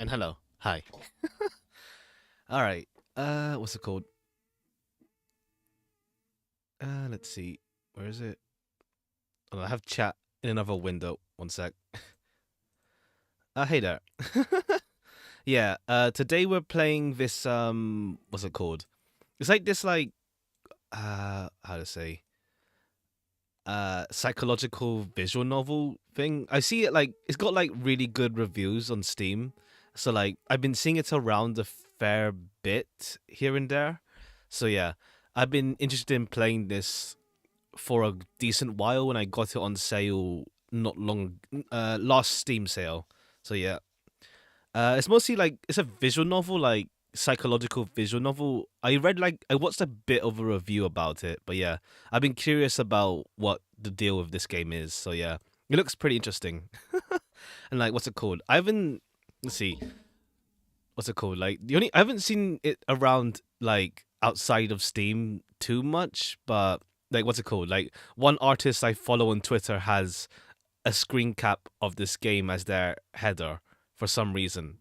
And hello. Hi. All right. What's it called? Let's see. Where is it? Oh, I have chat in another window. One sec. Hey there. Yeah. Today we're playing this. What's it called? It's like this, like, how to say, psychological visual novel thing. I see it like it's got like really good reviews on Steam. So like I've been seeing it around a fair bit here and there. So yeah, I've been interested in playing this for a decent while when I got it on sale not long last Steam sale. So yeah. It's mostly like it's a visual novel, like psychological visual novel. I watched a bit of a review about it, but yeah, I've been curious about what the deal with this game is. So yeah, it looks pretty interesting. And like, what's it called? I haven't. Let's see. What's it called? Like the only I haven't seen it around like outside of Steam too much, but like what's it called? Like one artist I follow on Twitter has a screen cap of this game as their header for some reason.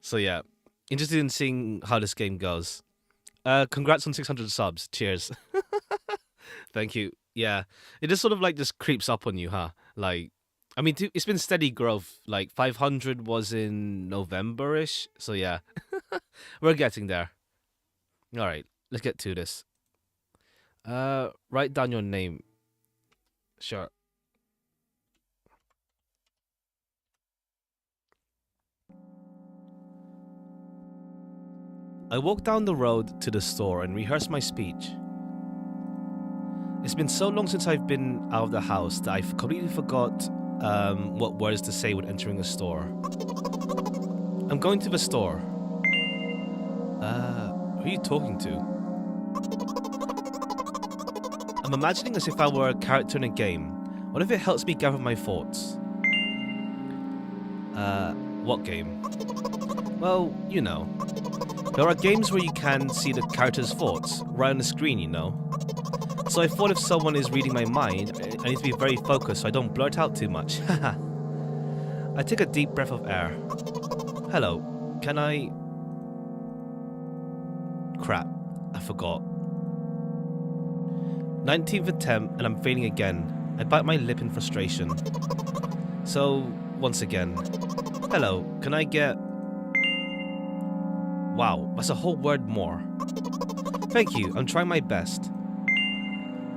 So yeah, interested in seeing how this game goes. Congrats on 600 subs. Cheers. Thank you. Yeah, it just sort of like just creeps up on you, huh? Like, I mean, it's been steady growth. Like 500 was in November-ish. So yeah, we're getting there. All right, let's get to this. Write down your name. Sure. I walked down the road to the store and rehearsed my speech. It's been so long since I've been out of the house that I completely forgot what words to say when entering a store. I'm going to the store. Who are you talking to? I'm imagining as if I were a character in a game. What if it helps me gather my thoughts? What game? Well, you know. There are games where you can see the character's thoughts right on the screen, you know. So I thought if someone is reading my mind, I need to be very focused so I don't blurt out too much. I take a deep breath of air. Hello, can I... Crap, I forgot. 19th attempt and I'm failing again. I bite my lip in frustration. So, once again. Hello, can I get... Wow, that's a whole word more. Thank you, I'm trying my best.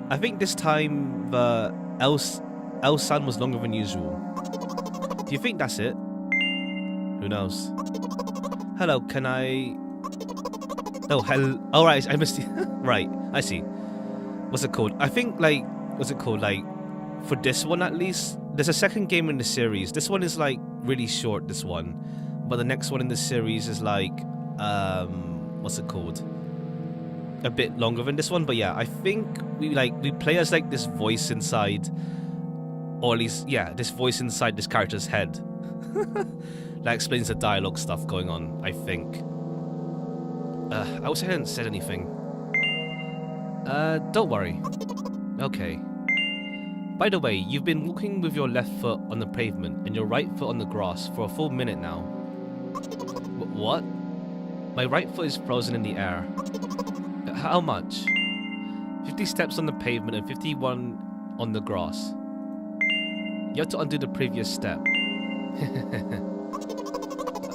I think this time the L sound was longer than usual. Do you think that's it? Who knows? Hello, can I... Oh, hello. Oh, right, I missed... Right, I see. What's it called? I think, like... What's it called? Like, for this one at least, there's a second game in the series. This one is, like, really short, this one. But the next one in the series is, like... What's it called? A bit longer than this one, but yeah, I think we play as like this voice inside, or at least yeah, this voice inside this character's head. That explains the dialogue stuff going on, I think. I wish I hadn't said anything. Don't worry. Okay. By the way, you've been walking with your left foot on the pavement and your right foot on the grass for a full minute now. What? My right foot is frozen in the air. How much? 50 steps on the pavement and 51 on the grass. You have to undo the previous step.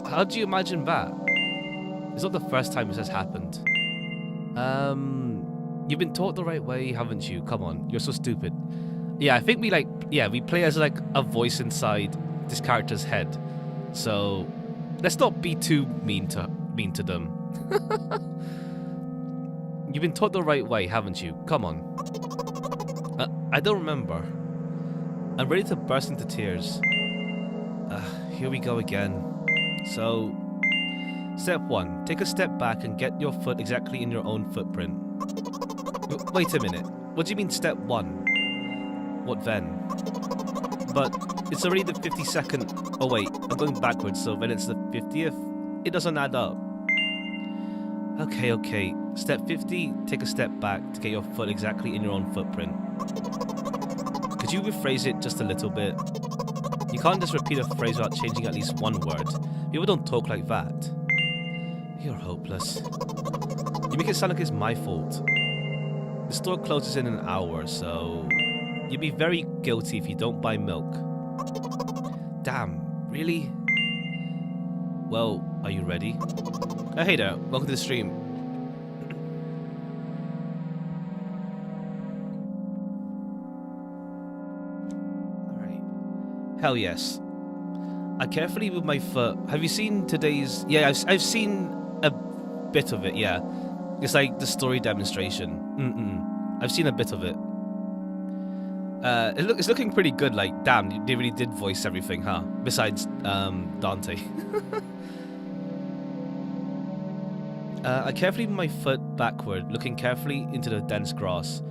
How do you imagine that? It's not the first time this has happened. You've been taught the right way, haven't you? Come on, you're so stupid. Yeah, I think we play as like a voice inside this character's head. So let's not be too mean to them. You've been taught the right way, haven't you? Come on. I don't remember. I'm ready to burst into tears. Here we go again. So, step 1. Take a step back and get your foot exactly in your own footprint. Wait a minute. What do you mean step 1? What then? But it's already the 52nd... Oh wait, I'm going backwards, so then it's the 50th? It doesn't add up. Okay. Step 50, take a step back to get your foot exactly in your own footprint. Could you rephrase it just a little bit? You can't just repeat a phrase without changing at least one word. People don't talk like that. You're hopeless. You make it sound like it's my fault. The store closes in an hour, so you'll be very guilty if you don't buy milk. Damn, really? Well, are you ready? Hey there, welcome to the stream. Alright. Hell yes. I carefully move my foot. Have you seen today's... Yeah, I've seen a bit of it, yeah. It's like the story demonstration. I've seen a bit of it. It's looking pretty good, like, damn, they really did voice everything, huh? Besides, Dante. I carefully move my foot backward, looking carefully into the dense grass.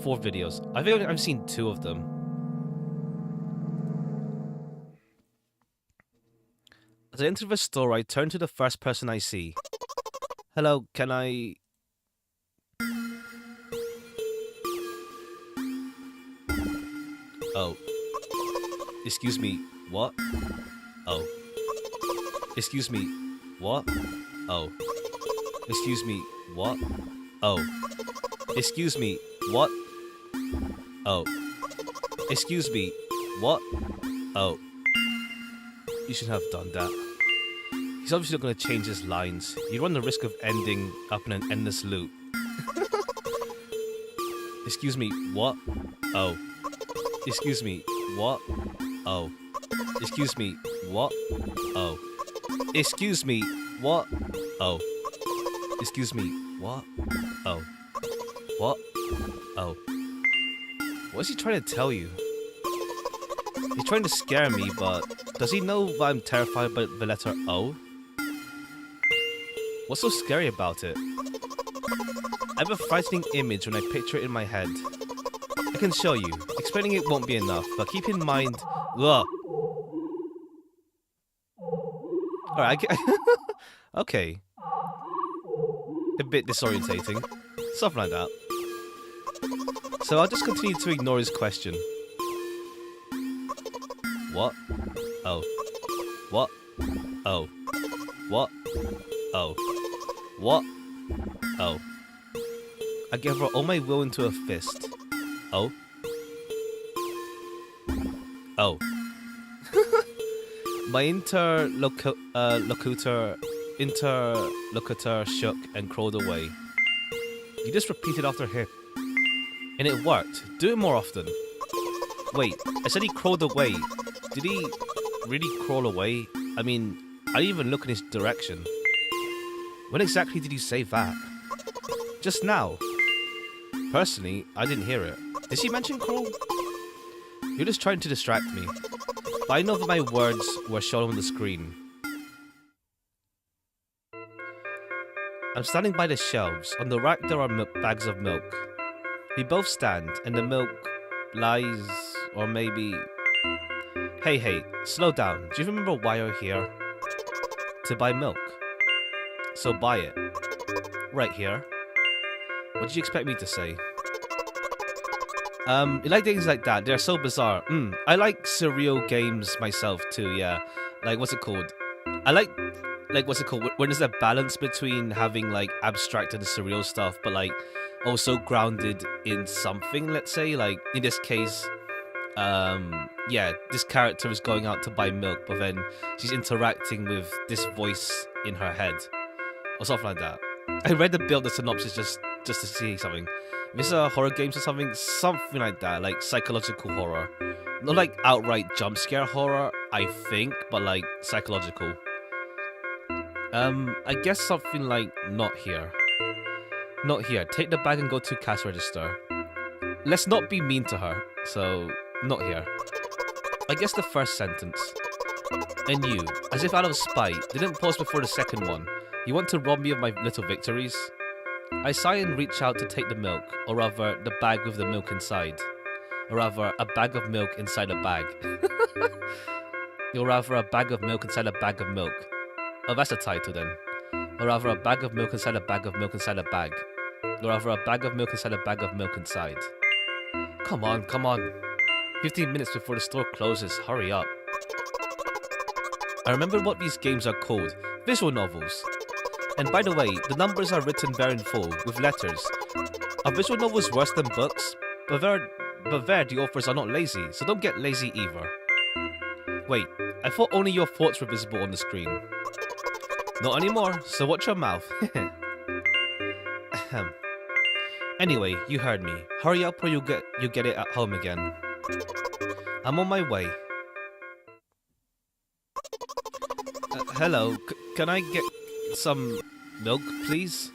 4 videos. I think I've seen 2 of them. As I enter the store, I turn to the first person I see. Hello, can I... Oh. Excuse me, what? Oh. Excuse me, what? Oh. Excuse me, what? Oh. Excuse me, what? Oh. Excuse me, what? Oh. You should have done that. He's obviously not going to change his lines. You run the risk of ending up in an endless loop. Excuse me, what? Oh. Excuse me, what? Oh. Excuse me, what? Oh. Excuse me, what? Oh. Excuse me, what? Oh. What? Oh. What's he trying to tell you? He's trying to scare me, but does he know that I'm terrified by the letter O? What's so scary about it? I have a frightening image when I picture it in my head. I can show you. Explaining it won't be enough, but keep in mind... Ugh. Alright, okay. A bit disorientating. Something like that. So I'll just continue to ignore his question. What? Oh. What? Oh. What? Oh. What? Oh. I gave her all my will into a fist. Oh. Oh. My interlocutor shook and crawled away. You just repeated after him. And it worked. Do it more often. Wait, I said he crawled away. Did he really crawl away? I mean, I didn't even look in his direction. When exactly did you say that? Just now. Personally, I didn't hear it. Did she mention crawl? You're just trying to distract me. But I know that my words were shown on the screen. I'm standing by the shelves. On the rack there are bags of milk. We both stand, and the milk lies, or maybe... Hey, slow down. Do you remember why you're here? To buy milk. So buy it. Right here. What did you expect me to say? You like things like that. They're so bizarre. I like surreal games myself too, yeah. Like, what's it called? I like, what's it called? When there's a balance between having, like, abstract and surreal stuff, but, like, also grounded in something, let's say. Like, in this case, yeah, this character is going out to buy milk, but then she's interacting with this voice in her head. Or something like that. I read the synopsis just to see something. If it's a horror games or something like that, like psychological horror. Not like outright jump scare horror, I think, but like psychological. I guess something like not here. Not here. Take the bag and go to cash register. Let's not be mean to her, so not here. I guess the first sentence. And you, as if out of spite, didn't pause before the second one. You want to rob me of my little victories? I sigh and reach out to take the milk, or rather, the bag with the milk inside. Or rather, a bag of milk inside a bag. Or rather, a bag of milk inside a bag of milk. Oh, that's a title then. Or rather, a bag of milk inside a bag of milk inside a bag. Or rather, a bag of milk inside a bag of milk inside. Come on. 15 minutes before the store closes, hurry up. I remember what these games are called. Visual novels. And by the way, the numbers are written there in full, with letters. Are visual novels worse than books? But there the authors are not lazy, so don't get lazy either. Wait, I thought only your thoughts were visible on the screen. Not anymore, so watch your mouth. Ahem. Anyway, you heard me. Hurry up or you get it at home again. I'm on my way. Hello, can I get some milk, please?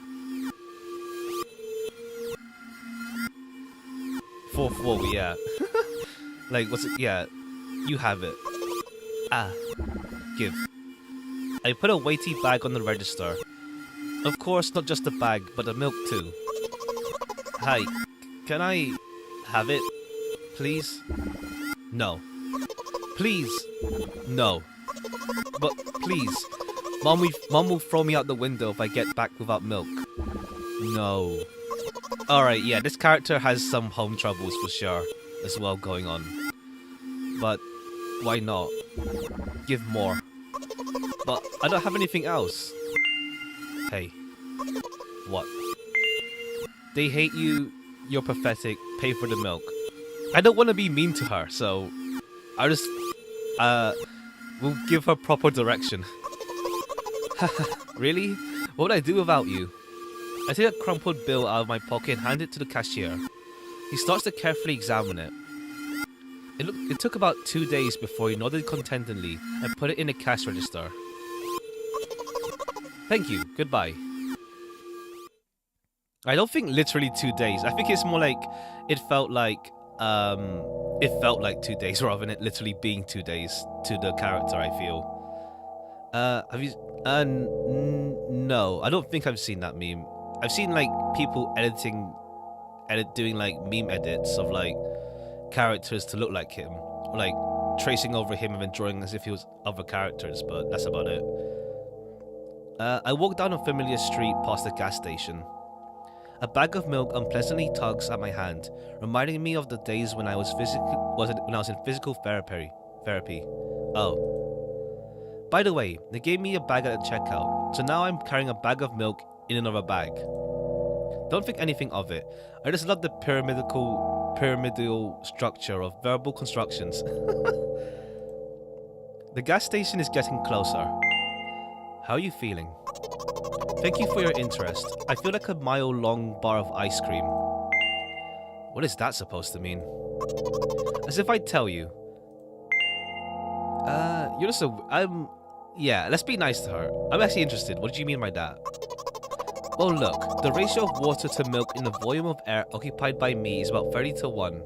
Fourth floor, yeah. Like, what's it? Yeah, you have it. Ah, give. I put a weighty bag on the register. Of course, not just the bag, but the milk too. Hi, can I have it, please? No. Please. No. But please, Mom will throw me out the window if I get back without milk. No. Alright, yeah, this character has some home troubles for sure as well going on. But why not? Give more. But I don't have anything else. Hey. What? They hate you, you're pathetic, pay for the milk. I don't want to be mean to her, so I'll just we'll give her proper direction. Really? What would I do without you? I take a crumpled bill out of my pocket and hand it to the cashier. He starts to carefully examine it. It took about 2 days before he nodded contentedly and put it in the cash register. Thank you, goodbye. I don't think literally 2 days. I think it's more like it felt like 2 days rather than it literally being 2 days to the character, I feel. Have you no, I don't think I've seen that meme. I've seen like people doing like meme edits of like characters to look like him, or like tracing over him and then drawing as if he was other characters, but that's about it. I walk down a familiar street past the gas station. A bag of milk unpleasantly tugs at my hand, reminding me of the days when I was in physical therapy. Oh. By the way, they gave me a bag at the checkout, so now I'm carrying a bag of milk in another bag. Don't think anything of it. I just love the pyramidal structure of verbal constructions. The gas station is getting closer. How are you feeling? Thank you for your interest. I feel like a mile-long bar of ice cream. What is that supposed to mean? As if I'd tell you. You're just yeah, let's be nice to her. I'm actually interested. What did you mean by that? Well, look. The ratio of water to milk in the volume of air occupied by me is about 30 to 1.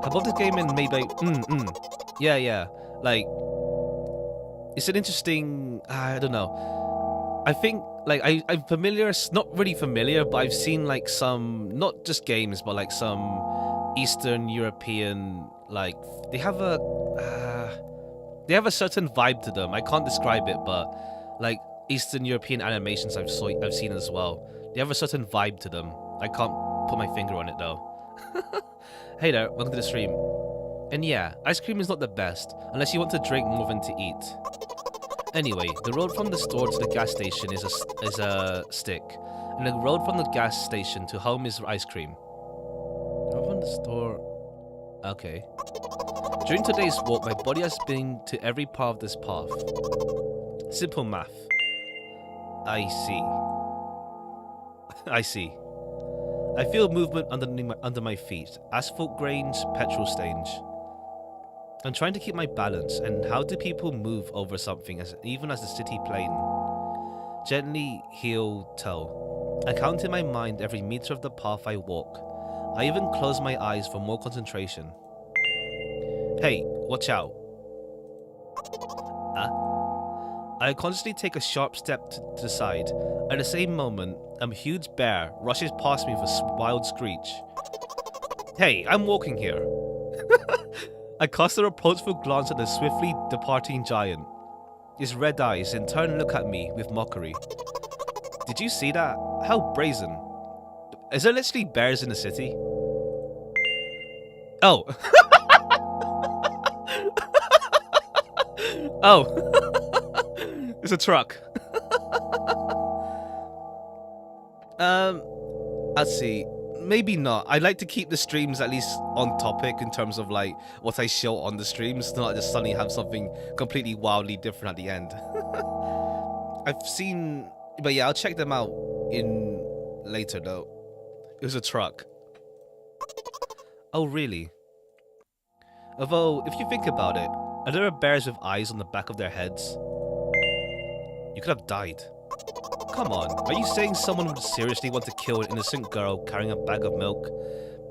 I bought this game and made by... Yeah. Like... It's an interesting... I don't know. I think, like, I'm familiar... Not really familiar, but I've seen, like, some... Not just games, but, like, some Eastern European... Like, they have a... they have a certain vibe to them. I can't describe it, but, like, Eastern European animations I've seen as well. They have a certain vibe to them. I can't put my finger on it, though. Hey there, welcome to the stream. And yeah, ice cream is not the best, unless you want to drink more than to eat. Anyway, the road from the store to the gas station is a stick, and the road from the gas station to home is ice cream. Road from the store... Okay. During today's walk, my body has been to every part of this path. Simple math. I see. I feel movement under my feet. Asphalt grains, petrol stains. I'm trying to keep my balance, and how do people move over something even as the city plane? Gently heel toe. I count in my mind every meter of the path I walk. I even close my eyes for more concentration. Hey, watch out. I constantly take a sharp step to the side. At the same moment, a huge bear rushes past me with a wild screech. Hey, I'm walking here. I cast a reproachful glance at the swiftly departing giant. His red eyes in turn look at me with mockery. Did you see that? How brazen. Is there literally bears in the city? Oh. Oh, it's a truck. Um, let's see. Maybe not. I like to keep the streams at least on topic in terms of like what I show on the streams, not just suddenly have something completely wildly different at the end. I've seen, but yeah, I'll check them out in later though. It was a truck. Oh, really? Although, if you think about it, are there bears with eyes on the back of their heads? You could have died. Come on, are you saying someone would seriously want to kill an innocent girl carrying a bag of milk?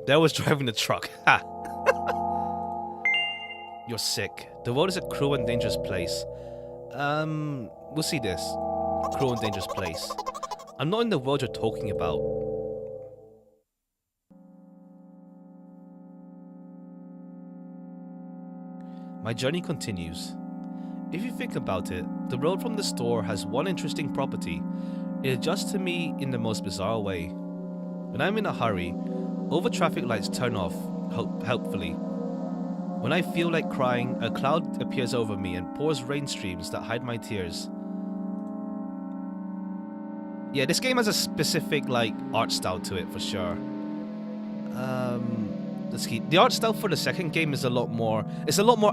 There was driving the truck. Ha! You're sick. The world is a cruel and dangerous place. We'll see this. Cruel and dangerous place. I'm not in the world you're talking about. My journey continues. If you think about it, the road from the store has one interesting property. It adjusts to me in the most bizarre way. When I'm in a hurry, all the traffic lights turn off, helpfully. When I feel like crying, a cloud appears over me and pours rain streams that hide my tears. Yeah, this game has a specific, like, art style to it, for sure. Let's see. The art style for the second game is a lot more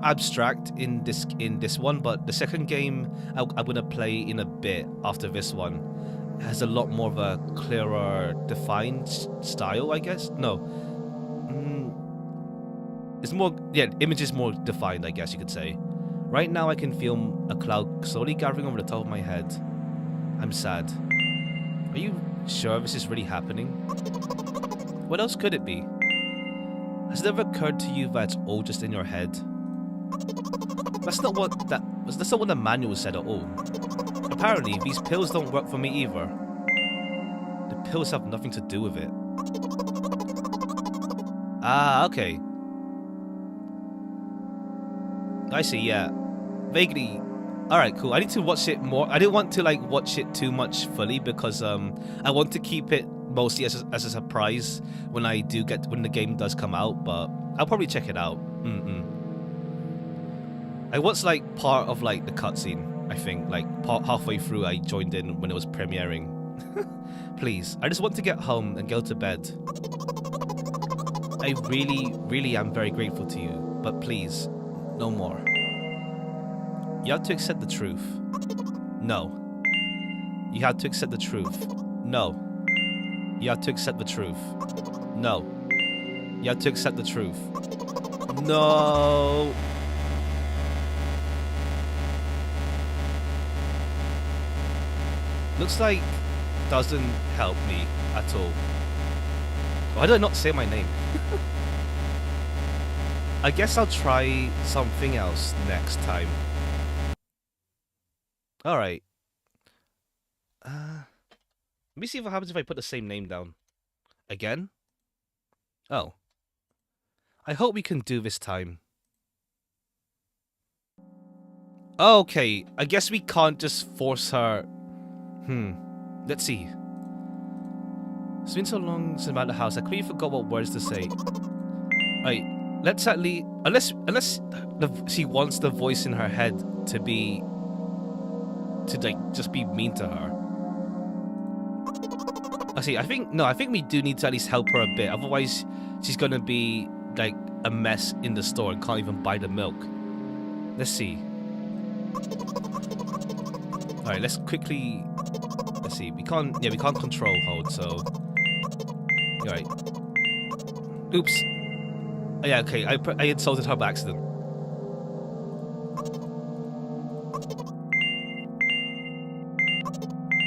abstract in this one, but the second game I'm gonna play in a bit after this one has a lot more of a clearer, defined style, I guess. No, it's more, yeah, image is more defined, I guess you could say. Right now, I can feel a cloud slowly gathering over the top of my head. I'm sad. Are you sure this is really happening? What else could it be? Has it ever occurred to you that it's all just in your head? That's not what the manual said at all. Apparently, these pills don't work for me either. The pills have nothing to do with it. Ah, okay. I see, yeah. Vaguely. Alright, cool. I need to watch it more. I didn't want to like watch it too much fully because I want to keep it mostly as a surprise when the game does come out, but I'll probably check it out. I watched like part of like the cutscene, I think, like halfway through I joined in when it was premiering. Please, I just want to get home and go to bed. I really, really am very grateful to you, but please, no more. You have to accept the truth. No. You have to accept the truth. No. You have to accept the truth. No. You have to accept the truth. No. Looks like doesn't help me at all. Why did I not say my name? I guess I'll try something else next time. Alright. Let me see what happens if I put the same name down. Again? Oh. I hope we can do this time. Okay, I guess we can't just force her. Let's see. It's been so long since I'm at the house, I completely forgot what words to say. Right, let's at least... Unless she wants the voice in her head to be... to, like, just be mean to her. I think we do need to at least help her a bit. Otherwise, she's gonna be, like, a mess in the store and can't even buy the milk. Let's see. Alright, let's quickly... Let's see. We can't control hold, so... Alright. Oops. Oh, yeah, okay. I insulted her by accident.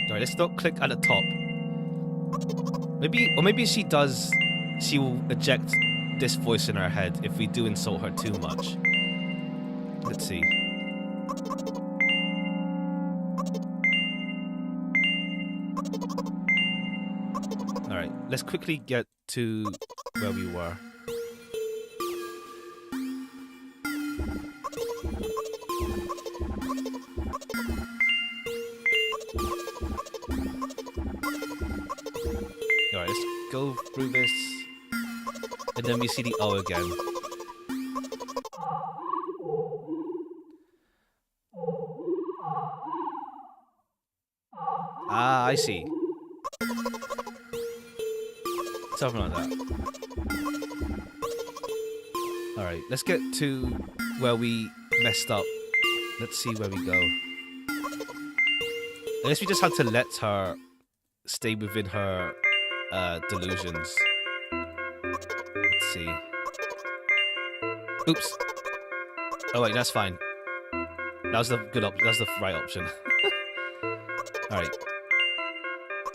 Alright, let's not click at the top. Maybe she will eject this voice in her head if we do insult her too much. Let's see. Alright, let's quickly get to where we were. Alright, let's go through this. And then we see the O again. Ah, I see. Something like that. Alright, let's get to where we messed up. Let's see where we go. I guess we just had to let her stay within her delusions. Let's see. Oops. Oh wait, that's fine. That was the good option. That's the right option. Alright.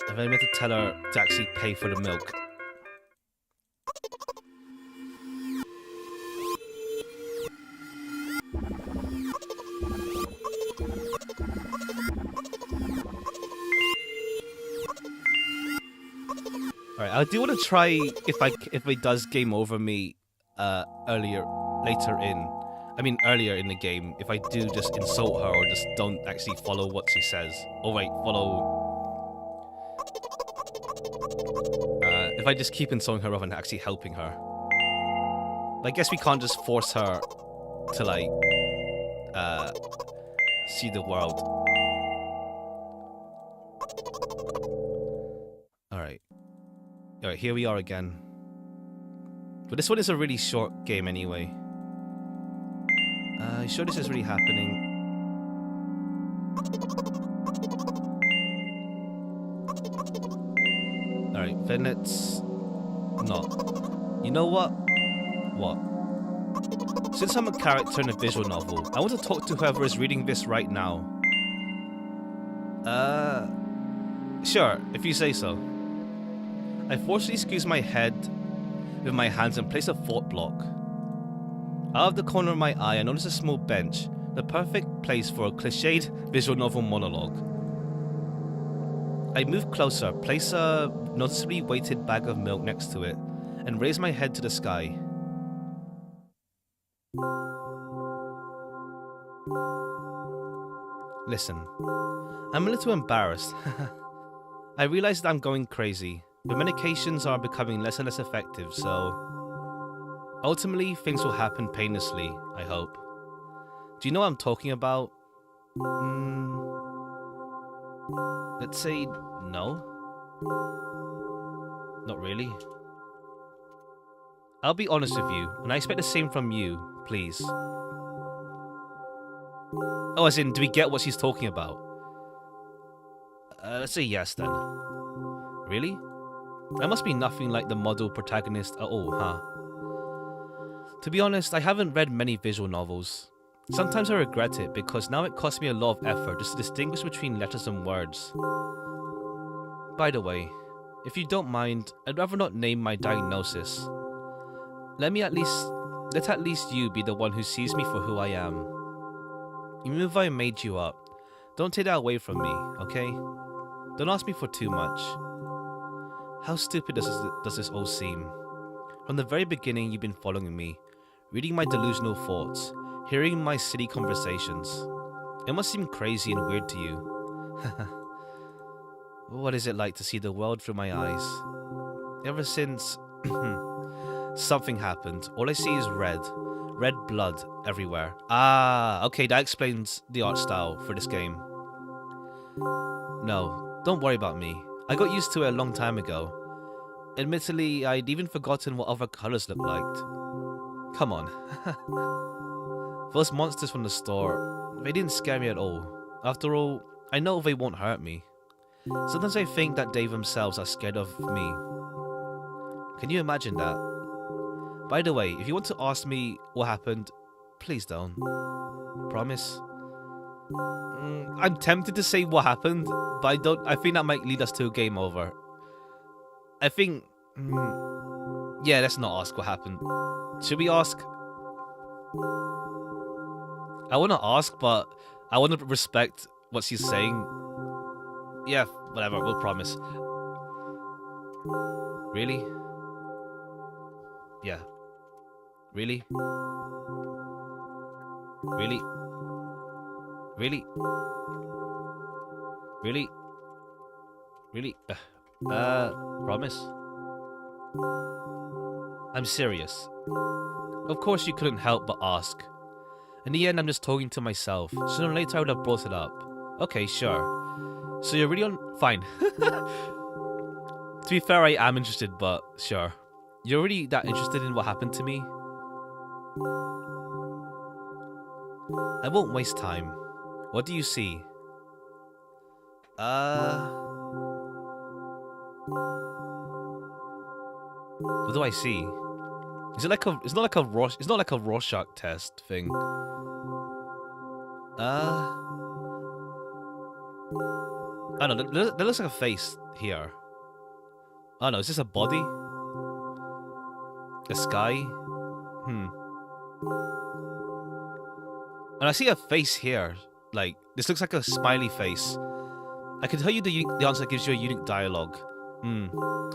I've only meant to tell her to actually pay for the milk. Alright, I do want to try if it does game over me earlier in the game, if I do just insult her or just don't actually follow what she says. Oh wait, if I just keep insulting her rather than actually helping her. I guess we can't just force her to like see the world. Alright, here we are again. But this one is a really short game anyway. You sure this is really happening? Alright, then let's not. You know what? What? Since I'm a character in a visual novel, I want to talk to whoever is reading this right now. Sure, if you say so. I forcefully squeeze my head with my hands and place a thought block. Out of the corner of my eye, I notice a small bench, the perfect place for a cliched visual novel monologue. I move closer, place a noticeably weighted bag of milk next to it, and raise my head to the sky. Listen, I'm a little embarrassed. I realize that I'm going crazy. The medications are becoming less and less effective, so ultimately things will happen painlessly, I hope. Do you know what I'm talking about? Let's say no? Not really. I'll be honest with you, and I expect the same from you, please. Oh, as in, do we get what she's talking about? Let's say yes then. Really? I must be nothing like the model protagonist at all, huh? To be honest, I haven't read many visual novels. Sometimes I regret it because now it costs me a lot of effort just to distinguish between letters and words. By the way, if you don't mind, I'd rather not name my diagnosis. Let at least you be the one who sees me for who I am. Even if I made you up, don't take that away from me, okay? Don't ask me for too much. How stupid does this all seem? From the very beginning, you've been following me, reading my delusional thoughts, hearing my silly conversations. It must seem crazy and weird to you. What is it like to see the world through my eyes? Ever since something happened, all I see is red. Red blood everywhere. Ah, okay, that explains the art style for this game. No, don't worry about me. I got used to it a long time ago. Admittedly, I'd even forgotten what other colors looked like. Come on. Those monsters from the store, they didn't scare me at all. After all, I know they won't hurt me. Sometimes I think that they themselves are scared of me. Can you imagine that? By the way, if you want to ask me what happened, please don't. Promise? I'm tempted to say what happened, but I think that might lead us to a game over. I think... yeah, let's not ask what happened. Should we ask? I want to ask, but I want to respect what she's saying. Yeah, whatever, we'll promise. Really? Yeah. Really? Really? Really? Really? Really? Promise? I'm serious. Of course you couldn't help but ask. In the end, I'm just talking to myself. Sooner or later I would have brought it up. Okay, sure. So you're really on. Fine. To be fair, I am interested, but sure. You're really that interested in what happened to me? I won't waste time. What do you see? What do I see? Is it like a? It's not like a Rosh. It's not like a Rorschach test thing. I don't know. There looks like a face here. Oh no, is this a body? A sky? And I see a face here. Like, this looks like a smiley face. I can tell you the answer gives you a unique dialogue.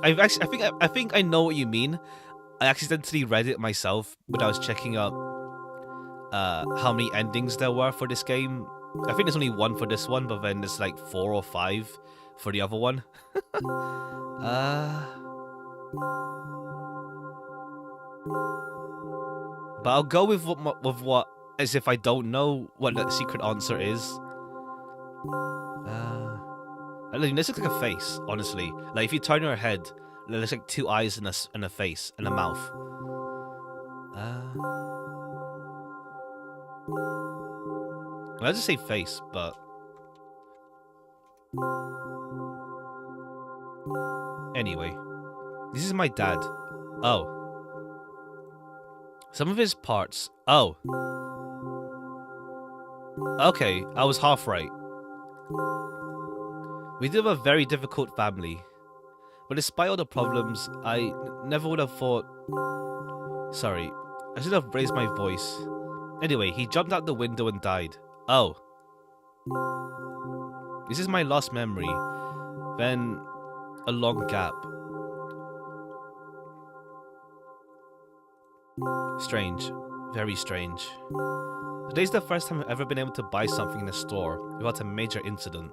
I think I know what you mean. I accidentally read it myself when I was checking up how many endings there were for this game. I think there's only one for this one, but then there's like 4 or 5 for the other one. But I'll go with what as if I don't know what the secret answer is. I mean, this looks like a face, honestly. Like if you turn your head, there's like 2 eyes and a face and a mouth. I'll just say face, but anyway, this is my dad. Oh, some of his parts. Oh, okay, I was half right. We do have a very difficult family, but despite all the problems, I never would have thought. Sorry, I should have raised my voice. Anyway, he jumped out the window and died. Oh. This is my last memory. Then a long gap. Strange. Very strange. Today's the first time I've ever been able to buy something in a store without a major incident.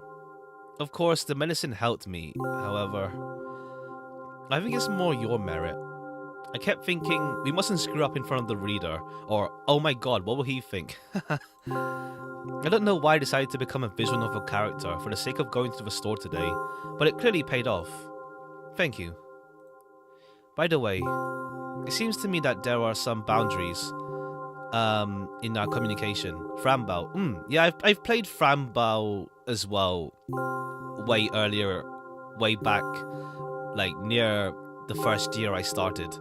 Of course, the medicine helped me, however. I think it's more your merit. I kept thinking, we mustn't screw up in front of the reader, or, oh my god, what will he think? I don't know why I decided to become a visual novel character for the sake of going to the store today, but it clearly paid off. Thank you. By the way, it seems to me that there are some boundaries in our communication. Frambao. Yeah, I've played Frambao as well way earlier, way back, like near the first year I started.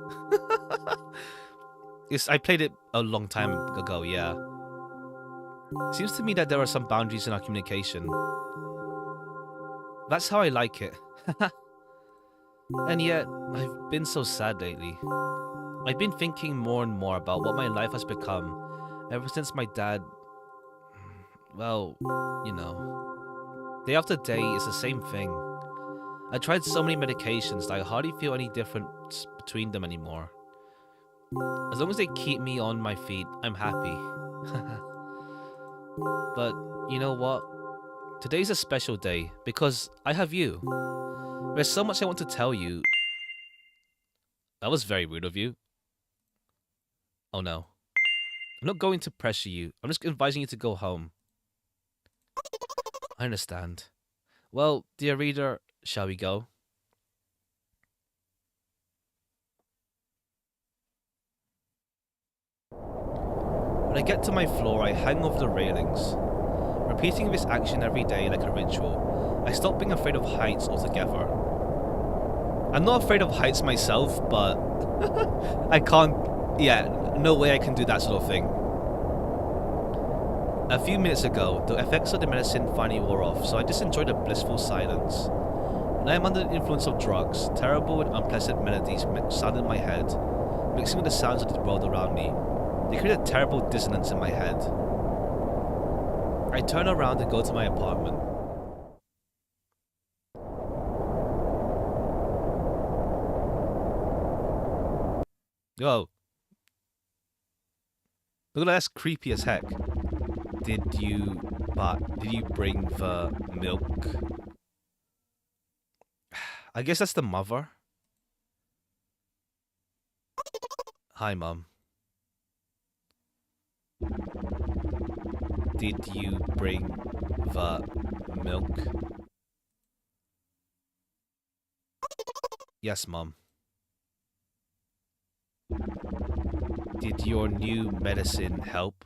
Yes, I played it a long time ago, yeah. Seems to me that there are some boundaries in our communication. That's how I like it. And yet, I've been so sad lately. I've been thinking more and more about what my life has become ever since my dad... Well, you know. Day after day, it's the same thing. I tried so many medications that I hardly feel any difference between them anymore. As long as they keep me on my feet, I'm happy. But, you know what? Today's a special day, because I have you. There's so much I want to tell you. That was very rude of you. Oh no. I'm not going to pressure you. I'm just advising you to go home. I understand. Well, dear reader, shall we go? When I get to my floor, I hang over the railings. Repeating this action every day like a ritual, I stop being afraid of heights altogether. I'm not afraid of heights myself, but I can't... Yeah, no way I can do that sort of thing. A few minutes ago, the effects of the medicine finally wore off, so I just enjoyed a blissful silence. When I am under the influence of drugs, terrible and unpleasant melodies sound in my head, mixing with the sounds of the world around me. They create a terrible dissonance in my head. I turn around and go to my apartment. Yo. Look at that, that's creepy as heck. Did you bring the milk? I guess that's the mother. Hi, Mom. Did you bring the milk? Yes, Mom. Did your new medicine help?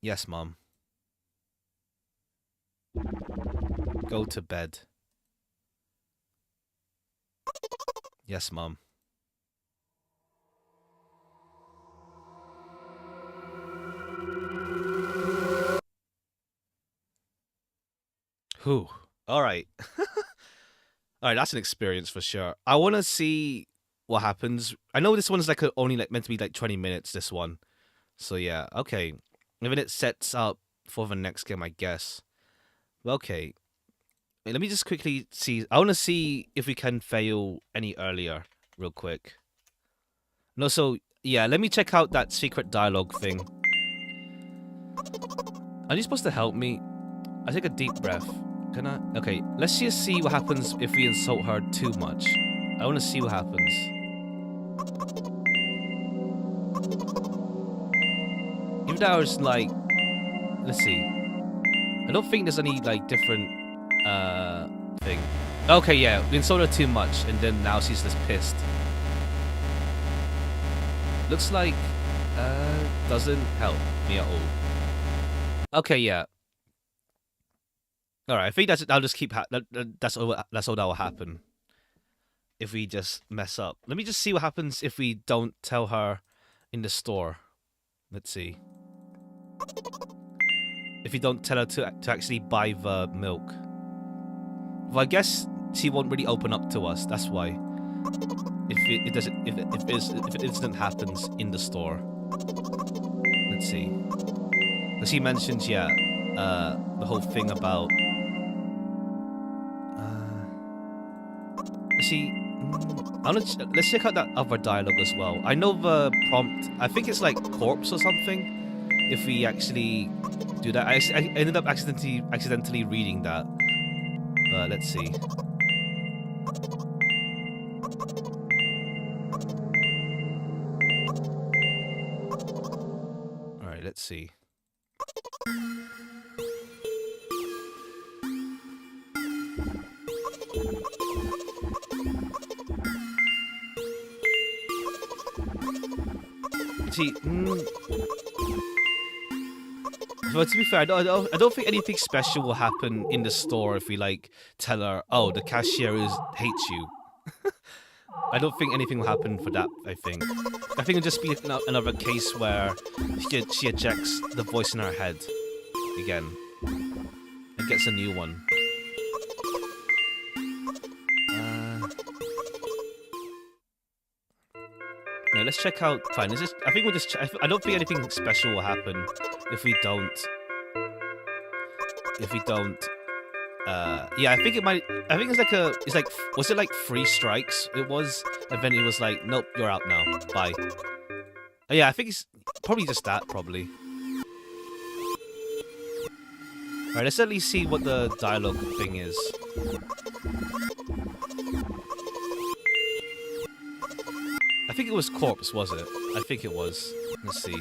Yes, Mom. Go to bed. Yes, Mom. Whew. All right. All right, that's an experience for sure. I want to see what happens. I know this one's like only like meant to be like 20 minutes, this one. So yeah, okay. Even it sets up for the next game, I guess. Okay. Wait, let me just quickly see. I want to see if we can fail any earlier, real quick. No, so yeah, let me check out that secret dialogue thing. Are you supposed to help me? I take a deep breath. Can I? Okay, let's just see what happens if we insult her too much. I want to see what happens. If that was like, let's see. I don't think there's any like different thing. Okay, yeah, we insulted her too much, and then now she's just pissed. Looks like doesn't help me at all. Okay, yeah. All right, I think that's. I'll just keep. That's all. That's all that will happen if we just mess up. Let me just see what happens if we don't tell her in the store. Let's see. If we don't tell her to actually buy the milk. Well, I guess she won't really open up to us. That's why. If it doesn't, if an incident happens in the store. Let's see. Because he mentions, yeah, the whole thing about. Let's see. Let's check out that other dialogue as well. I know the prompt. I think it's like corpse or something. If we actually do that, I ended up accidentally reading that. But let's see. All right, let's see. See, but to be fair, I don't think anything special will happen in the store if we like tell her, oh, the cashier hates you. I don't think anything will happen for that. I think it'll just be another case where she ejects the voice in her head again and gets a new one. No, let's check out. Fine. I think we'll just. I don't think anything special will happen if we don't. If we don't. Yeah, I think it might. I think it's like a. It's like. Was it like 3 strikes? It was, and then it was like, nope, you're out now. Bye. Yeah, I think it's probably just that. Probably. All right, let's at least see what the dialogue thing is. I think it was corpse, was it? I think it was. Let's see.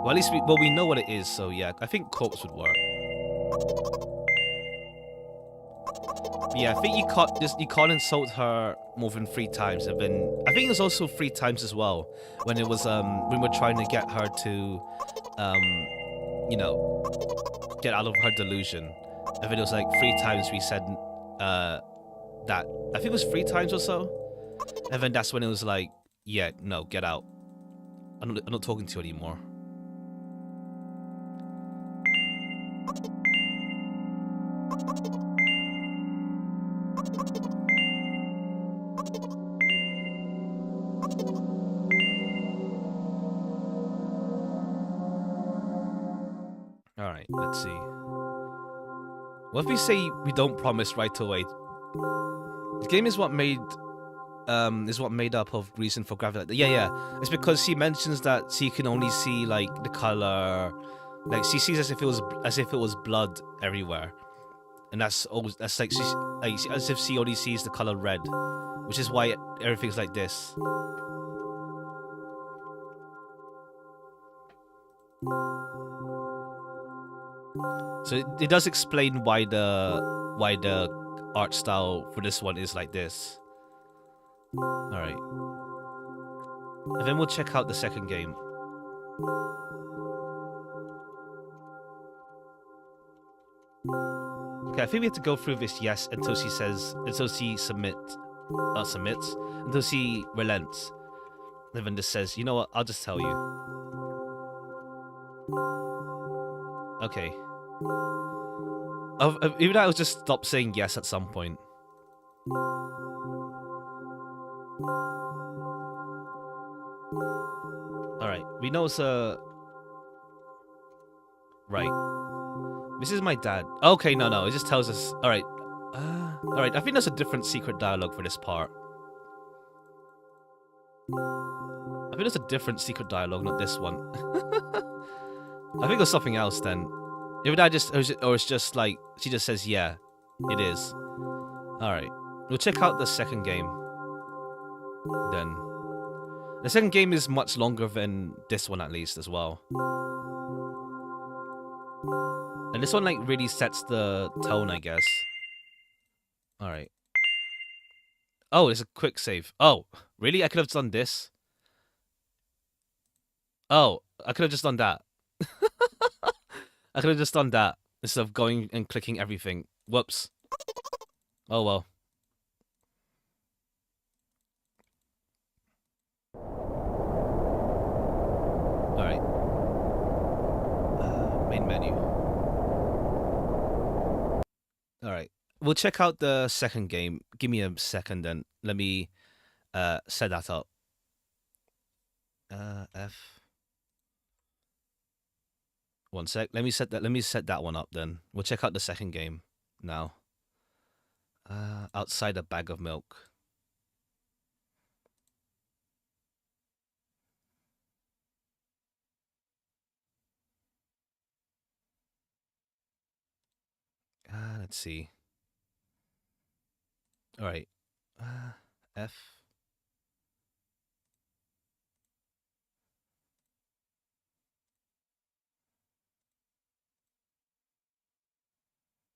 Well, at least we know what it is, so yeah, I think corpse would work. But yeah, I think you can't insult her more than 3 times, and then I think it was also 3 times as well when it was when we're trying to get her to you know, get out of her delusion. And then it was like 3 times we said that. I think it was 3 times or so. And then that's when it was like, yeah, no, get out. I'm not talking to you anymore. Alright, let's see. What if we say we don't promise right away? The game is what made up of reason for gravity. Yeah. It's because she mentions that she can only see like the color, like she sees as if it was blood everywhere, and that's like she's like as if she only sees the color red, which is why everything's like this. So it does explain why the art style for this one is like this. All right, and then we'll check out the second game. Okay, I think we have to go through this yes until she submits, until she relents. And then just says, you know what? I'll just tell you. Okay. Even I will just stop saying yes at some point. Alright, we know it's a... Right. This is my dad. Okay, no, it just tells us... Alright. Alright, I think there's a different secret dialogue for this part. I think there's a different secret dialogue, not this one. I think there's something else then. If I just... Or it's just like... She just says, yeah, it is. Alright. We'll check out the second game. Then. The second game is much longer than this one, at least, as well. And this one, like, really sets the tone, I guess. Alright. Oh, it's a quick save. Oh, really? I could have done this? Oh, I could have just done that. I could have just done that instead of going and clicking everything. Whoops. Oh, well. Alright. Main menu. Alright. We'll check out the second game. Give me a second then. Let me set that up. F. One sec. Let me set that one up then. We'll check out the second game now. Outside a bag of milk. Let's see. All right. F.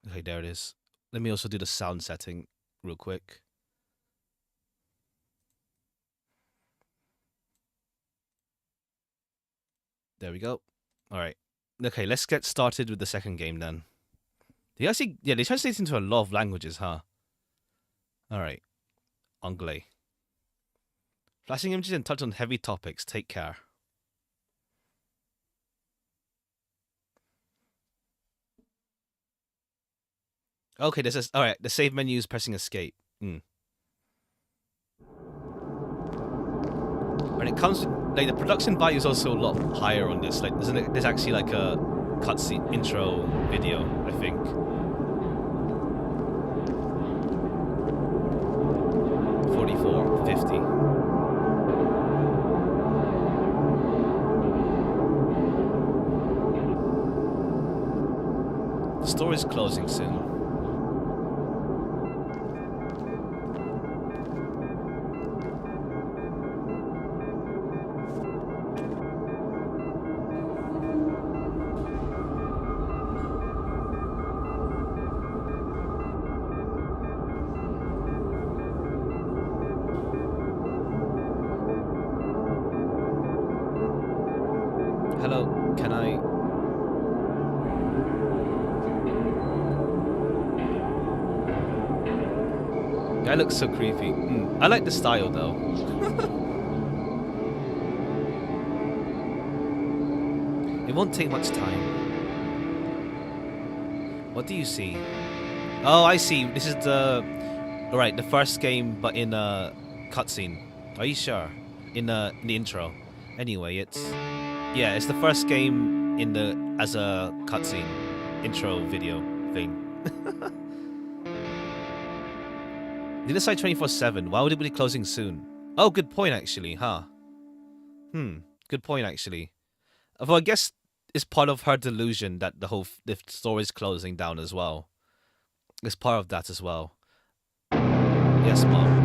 Okay, there it is. Let me also do the sound setting real quick. There we go. All right. Okay, let's get started with the second game then. They actually, yeah, they translate into a lot of languages, huh? All right. Anglais. Flashing images and touch on heavy topics. Take care. Okay, this is all right. The save menu is pressing escape. When it comes to like the production value is also a lot higher on this. Like, there's actually like a cutscene intro video, I think. $44, $50. The store is closing soon. Hello, can I... That looks so creepy. I like the style though. It won't take much time. What do you see? Oh, I see. This is the... Alright, the first game, but in a cutscene. Are you sure? In the intro. Anyway, it's... Yeah, it's the first game in the as a cutscene intro video thing. Did it say 24/7? Why would it be closing soon? Oh, good point actually, huh? Good point actually. Well, I guess it's part of her delusion that the store is closing down as well. It's part of that as well. Yes, Mom.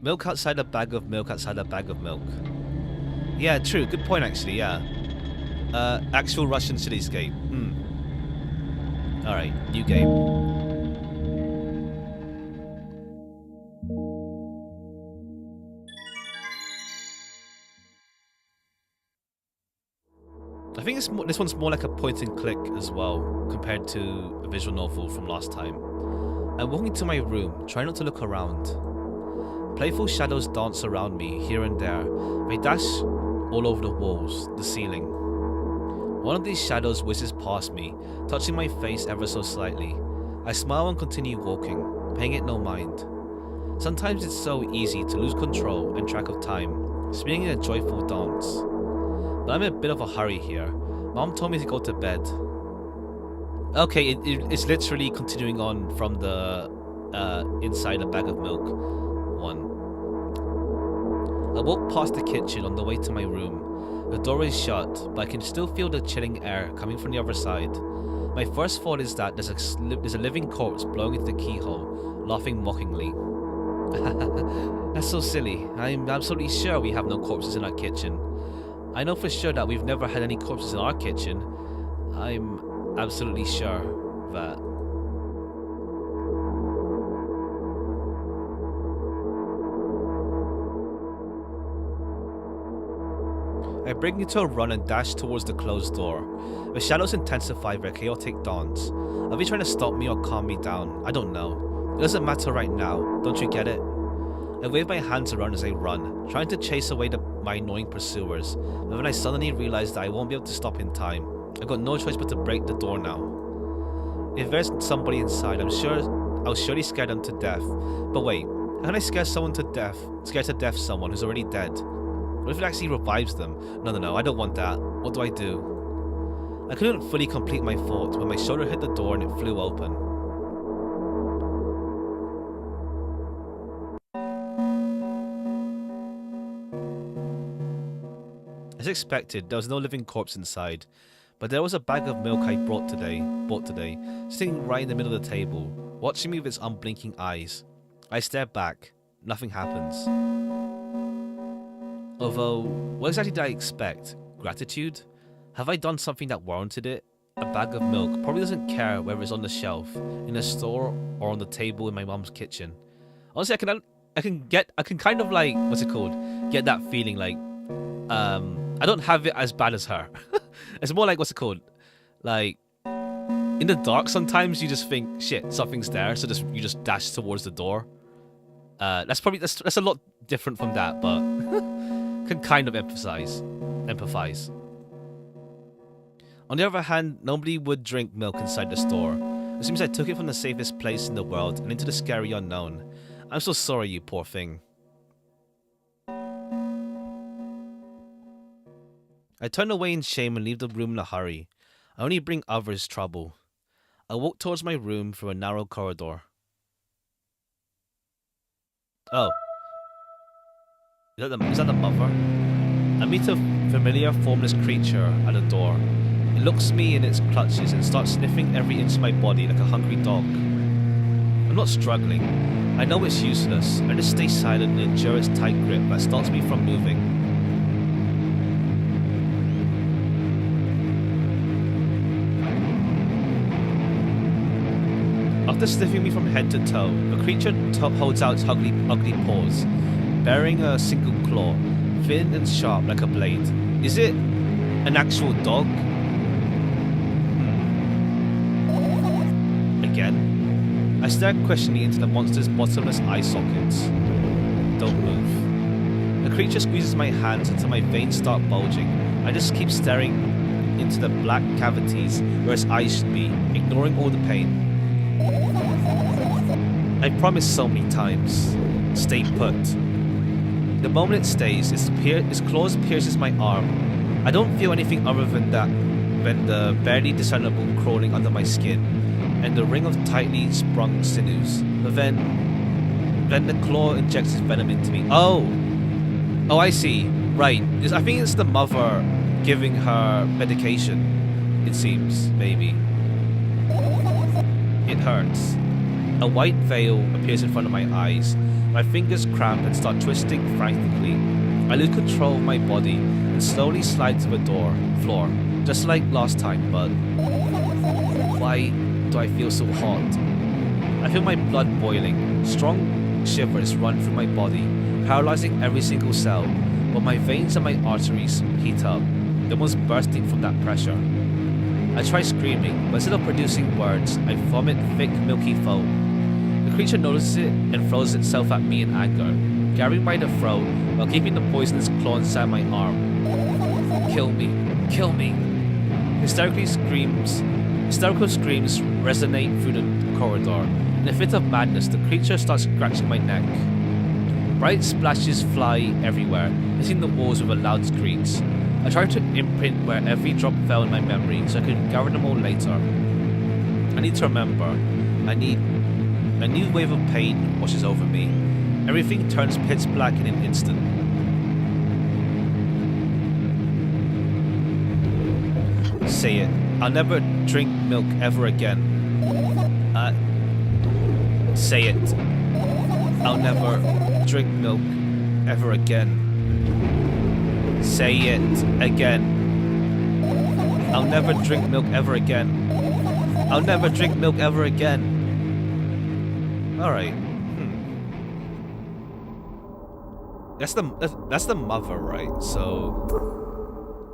Milk outside a bag of milk outside a bag of milk. Yeah, true. Good point, actually. Yeah. Actual Russian cityscape. All right, new game. I think this one's more like a point and click as well, compared to a visual novel from last time. I'm walking to my room, trying not to look around. Playful shadows dance around me, here and there. They dash all over the walls, the ceiling. One of these shadows whizzes past me, touching my face ever so slightly. I smile and continue walking, paying it no mind. Sometimes it's so easy to lose control and track of time, spinning in a joyful dance. But I'm in a bit of a hurry here. Mom told me to go to bed. Okay, it's literally continuing on from the inside a bag of milk one. I walk past the kitchen on the way to my room. The door is shut, but I can still feel the chilling air coming from the other side. My first thought is that there's a living corpse blowing into the keyhole, laughing mockingly. That's so silly. I'm absolutely sure we have no corpses in our kitchen. I know for sure that we've never had any corpses in our kitchen. I'm absolutely sure that. I bring it to a run and dash towards the closed door. The shadows intensify their chaotic dance. Are they trying to stop me or calm me down? I don't know. It doesn't matter right now, don't you get it? I wave my hands around as I run, trying to chase away my annoying pursuers, but then I suddenly realize that I won't be able to stop in time. I've got no choice but to break the door now. If there's somebody inside, I'll surely scare them to death. But wait, how can I scare to death someone who's already dead? What if it actually revives them? No, I don't want that. What do I do? I couldn't fully complete my thought when my shoulder hit the door and it flew open. As expected, there was no living corpse inside, but there was a bag of milk I bought today, sitting right in the middle of the table, watching me with its unblinking eyes. I stare back. Nothing happens. Although, what exactly did I expect? Gratitude? Have I done something that warranted it? A bag of milk probably doesn't care whether it's on the shelf, in a store, or on the table in my mum's kitchen. Honestly, I can kind of like, what's it called? Get that feeling like, I don't have it as bad as her. It's more like, what's it called? Like, in the dark, sometimes you just think, shit, something's there, so you just dash towards the door. That's a lot different from that, but can kind of empathize. On the other hand, nobody would drink milk inside the store. It seems I took it from the safest place in the world and into the scary unknown. I'm so sorry, you poor thing. I turn away in shame and leave the room in a hurry. I only bring others trouble. I walk towards my room through a narrow corridor. Oh. Is that the mother? I meet a familiar, formless creature at the door. It looks me in its clutches and starts sniffing every inch of my body like a hungry dog. I'm not struggling. I know it's useless. I just stay silent and endure its tight grip that stops me from moving. After sniffing me from head to toe, the creature holds out its ugly paws, bearing a single claw, thin and sharp like a blade. Is it an actual dog? Again? I stare questioningly into the monster's bottomless eye sockets. Don't move. The creature squeezes my hands until my veins start bulging. I just keep staring into the black cavities where its eyes should be, ignoring all the pain. I promised so many times. Stay put. The moment it stays, its claws pierces my arm. I don't feel anything other than the barely discernible crawling under my skin, and the ring of tightly sprung sinews. But then the claw injects its venom into me. Oh, I see. Right. I think it's the mother giving her medication. It seems, maybe. It hurts. A white veil appears in front of my eyes. My fingers cramp and start twisting frantically. I lose control of my body and slowly slide to the floor, just like last time, but why do I feel so hot? I feel my blood boiling. Strong shivers run through my body, paralyzing every single cell, while my veins and my arteries heat up, almost bursting from that pressure. I try screaming, but instead of producing words, I vomit thick, milky foam. The creature notices it and throws itself at me in anger, grabbing by the throat while keeping the poisonous claw inside my arm. Kill me! Kill me! Hysterical screams resonate through the corridor. In a fit of madness, the creature starts scratching my neck. Bright splashes fly everywhere, hitting the walls with a loud screech. I try to imprint where every drop fell in my memory so I can gather them all later. I need to remember. A new wave of pain washes over me. Everything turns pitch black in an instant. Say it. I'll never drink milk ever again. Say it. I'll never drink milk ever again. Say it again. I'll never drink milk ever again. I'll never drink milk ever again. Alright. That's the mother, right? So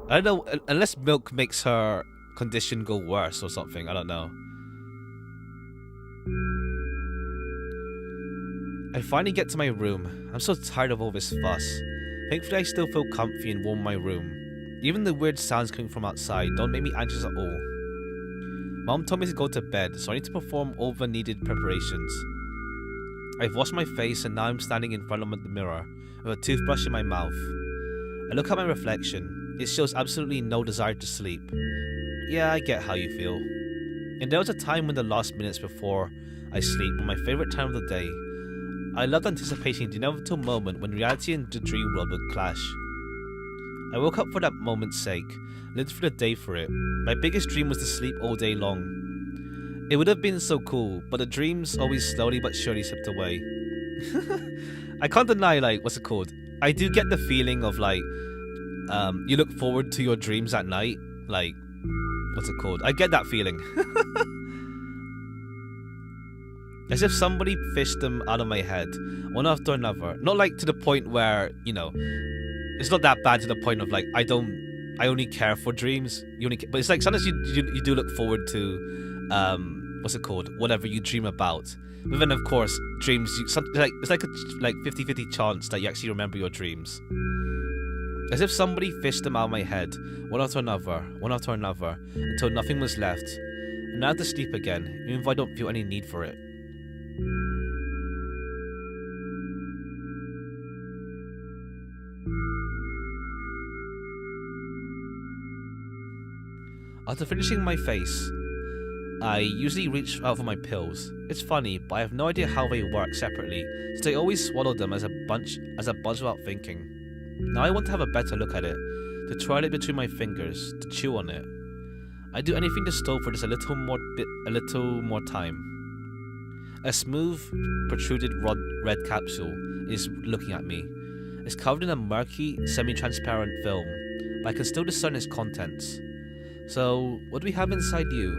I don't know, unless milk makes her condition go worse or something, I don't know. I finally get to my room. I'm so tired of all this fuss. Thankfully I still feel comfy and warm in my room. Even the weird sounds coming from outside don't make me anxious at all. Mom told me to go to bed, so I need to perform all the needed preparations. I've washed my face and now I'm standing in front of the mirror with a toothbrush in my mouth. I look at my reflection. It shows absolutely no desire to sleep. Yeah, I get how you feel. And there was a time when the last minutes before I sleep were my favourite time of the day. I loved anticipating the inevitable moment when reality and the dream world would clash. I woke up for that moment's sake, lived through the day for it. My biggest dream was to sleep all day long. It would have been so cool, but the dreams always slowly but surely slipped away. I can't deny, what's it called? I do get the feeling of, you look forward to your dreams at night. What's it called? I get that feeling. As if somebody fished them out of my head, one after another. Not to the point where, it's not that bad to the point of I only care for dreams. But it's sometimes you do look forward to, what's it called? Whatever you dream about. But then of course, dreams, it's like a 50-50 chance that you actually remember your dreams. As if somebody fished them out of my head, one after another, until nothing was left. And now I have to sleep again, even if I don't feel any need for it. After finishing my face, I usually reach out for my pills. It's funny, but I have no idea how they work separately, since I always swallow them as a bunch without thinking. Now I want to have a better look at it, to twirl it between my fingers, to chew on it. I do anything to stall for just a little more time. A smooth, protruded red capsule is looking at me. It's covered in a murky, semi-transparent film, but I can still discern its contents. So, what do we have inside you?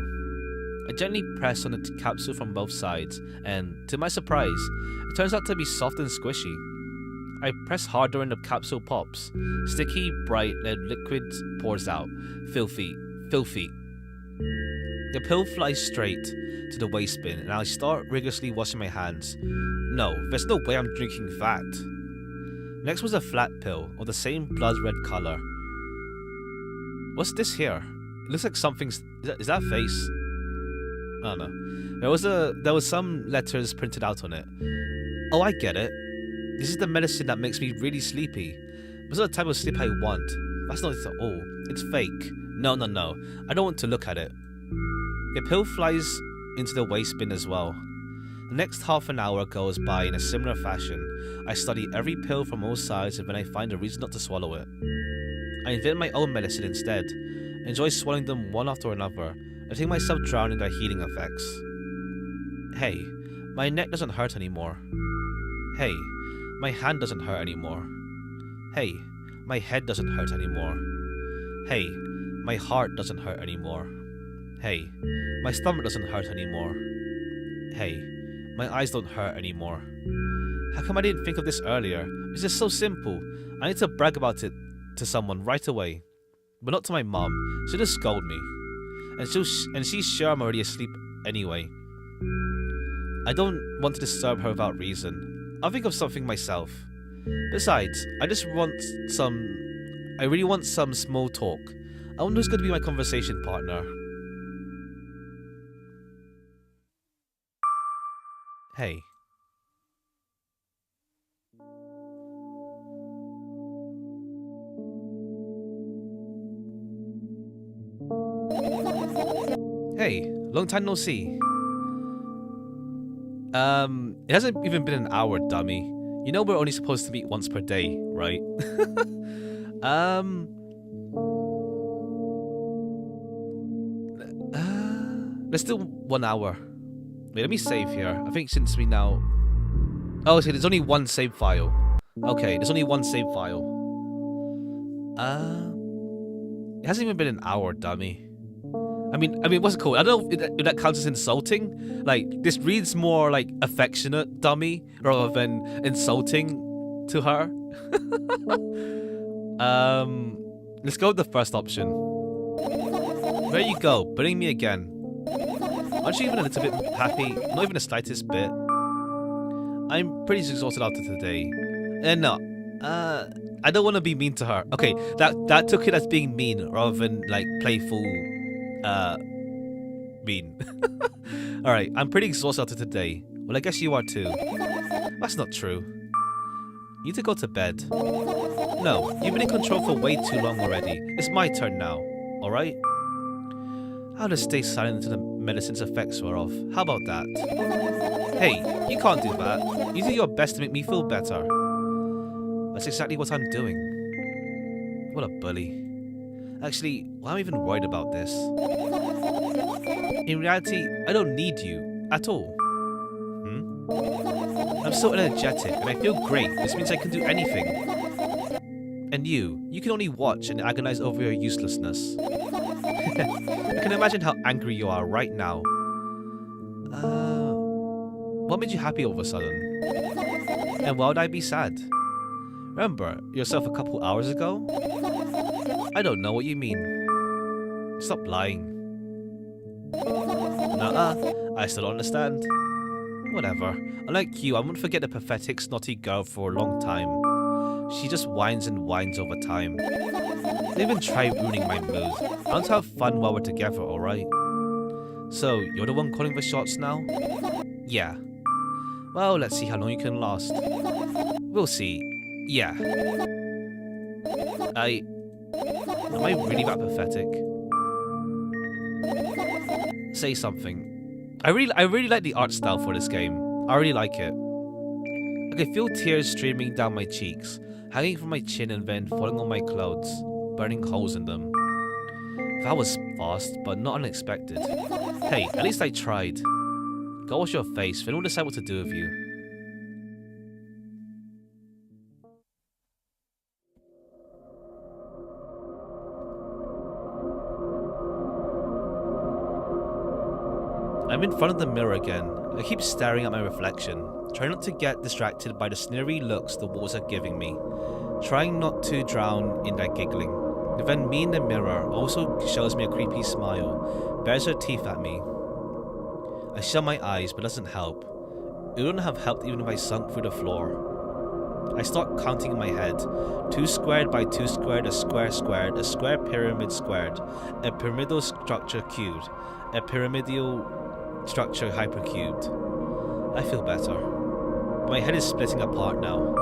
I gently press on the capsule from both sides, and, to my surprise, it turns out to be soft and squishy. I press harder and the capsule pops. Sticky, bright red liquid pours out. Filthy. The pill flies straight to the waste bin, and I start rigorously washing my hands. No, there's no way I'm drinking that. Next was a flat pill, of the same blood red colour. What's this here? It looks like something's... Is that a face? I don't know. There was some letters printed out on it. Oh, I get it. This is the medicine that makes me really sleepy. This is the type of sleep I want. That's not it at all. It's fake. No. I don't want to look at it. The pill flies into the waste bin as well. The next half an hour goes by in a similar fashion. I study every pill from all sides and then I find a reason not to swallow it. I invent my own medicine instead. Enjoy swallowing them one after another, letting myself drown in their healing effects. Hey, my neck doesn't hurt anymore. Hey, my hand doesn't hurt anymore. Hey, my head doesn't hurt anymore. Hey, my heart doesn't hurt anymore. Hey, my stomach doesn't hurt anymore. Hey, my eyes don't hurt anymore. How come I didn't think of this earlier? It's just so simple. I need to brag about it to someone right away. But not to my mom. She'll just scold me. And she's sure I'm already asleep anyway. I don't want to disturb her without reason. I'll think of something myself. Besides, I really want some small talk. I wonder who's going to be my conversation partner. Hey. Hey, long time no see. It hasn't even been an hour, dummy. You know we're only supposed to meet once per day, right? Let's do 1 hour. Wait, let me save here. I think since we now... Oh, okay, there's only one save file. Okay, there's only one save file. It hasn't even been an hour, dummy. I mean, what's it called? I don't know if that counts as insulting. Like, this reads more like affectionate, dummy, rather than insulting to her. Let's go with the first option. There you go, bullying me again. Aren't you even a little bit happy? Not even the slightest bit. I'm pretty exhausted after today. And no, I don't want to be mean to her. Okay, that took it as being mean rather than like playful. Mean. Alright, I'm pretty exhausted after today. Well, I guess you are too. That's not true. You need to go to bed. No, you've been in control for way too long already. It's my turn now, alright? I'll just stay silent until the medicine's effects wear off. How about that? Hey, you can't do that. You do your best to make me feel better. That's exactly what I'm doing. What a bully. Actually, why am I even worried about this? In reality, I don't need you at all. I'm so energetic and I feel great. This means I can do anything. And you can only watch and agonize over your uselessness. I can imagine how angry you are right now. What made you happy all of a sudden? And why would I be sad? Remember yourself a couple hours ago? I don't know what you mean. Stop lying. Nuh-uh, I still don't understand. Whatever. Unlike you, I won't forget the pathetic, snotty girl for a long time. She just whines and whines over time. Don't even try ruining my mood. I want to have fun while we're together, alright? So, you're the one calling the shots now? Yeah. Well, let's see how long you can last. We'll see. Yeah. Am I really that pathetic? Say something. I really like the art style for this game. I really like it. I can feel tears streaming down my cheeks, hanging from my chin and then falling on my clothes, burning holes in them. That was fast, but not unexpected. Hey, at least I tried. Go wash your face, then we'll decide what to do with you. I'm in front of the mirror again. I keep staring at my reflection, trying not to get distracted by the sneery looks the walls are giving me, trying not to drown in their giggling. But then me in the mirror also shows me a creepy smile, bares her teeth at me. I shut my eyes, but it doesn't help. It wouldn't have helped even if I sunk through the floor. I start counting in my head. 2 squared by 2 squared, a square pyramid squared, a pyramidal structure cubed, a pyramidal structure hypercubed. I feel better. My head is splitting apart now.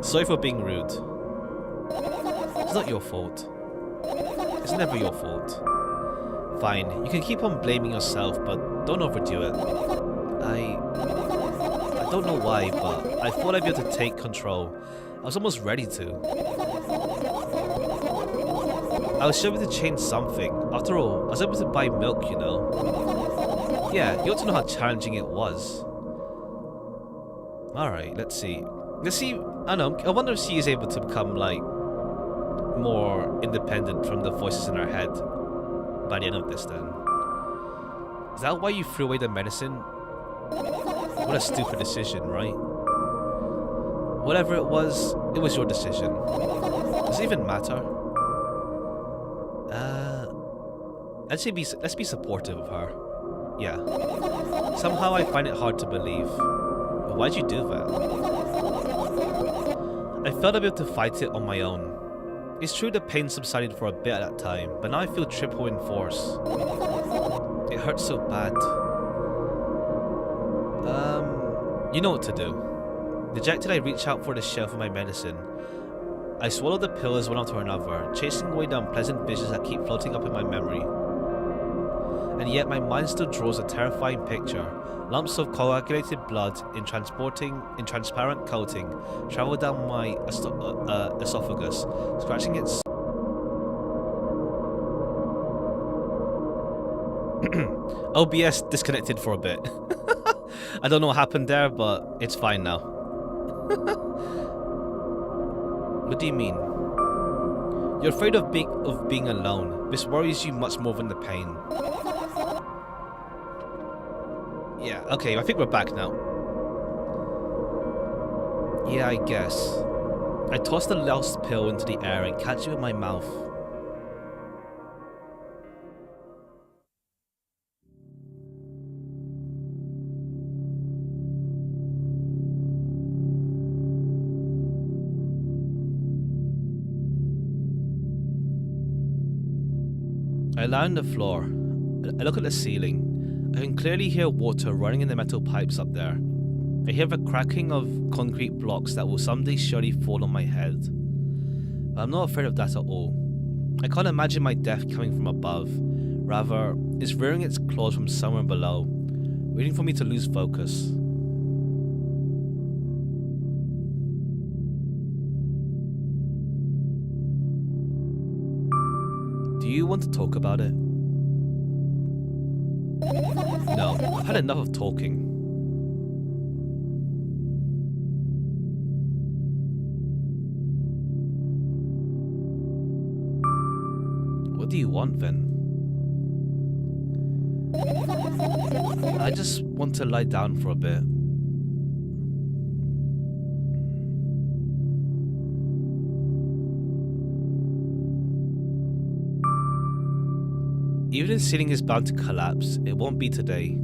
Sorry for being rude. It's not your fault. It's never your fault. Fine, you can keep on blaming yourself, but don't overdo it. I don't know why, but I thought I'd be able to take control. I was almost ready to. I was sure to change something. After all, I was able to buy milk, you know. Yeah, you ought to know how challenging it was. Alright, let's see. Let's see. I don't know. I wonder if she is able to become like more independent from the voices in her head by the end of this. Then is that why you threw away the medicine? What a stupid decision, right? Whatever it was your decision. Does it even matter? Let's be supportive of her. Yeah. Somehow I find it hard to believe. But why'd you do that? I felt able to fight it on my own. It's true the pain subsided for a bit at that time, but now I feel triple in force. It hurts so bad. You know what to do. Dejected, I reach out for the shelf of my medicine. I swallow the pills one after another, chasing away the unpleasant visions that keep floating up in my memory. And yet my mind still draws a terrifying picture. Lumps of coagulated blood in transparent coating travel down my esophagus, scratching its... OBS disconnected for a bit. I don't know what happened there, but it's fine now. What do you mean? You're afraid of being alone. This worries you much more than the pain. Yeah, okay, I think we're back now. Yeah, I guess. I toss the lost pill into the air and catch it with my mouth. I lie on the floor. I look at the ceiling. I can clearly hear water running in the metal pipes up there. I hear the cracking of concrete blocks that will someday surely fall on my head. But I'm not afraid of that at all. I can't imagine my death coming from above. Rather, it's rearing its claws from somewhere below, waiting for me to lose focus. Do you want to talk about it? No, I've had enough of talking. What do you want then? I just want to lie down for a bit. Even if the ceiling is bound to collapse, it won't be today.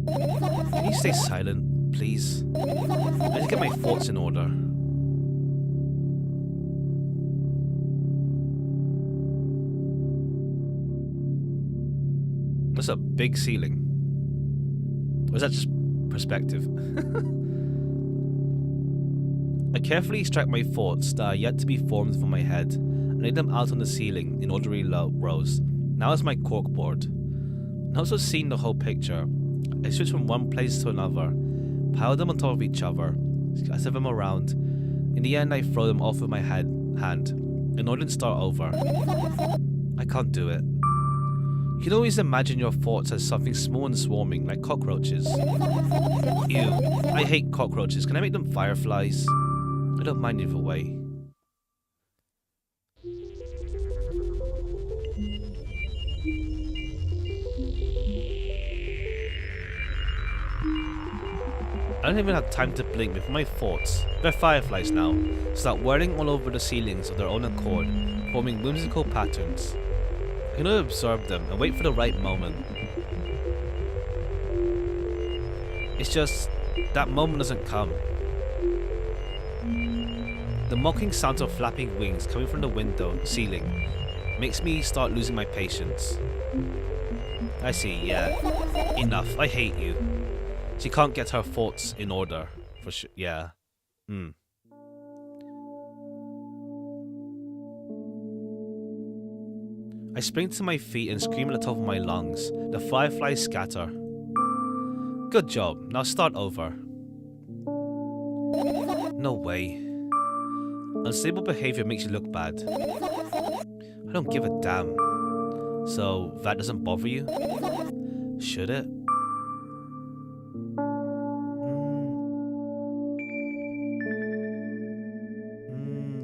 Can you stay silent, please? I need to get my thoughts in order. That's a big ceiling. Or is that just perspective? I carefully extract my thoughts that are yet to be formed from my head and lay them out on the ceiling in orderly rows. Now is my corkboard. Now also seeing the whole picture, I switch from one place to another, pile them on top of each other, scatter them around. In the end, I throw them off with my hand, in order to start over. I can't do it. You can always imagine your thoughts as something small and swarming, like cockroaches. Ew, I hate cockroaches. Can I make them fireflies? I don't mind either way. I don't even have time to blink with my thoughts. They're fireflies now, start whirling all over the ceilings of their own accord, forming whimsical patterns. I can only absorb them and wait for the right moment. It's just, that moment doesn't come. The mocking sound of flapping wings coming from the ceiling, makes me start losing my patience. I see, yeah. Enough, I hate you. She can't get her thoughts in order, for sure, yeah. I spring to my feet and scream at the top of my lungs. The fireflies scatter. Good job, now start over. No way. Unstable behavior makes you look bad. I don't give a damn. So, that doesn't bother you? Should it?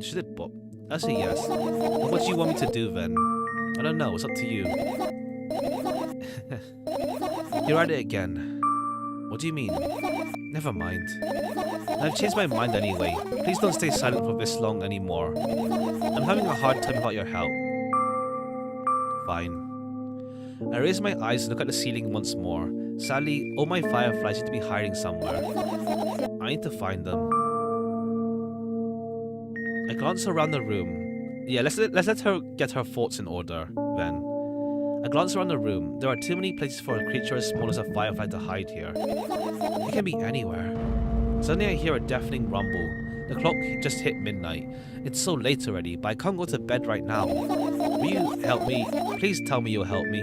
Should it but I say yes. And what do you want me to do then? I don't know, it's up to you. You're at it again. What do you mean? Never mind. I've changed my mind anyway. Please don't stay silent for this long anymore. I'm having a hard time without your help. Fine. I raise my eyes and look at the ceiling once more. Sadly, all my fireflies seem to be hiding somewhere. I need to find them. I glance around the room. Yeah, let's let her get her thoughts in order, then. I glance around the room. There are too many places for a creature as small as a firefly to hide here. It can be anywhere. Suddenly I hear a deafening rumble. The clock just hit midnight. It's so late already, but I can't go to bed right now. Will you help me? Please tell me you'll help me.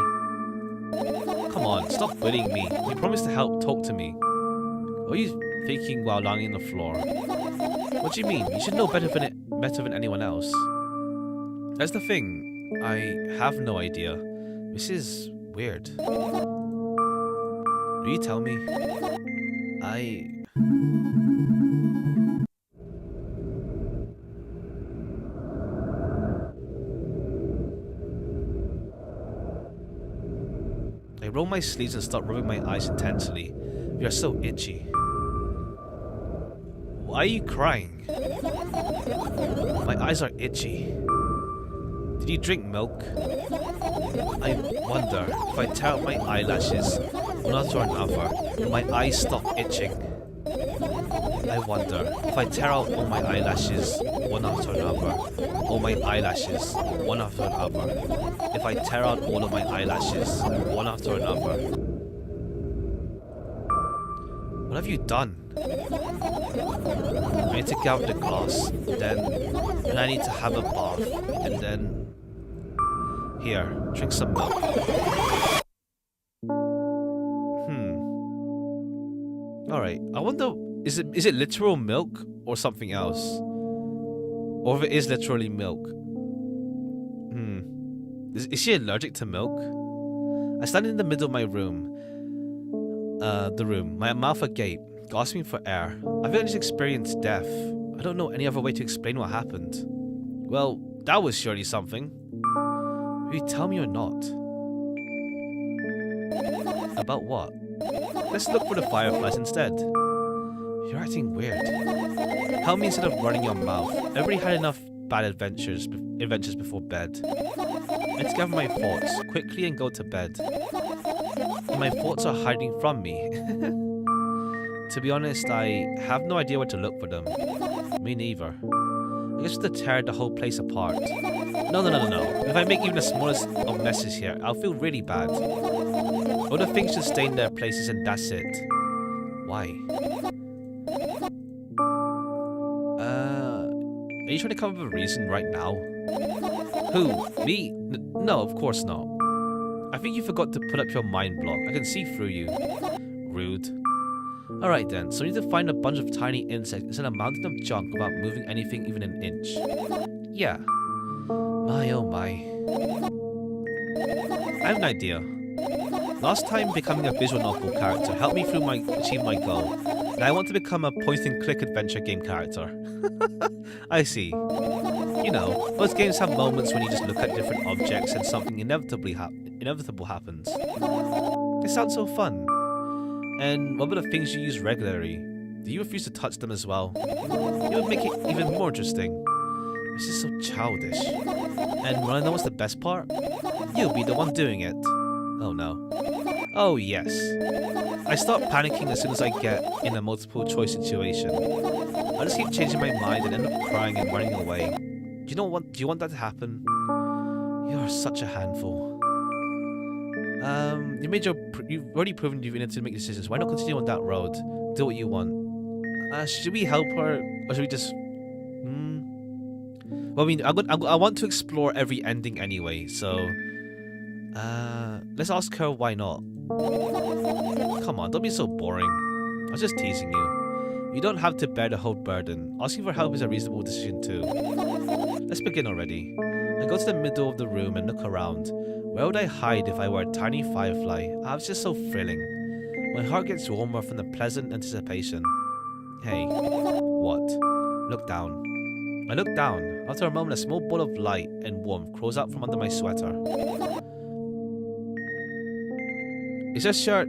Come on, stop bullying me. You promised to help talk to me. What are you thinking while lying on the floor? What do you mean? You should know better than anyone else. That's the thing. I have no idea. This is weird. Will you tell me? I roll my sleeves and start rubbing my eyes intensely. They are so itchy. Why are you crying? My eyes are itchy. Did you drink milk? I wonder if I tear out my eyelashes one after another, will my eyes stop itching? I wonder if I tear out all my eyelashes one after another, all my eyelashes one after another, if I tear out all of my eyelashes one after another. What have you done? I need to get out the glass, then I need to have a bath, and then... Here, drink some milk. Alright, I wonder, is it literal milk or something else? Or if it is literally milk. Is she allergic to milk? I stand in the middle of my room. My mouth agape, gasping for air. I've only experienced death. I don't know any other way to explain what happened. Well, that was surely something. Will you tell me or not? About what? Let's look for the fireflies instead. You're acting weird. Help me instead of running your mouth. Everybody had enough bad adventures before bed. Let's gather my thoughts quickly and go to bed. My thoughts are hiding from me. To be honest, I have no idea where to look for them. Me neither. I guess to tear the whole place apart. No. If I make even the smallest of messes here, I'll feel really bad. All the things should stay in their places and that's it. Why? Are you trying to come up with a reason right now? Who? Me? No, of course not. I think you forgot to put up your mind block. I can see through you. Rude. Alright then, so we need to find a bunch of tiny insects instead of a mountain of junk without moving anything even an inch. Yeah. My oh my. I have an idea. Last time becoming a visual novel character helped me achieve my goal. Now I want to become a point-and-click adventure game character. I see. You know, most games have moments when you just look at different objects and something inevitable happens. They sound so fun. And what about the things you use regularly? Do you refuse to touch them as well? It would make it even more interesting. This is so childish. And wanna know what's the best part? You'll be the one doing it. Oh no. Oh yes. I start panicking as soon as I get in a multiple choice situation. I just keep changing my mind and end up crying and running away. Do you want that to happen? You're such a handful. You've already proven you've been able to make decisions. Why not continue on that road? Do what you want. Should we help her, or should we just? Well, I mean, I want to explore every ending anyway, so let's ask her why not. Come on, don't be so boring. I was just teasing you. You don't have to bear the whole burden. Asking for help is a reasonable decision too. Let's begin already. I go to the middle of the room and look around. Where would I hide if I were a tiny firefly? It's just so thrilling. My heart gets warmer from the pleasant anticipation. Hey, what? Look down. I look down. After a moment, a small ball of light and warmth crawls out from under my sweater. Is this shirt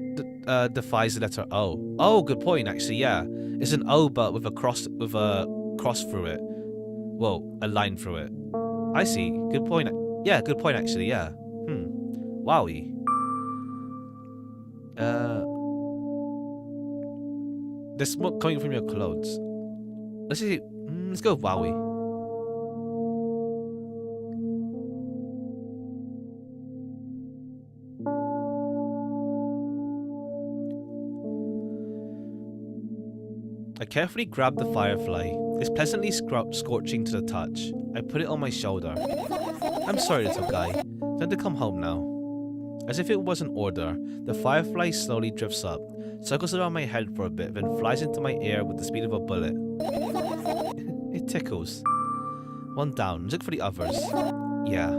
defies the letter O? Oh, good point. Actually, yeah, it's an O, but with a cross through it. Well, a line through it. I see. Good point. Yeah, good point. Actually, yeah. Wowie. There's smoke coming from your clothes. Let's see. Let's go with wowie. I carefully grab the firefly. It's pleasantly scorching to the touch. I put it on my shoulder. I'm sorry, little guy. Time to come home now. As if it was an order, the firefly slowly drifts up, circles around my head for a bit, then flies into my ear with the speed of a bullet. It tickles. One down. Look for the others. Yeah.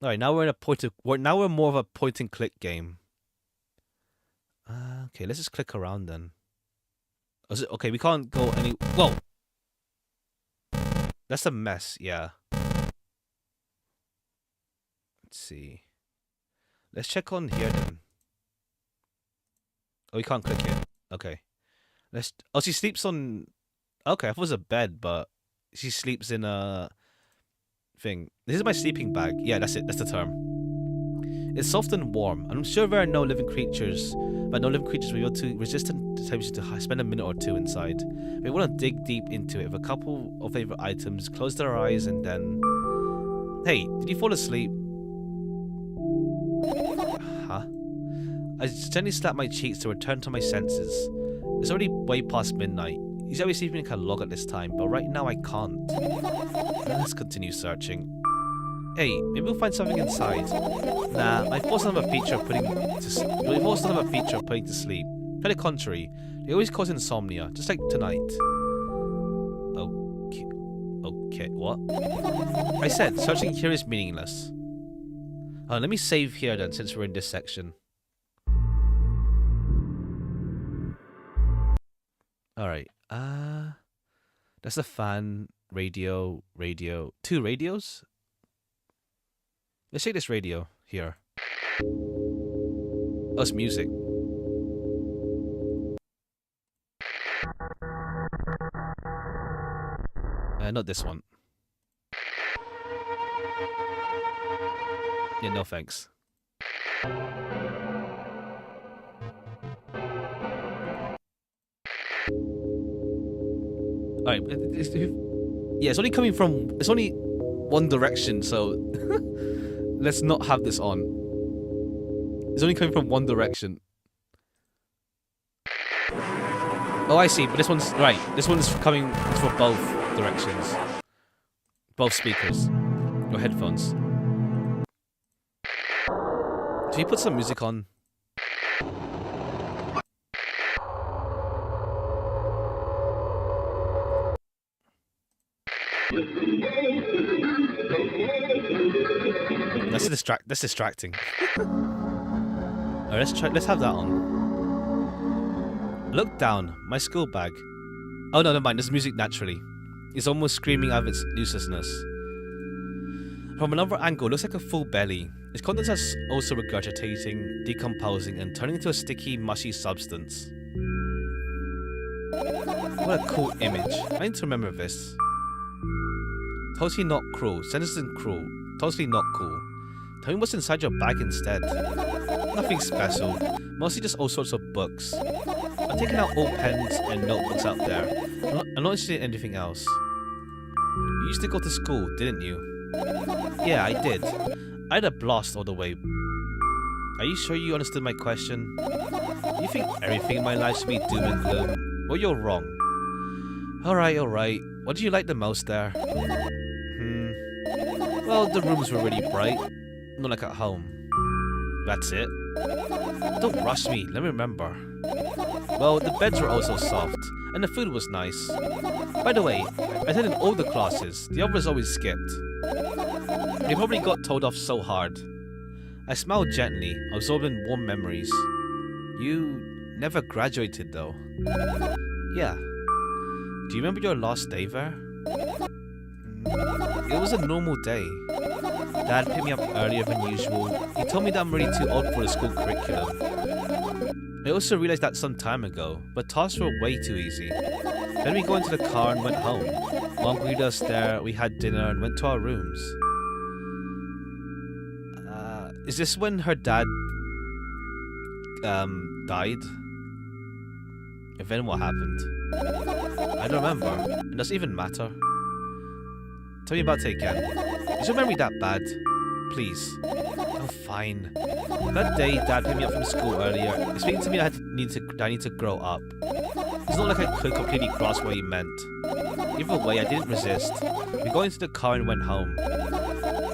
Alright, now we're in now we're more of a point and click game. Okay, let's just click around then. Okay, we can't go any. Whoa! That's a mess, yeah. Let's see. Let's check on here then. Oh, we can't click it. Okay. Oh, she sleeps on. Okay, I thought it was a bed, but she sleeps in a thing. This is my sleeping bag. Yeah, that's it. That's the term. It's soft and warm. I'm sure there are no living creatures, but no living creatures will be able to resist the temptation to spend a minute or two inside. We want to dig deep into it with a couple of favorite items, close their eyes, and then. Hey, did you fall asleep? Huh? I gently slap my cheeks to return to my senses. It's already way past midnight. He's always sleeping like a log at this time, but right now I can't. Let's continue searching. Hey, maybe we'll find something inside. Nah, my thoughts don't have a feature of putting to sleep. Quite the contrary, they always cause insomnia, just like tonight. Okay, what? I said, searching here is meaningless. Let me save here then, since we're in this section. Alright, that's a fan, radio, 2 radios? Let's take this radio here. Oh, it's music. Not this one. Yeah, no thanks. Alright, yeah, it's only coming from. It's only one direction, so let's not have this on. It's only coming from one direction. Oh, I see, but this one's. Right, this one's coming for both directions. Both speakers. Or headphones. So you put some music on. That's distracting. Alright, let's have that on. Look down, my school bag. Oh no, never mind, there's music naturally. It's almost screaming out of its uselessness. From another angle, it looks like a full belly. Its contents are also regurgitating, decomposing, and turning into a sticky, mushy substance. What a cool image. I need to remember this. Totally not cruel. Sentence isn't cruel. Totally not cool. Tell me what's inside your bag instead. Nothing special. Mostly just all sorts of books. I'm taking out all pens and notebooks out there. I'm not interested in anything else. You used to go to school, didn't you? Yeah, I did. I had a blast all the way. Are you sure you understood my question? You think everything in my life should be doom and gloom? Well, you're wrong. Alright. What do you like the most there? Well, the rooms were really bright. Not like at home. That's it? Don't rush me, let me remember. Well, the beds were also soft, and the food was nice. By the way, I attended all the classes. The others always skipped. They probably got told off so hard. I smiled gently, absorbing warm memories. You never graduated though. Yeah. Do you remember your last day there? It was a normal day. Dad picked me up earlier than usual. He told me that I'm really too old for the school curriculum. I also realized that some time ago, but tasks were way too easy. Then we got into the car and went home. Mom greeted us there, we had dinner and went to our rooms. Is this when her dad died? And then what happened? I don't remember. It doesn't even matter. Tell me about it again. Is your memory that bad? Please. Oh, fine. That day, Dad picked me up from school earlier. He's speaking to me that I need to grow up. It's not like I could completely grasp what he meant. Either way, I didn't resist. We got into the car and went home.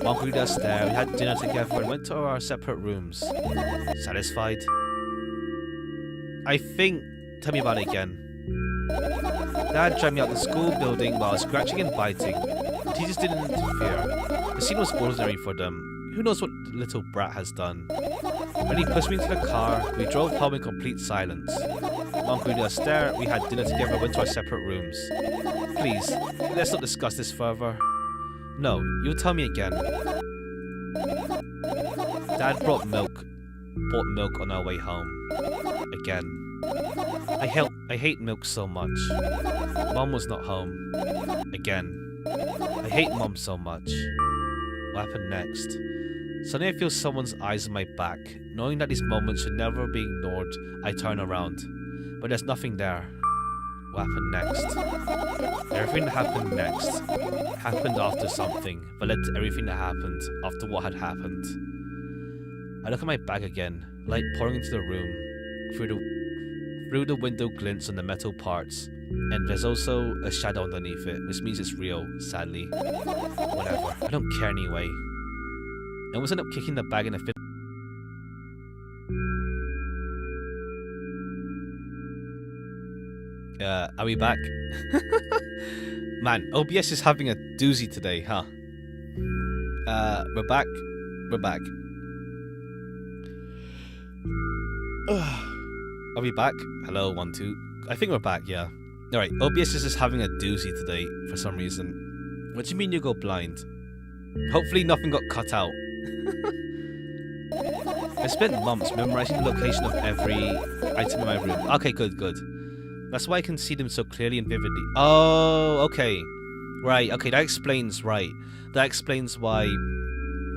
Mom greeted us there, we had dinner together and went to our separate rooms. Satisfied? I think... Tell me about it again. Dad dragged me out the school building while I was scratching and biting. The teachers didn't interfere. The scene was ordinary for them. Who knows what the little brat has done? When he pushed me into the car, we drove home in complete silence. Mom greeted us there, we had dinner together, went to our separate rooms. Please, let's not discuss this further. No, you'll tell me again. Dad brought milk on our way home. Again. I hate milk so much. Mom was not home. Again. I hate Mom so much. What happened next? Suddenly I feel someone's eyes on my back. Knowing that these moments should never be ignored, I turn around. But there's nothing there. What happened next? Everything that happened next happened after something that led to everything that happened after what had happened. I look at my bag again, light pouring into the room. Through the window glints on the metal parts, and there's also a shadow underneath it, which means it's real, sadly. Whatever, I don't care anyway. I almost end up kicking the bag in a fit. Are we back? Man, OBS is having a doozy today, huh? We're back. We're back. Are we back? Hello, 1, 2. I think we're back, yeah. Alright, OBS is just having a doozy today for some reason. What do you mean you go blind? Hopefully nothing got cut out. I spent months memorizing the location of every item in my room. Okay, good. That's why I can see them so clearly and vividly. Oh, okay. Right, okay, that explains, right. That explains why...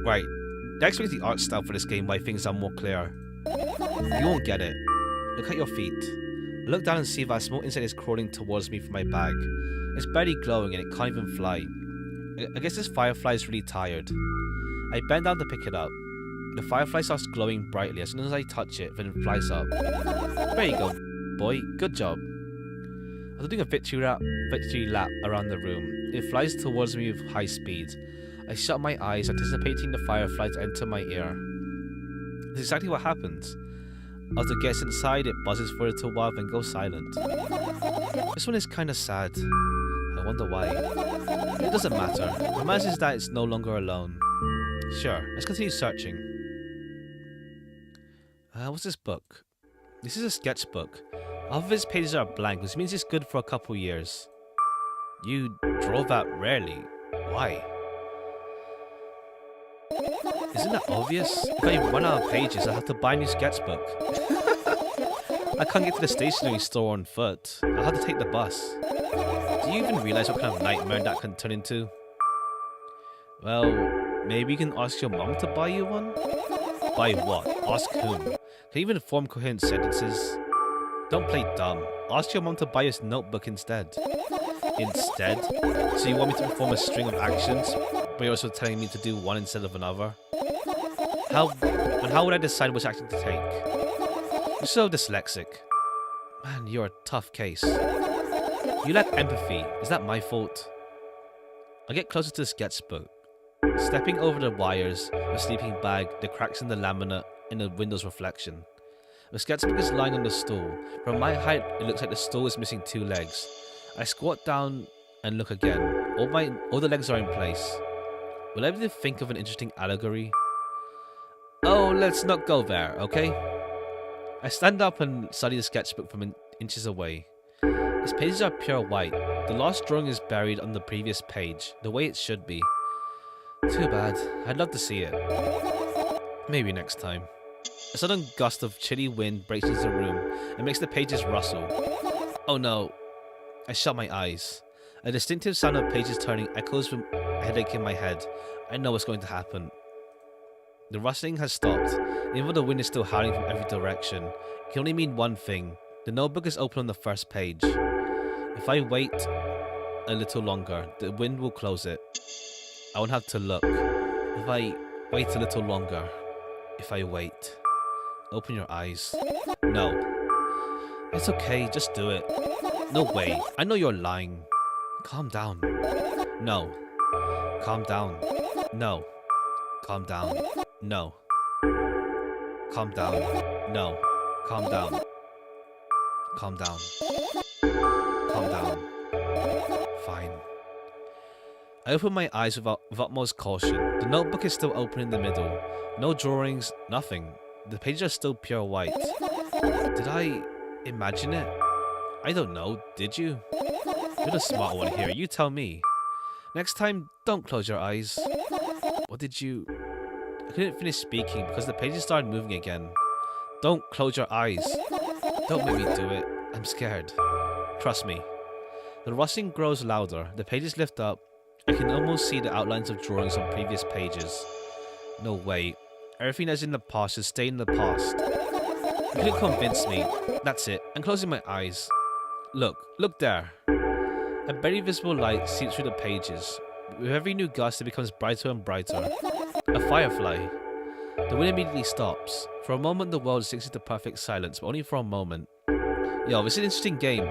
Right. That explains the art style for this game, why things are more clear. You won't get it. Look at your feet. I look down and see that a small insect is crawling towards me from my bag. It's barely glowing and it can't even fly. I guess this firefly is really tired. I bend down to pick it up. The firefly starts glowing brightly as soon as I touch it, then it flies up. There you go, boy. Good job. After doing a victory lap around the room, it flies towards me with high speed. I shut my eyes, anticipating the firefly to enter my ear. This is exactly what happens. After it gets inside, it buzzes for a little while, then goes silent. This one is kinda sad. I wonder why. It doesn't matter. What matters is that it's no longer alone. Sure, let's continue searching. What's this book? This is a sketchbook. Half of its pages are blank, which means it's good for a couple years. You draw that rarely. Why? Isn't that obvious? If I run out of pages, I have to buy a new sketchbook. I can't get to the stationery store on foot. I'll have to take the bus. Do you even realize what kind of nightmare that can turn into? Well, maybe you can ask your mom to buy you one? Buy what? Ask whom? Can you even form coherent sentences? Don't play dumb. Ask your mom to buy us a notebook instead. Instead? So you want me to perform a string of actions, but you're also telling me to do one instead of another? How would I decide which action to take? You're so dyslexic. Man, you're a tough case. You lack empathy. Is that my fault? I get closer to the sketchbook, stepping over the wires, the sleeping bag, the cracks in the laminate, and the window's reflection. The sketchbook is lying on the stool. From my height, it looks like the stool is missing 2 legs. I squat down and look again. All the legs are in place. Will I be able to think of an interesting allegory? Oh, let's not go there, okay? I stand up and study the sketchbook from inches away. Its pages are pure white. The lost drawing is buried on the previous page, the way it should be. Too bad. I'd love to see it. Maybe next time. A sudden gust of chilly wind breaks into the room and makes the pages rustle. Oh no. I shut my eyes. A distinctive sound of pages turning echoes from a headache in my head. I know what's going to happen. The rustling has stopped. Even though the wind is still howling from every direction, it can only mean one thing. The notebook is open on the first page. If I wait a little longer, the wind will close it. I won't have to look. If I wait a little longer. If I wait. Open your eyes. No. It's okay, just do it. No way. I know you're lying. Calm down. No. Calm down. No. Calm down. No. Calm down. No. Calm down. Calm down. Calm down. Fine. I open my eyes with utmost caution. The notebook is still open in the middle. No drawings, nothing. The pages are still pure white. Did I imagine it? I don't know, did you? You're the smart one here, you tell me. Next time, don't close your eyes. What did you... I couldn't finish speaking because the pages started moving again. Don't close your eyes. Don't make me do it. I'm scared. Trust me. The rustling grows louder. The pages lift up. I can almost see the outlines of drawings on previous pages. No way. Everything that's in the past should stay in the past. You couldn't convince me. That's it. I'm closing my eyes. Look there. A barely visible light seeps through the pages. With every new gust, it becomes brighter and brighter. A firefly. The wind immediately stops. For a moment, the world sinks into perfect silence, but only for a moment. Yo, this is an interesting game.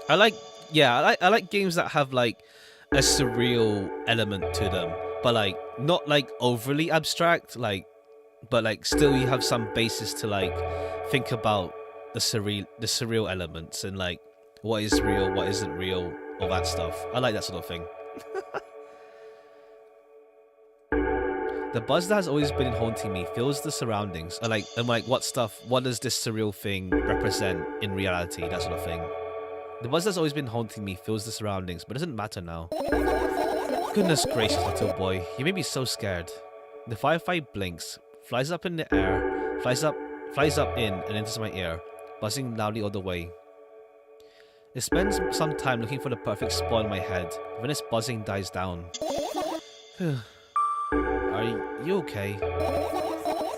I like games that have like a surreal element to them, but like not like overly abstract, but like still you have some basis to like think about the surreal elements and like what is real, what isn't real, all that stuff. I like that sort of thing. The buzz that has always been haunting me fills the surroundings. I'm like, what does this surreal thing represent in reality? That sort of thing. The buzz that's always been haunting me fills the surroundings, but it doesn't matter now. Goodness gracious, little boy, you made me so scared. The firefly blinks, flies up in the air, flies up in and enters my ear, buzzing loudly all the way. It spends some time looking for the perfect spot in my head, but when its buzzing dies down. Are you okay?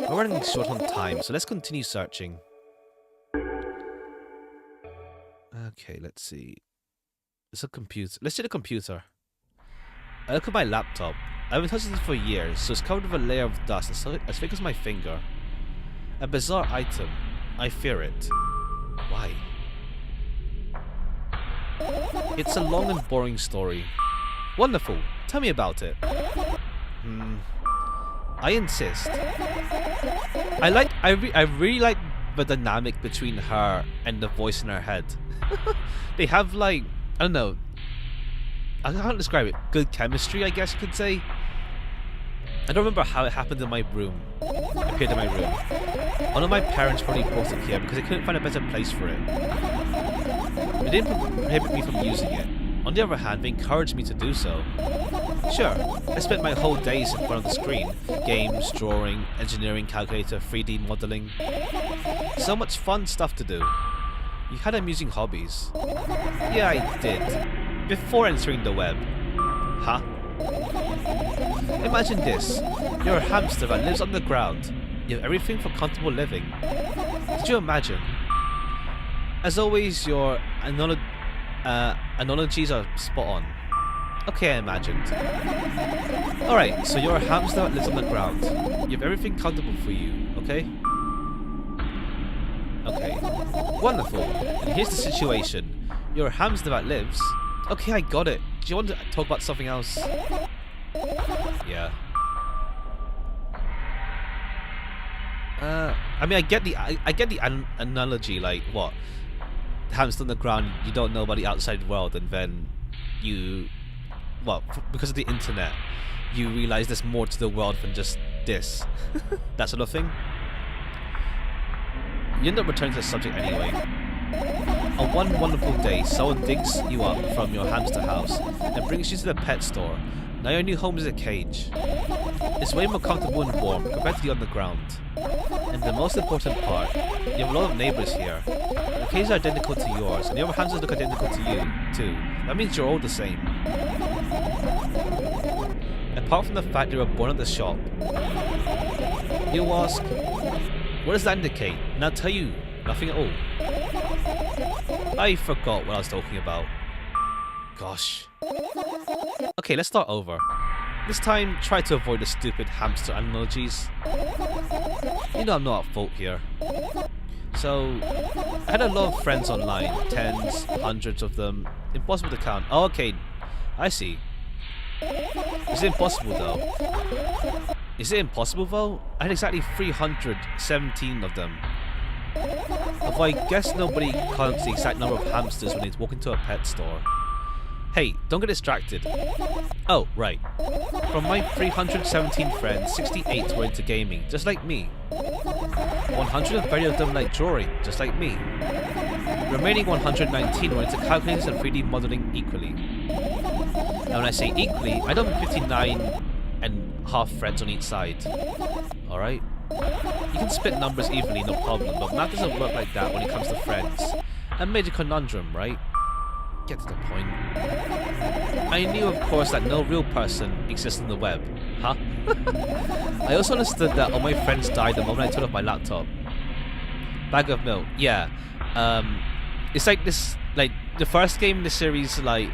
We're running short on time, so let's continue searching. Okay, let's see. It's a computer. Let's see the computer. I look at my laptop. I haven't touched it for years, so it's covered with a layer of dust as thick as my finger. A bizarre item. I fear it. Why? It's a long and boring story. Wonderful. Tell me about it. I insist. I really like the dynamic between her and the voice in her head. They have like, I don't know, I can't describe it. Good chemistry, I guess you could say. I don't remember how it happened in my room. It appeared in my room. One of my parents probably brought it here because they couldn't find a better place for it. They didn't prohibit me from using it. On the other hand, they encouraged me to do so. Sure, I spent my whole days in front of the screen. Games, drawing, engineering, calculator, 3D modeling. So much fun stuff to do. You had amusing hobbies. Yeah, I did. Before entering the web. Huh? Imagine this. You're a hamster that lives underground. You have everything for comfortable living. Did you imagine? As always, your analogies are spot on. Okay, I imagined. Alright, so you're a hamster that lives on the ground. You have everything comfortable for you, okay? Okay. Wonderful. And here's the situation. You're a hamster that lives... Okay, I got it. Do you want to talk about something else? Yeah. I mean, I get the analogy, like, what? Hamster on the ground, you don't know about the outside world, and then you... Well, because of the internet, you realize there's more to the world than just this. That sort of thing. you end up returning to the subject anyway. On one wonderful day, someone digs you up from your hamster house and brings you to the pet store. Now your new home is a cage. It's way more comfortable and warm compared to the underground. And the most important part, you have a lot of neighbors here. The cages are identical to yours, and the other hamsters look identical to you, too. That means you're all the same. Apart from the fact you were born at the shop. You'll ask, what does that indicate? And I'll tell you, nothing at all. I forgot what I was talking about. Gosh. Okay, let's start over. This time, try to avoid the stupid hamster analogies. You know I'm not at fault here. So, I had a lot of friends online. Tens, hundreds of them. Impossible to count. Oh, okay. I see. Is it impossible though? Is it impossible though? I had exactly 317 of them. Although I guess nobody counts the exact number of hamsters when they walk into a pet store. Hey, don't get distracted. Oh, right. From my 317 friends, 68 were into gaming, just like me. 130 of them like drawing, just like me. The remaining 119 were into calculators and 3D modeling equally. Now when I say equally, I don't mean 59 and half friends on each side. Alright? You can split numbers evenly, no problem, but math doesn't work like that when it comes to friends. A major conundrum, right? Get to the point. I knew, of course, that no real person exists on the web. Huh? I also understood that all my friends died the moment I turned off my laptop. Bag of milk. Yeah. It's like this, like, the first game in the series, like,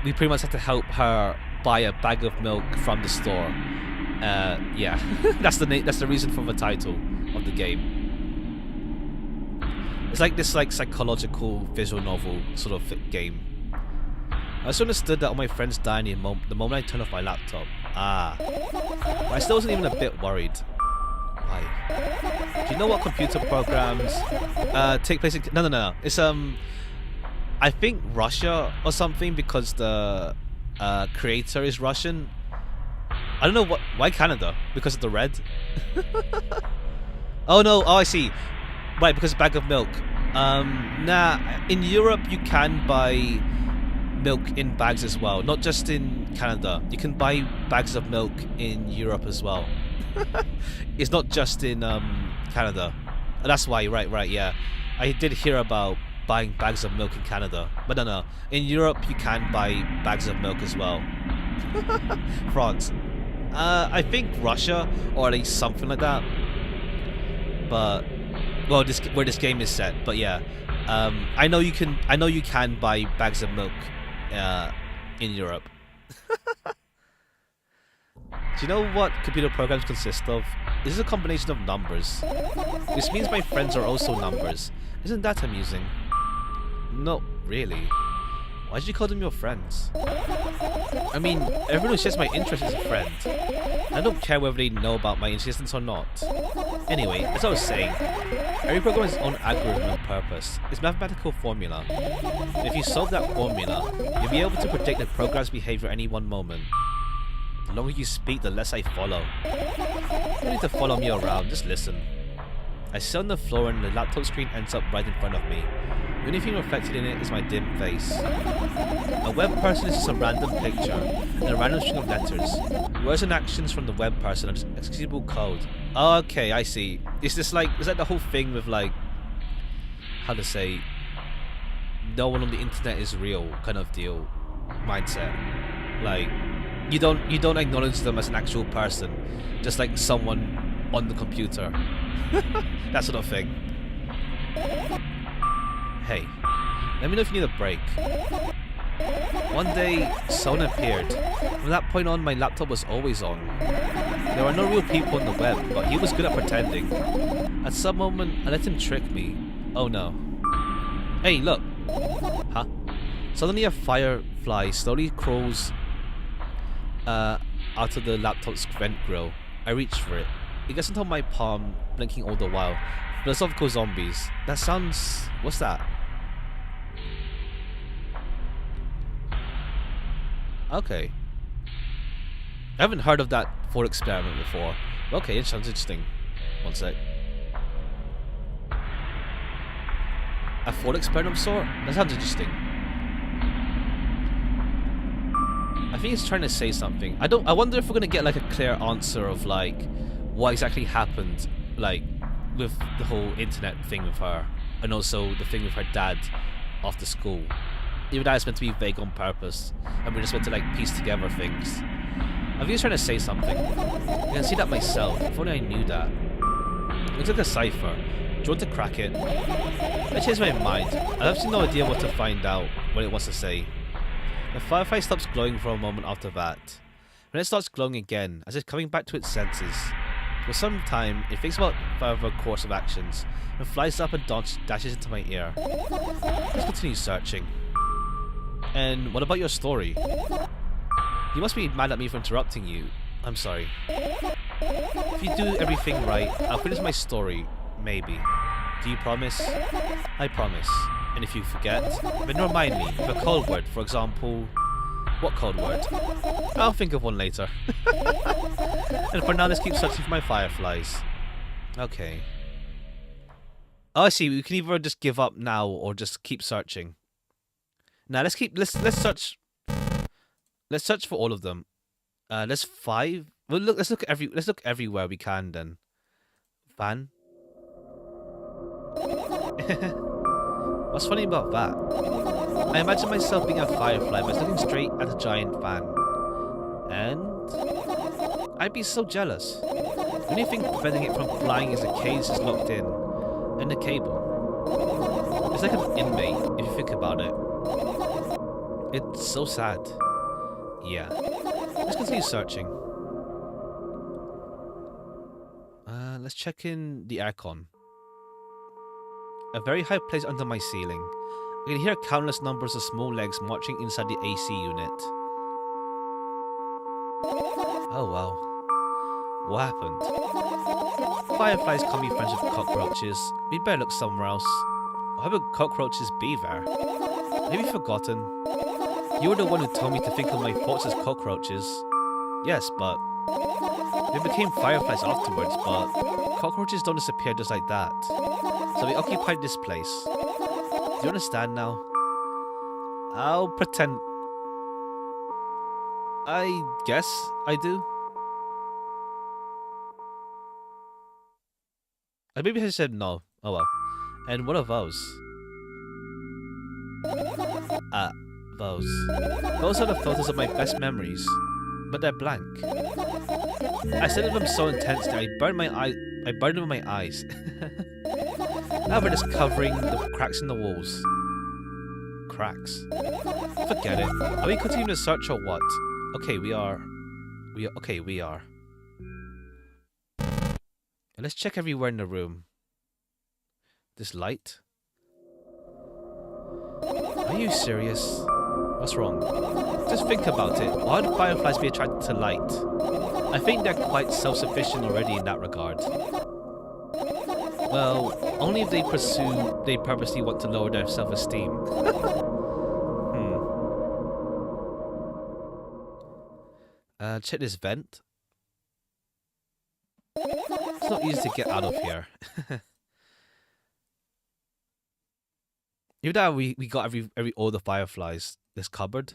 we pretty much had to help her buy a bag of milk from the store. Yeah. That's the reason for the title of the game. It's like this psychological visual novel sort of game. I also understood that all my friends died the moment I turned off my laptop. Ah. But I still wasn't even a bit worried. Why? Do you know what computer programs take place in... No. It's I think Russia or something, because the creator is Russian. I don't know why Canada? Because of the red? Oh no, I see. Right, because bag of milk. Nah, in Europe you can buy milk in bags as well, not just in Canada. You can buy bags of milk in Europe as well. It's not just in Canada. That's why, right, yeah. I did hear about buying bags of milk in Canada, but no. In Europe you can buy bags of milk as well. France. I think Russia, or at least something like that. But well, where this game is set. But yeah, I know you can buy bags of milk in Europe. Do you know what computer programs consist of? This is a combination of numbers. This means my friends are also numbers. Isn't that amusing? Not really. Why did you call them your friends? I mean, everyone who shares my interest is a friend. I don't care whether they know about my existence or not. Anyway, as I was saying, every program has its own algorithm and purpose. It's a mathematical formula. If you solve that formula, you'll be able to predict the program's behavior at any one moment. The longer you speak, the less I follow. You don't need to follow me around, just listen. I sit on the floor and the laptop screen ends up right in front of me. The only thing reflected in it is my dim face. A web person is just a random picture and a random string of letters. Words and actions from the web person are just executable code. Oh, okay, I see. Is that the whole thing with, like, how to say, no one on the internet is real kind of deal mindset? Like, you don't acknowledge them as an actual person, just like someone on the computer. That sort of thing. Hey, let me know if you need a break. One day, someone appeared. From that point on, my laptop was always on. There were no real people on the web, but he was good at pretending. At some moment, I let him trick me. Oh no. Hey, look. Huh? Suddenly a firefly slowly crawls out of the laptop's vent grill. I reach for it. It gets into my palm, blinking all the while. Philosophical zombies. That sounds... what's that? Okay. I haven't heard of that thought experiment before. Okay, it sounds interesting. One sec. A thought experiment of sort? That sounds interesting. I think it's trying to say something. I wonder if we're gonna get like a clear answer of like what exactly happened, like with the whole internet thing with her, and also the thing with her dad after school. Even that is meant to be vague on purpose, and we're just meant to like piece together things. I think it's trying to say something. I can see that myself. If only I knew that. It looks like a cipher. Do you want to crack it? I changed my mind. I have absolutely no idea what to find out, what it wants to say. The firefly stops glowing for a moment after that. When it starts glowing again, as if coming back to its senses. For some time, it thinks about further course of actions, and flies up and dashes into my ear. Let's continue searching. And what about your story? You must be mad at me for interrupting you. I'm sorry. If you do everything right, I'll finish my story. Maybe. Do you promise? I promise. And if you forget, then remind me with a code word, for example... What code word? I'll think of one later. And for now, let's keep searching for my fireflies. Okay. Oh, I see. We can either just give up now or just keep searching. Now let's search. Let's search for all of them. There's 5. Well, look. Let's look everywhere we can then. Fan. What's funny about that? I imagine myself being a firefly, but looking straight at a giant fan. And I'd be so jealous. The only thing preventing it from flying is the cage is locked in. And the cable. It's like an inmate, if you think about it. It's so sad. Yeah. Let's continue searching. Let's check in the aircon. A very high place under my ceiling. I can hear countless numbers of small legs marching inside the AC unit. Oh wow. What happened? Fireflies can't be friends with cockroaches. We'd better look somewhere else. Why would cockroaches be there? Have you forgotten? You were the one who told me to think of my thoughts as cockroaches. Yes, but... we became fireflies afterwards, but... cockroaches don't disappear just like that. So we occupied this place. Do you understand now? I'll pretend... I guess I do. Maybe I said no. Oh well. And what are those? Those. Those are the photos of my best memories. But they're blank. I studied them so intensely I burned them in my eyes. Now we're just covering the cracks in the walls. Cracks. Forget it. Are we continuing to search or what? Okay, we are. Okay, we are. Let's check everywhere in the room. This light? Are you serious? What's wrong? Just think about it. Why would fireflies be attracted to light? I think they're quite self-sufficient already in that regard. Well, only if they purposely want to lower their self-esteem. Check this vent. It's not easy to get out of here. Even that we got all the fireflies. This cupboard?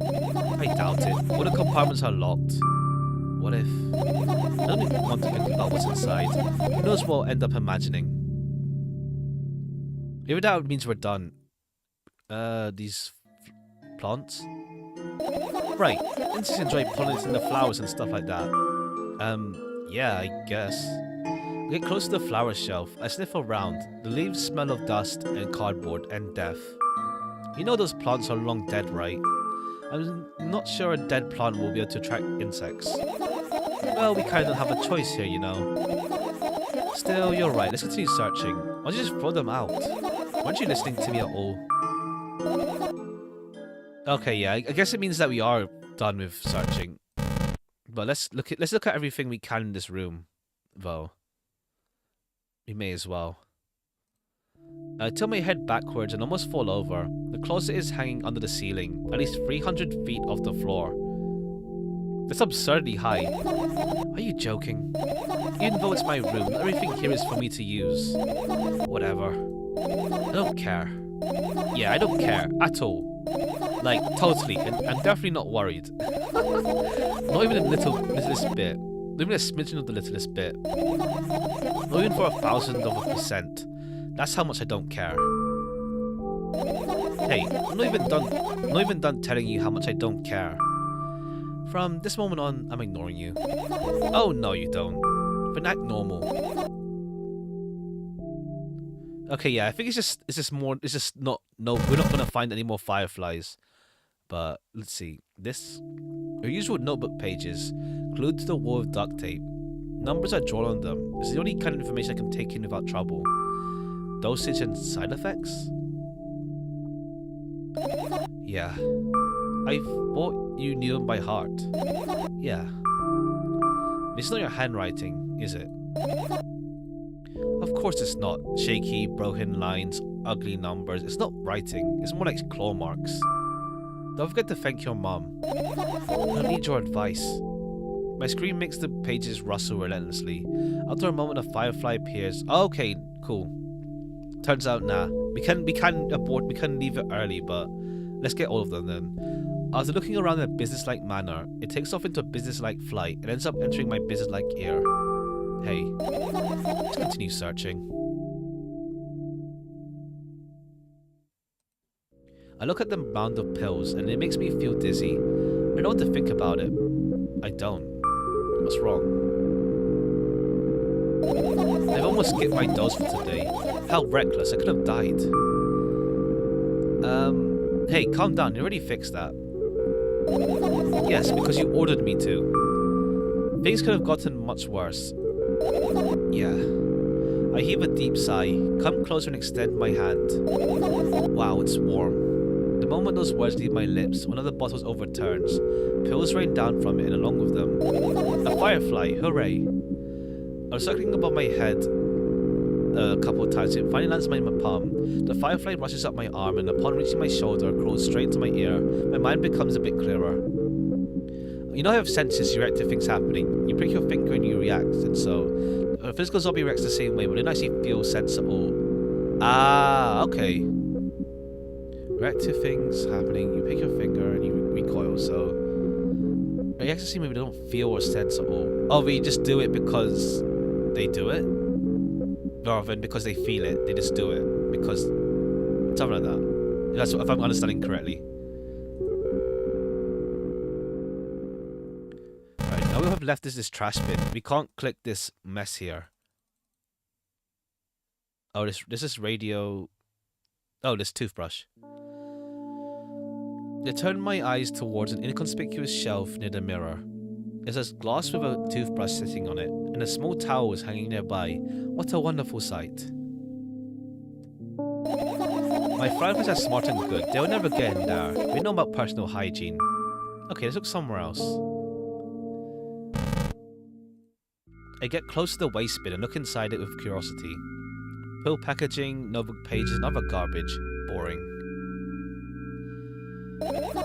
I doubt it. All the compartments are locked. What if? I don't even want to think about what's inside. Who knows what I'll end up imagining? Even that means we're done. These plants? Right. Insects enjoy pollinating the flowers and stuff like that. Yeah, I guess. I get close to the flower shelf. I sniff around. The leaves smell of dust and cardboard and death. You know those plants are long dead, right? I'm not sure a dead plant will be able to attract insects. Well, we kind of have a choice here, you know. Still, you're right. Let's continue searching. Why don't you just throw them out? Weren't you listening to me at all? Okay, yeah. I guess it means that we are done with searching. But let's look at everything we can in this room, though. We may as well. I tilt my head backwards and almost fall over. The closet is hanging under the ceiling, at least 300 feet off the floor. That's absurdly high. Are you joking? Even though it's my room, everything here is for me to use. Whatever. I don't care. Yeah, I don't care at all. Like, totally. And I'm definitely not worried. Not even a littlest bit. Not even a smidgen of the littlest bit. Not even for 1,000%. That's how much I don't care. Hey, I'm not even done telling you how much I don't care. From this moment on, I'm ignoring you. Oh no, you don't. But act normal. Okay, yeah, I think it's just not, no, we're not gonna find any more fireflies. But let's see. This, your usual notebook pages, glued to the wall with duct tape. Numbers are drawn on them. It's the only kind of information I can take in without trouble. Dosage and side effects? Yeah. I thought you knew them by heart. Yeah. It's not your handwriting, is it? Of course it's not. Shaky, broken lines, ugly numbers. It's not writing. It's more like claw marks. Don't forget to thank your mom. I don't need your advice. My screen makes the pages rustle relentlessly. After a moment, a firefly appears. Oh, okay, cool. Turns out, nah. We can leave it early, but let's get all of them then. After looking around in a business-like manner, it takes off into a business-like flight and ends up entering my business-like ear. Hey, let's continue searching. I look at the mound of pills and it makes me feel dizzy. I know what to think about it. I don't. What's wrong? I've almost skipped my dose for today. How reckless, I could have died. Hey, calm down, you already fixed that. Yes, because you ordered me to. Things could have gotten much worse. Yeah. I heave a deep sigh, come closer and extend my hand. Wow, it's warm. The moment those words leave my lips, one of the bottles overturns. Pills rain down from it and along with them. A firefly, hooray! I was circling above my head a couple of times. It finally lands in my palm. The firefly rushes up my arm and upon reaching my shoulder, crawls straight into my ear. My mind becomes a bit clearer. You know how you have senses, you react to things happening. You prick your finger and you react, and so a physical zombie reacts the same way, but it didn't actually feel sense at all. Ah, okay. React to things happening, you pick your finger and you recoil, so reacts the same way, but they don't feel or sense at all. Oh, but you just do it because they do it? Rather than because they feel it, they just do it because something like that. That's what, if I'm understanding correctly. Right, now we have left this trash bin. We can't click this mess here. Oh, this is radio. Oh, this toothbrush. I turn my eyes towards an inconspicuous shelf near the mirror. It says glass with a toothbrush sitting on it, and a small towel is hanging nearby. What a wonderful sight. My fireflies are smart and good. They'll never get in there. They know about personal hygiene. Okay, let's look somewhere else. I get close to the waste bin and look inside it with curiosity. Pill packaging, notebook pages, and other garbage. Boring.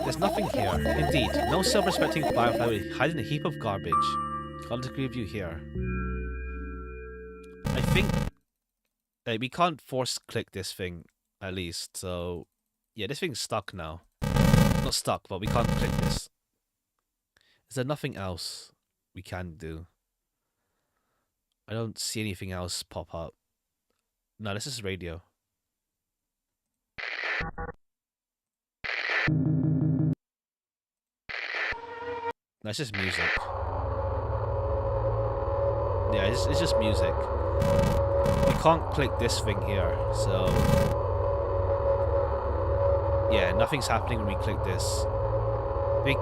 There's nothing here. Indeed, no self-respecting firefly would hide in a heap of garbage. Can't agree with you here. I think we can't force click this thing, at least. So, yeah, this thing's stuck now. Not stuck, but we can't click this. Is there nothing else we can do? I don't see anything else pop up. No, this is radio. That's just music. Yeah, it's just music. We can't click this thing here, so yeah, nothing's happening when we click this. They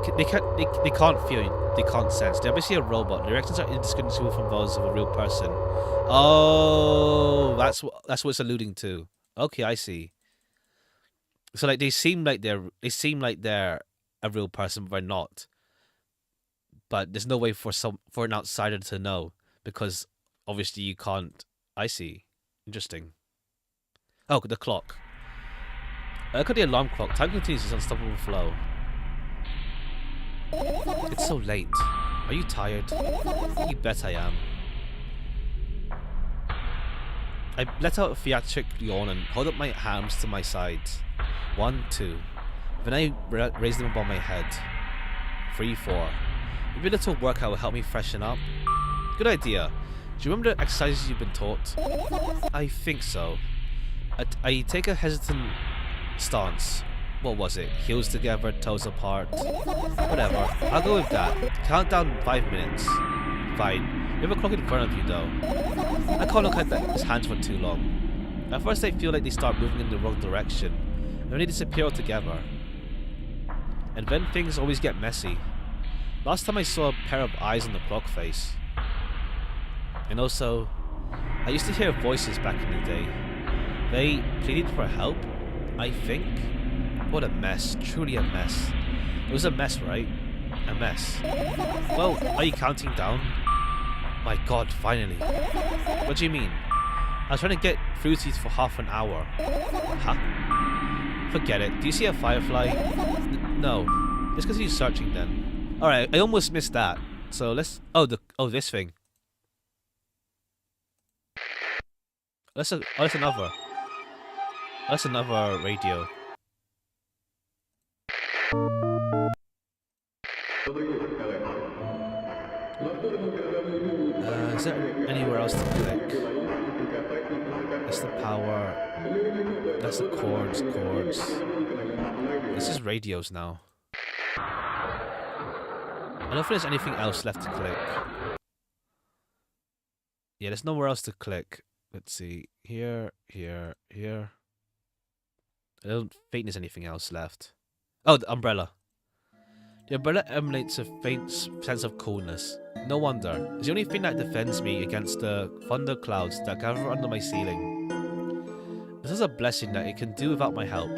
can't feel, they can't sense. They're basically a robot. Their reactions are indistinguishable from those of a real person. Oh, that's what it's alluding to. Okay, I see. So like they seem like they're a real person, but they're not. But there's no way for an outsider to know because obviously you can't. I see. Interesting. Oh, the clock. Look at the alarm clock. Time continues its unstoppable flow. It's so late. Are you tired? You bet I am. I let out a theatric yawn and hold up my arms to my sides. 1, 2. Then I raise them above my head. 3, 4. Maybe a little workout will help me freshen up. Good idea. Do you remember the exercises you've been taught? I think so. I take a hesitant stance. What was it? Heels together, toes apart. Whatever. I'll go with that. Count down 5 minutes. Fine. You have a clock in front of you though. I can't look at his hands for too long. At first I feel like they start moving in the wrong direction, and then they disappear altogether. And then things always get messy. Last time I saw a pair of eyes on the clock face. And also, I used to hear voices back in the day. They pleaded for help, I think. What a mess, truly a mess. It was a mess, right? A mess. Well, are you counting down? My god, finally. What do you mean? I was trying to get through to you for half an hour. Huh? Forget it. Do you see a firefly? No. Let's continue searching then. Alright, I almost missed that. So let's... Oh, this thing. That's another. That's another radio. Is there anywhere else to click? That's the power. That's the chords. This is radios now. I don't think there's anything else left to click. Yeah, there's nowhere else to click. Let's see. Here. I don't think there's anything else left. Oh, the umbrella. The umbrella emanates a faint sense of coolness. No wonder. It's the only thing that defends me against the thunder clouds that gather under my ceiling. This is a blessing that it can do without my help.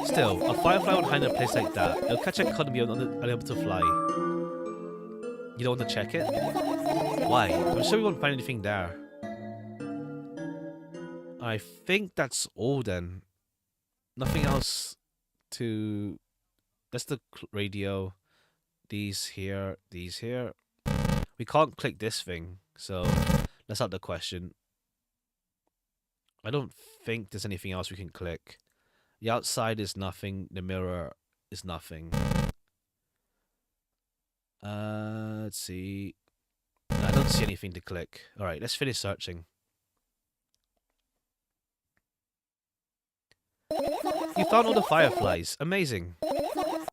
Still, a firefly would hide in a place like that. It'll catch a cut and be unable to fly. You don't want to check it? Why? I'm sure we won't find anything there. I think that's all then. Nothing else to... That's the radio. These here. We can't click this thing, so that's out the question. I don't think there's anything else we can click. The outside is nothing. The mirror is nothing. Let's see. No, I don't see anything to click. Alright, let's finish searching. You found all the fireflies. Amazing.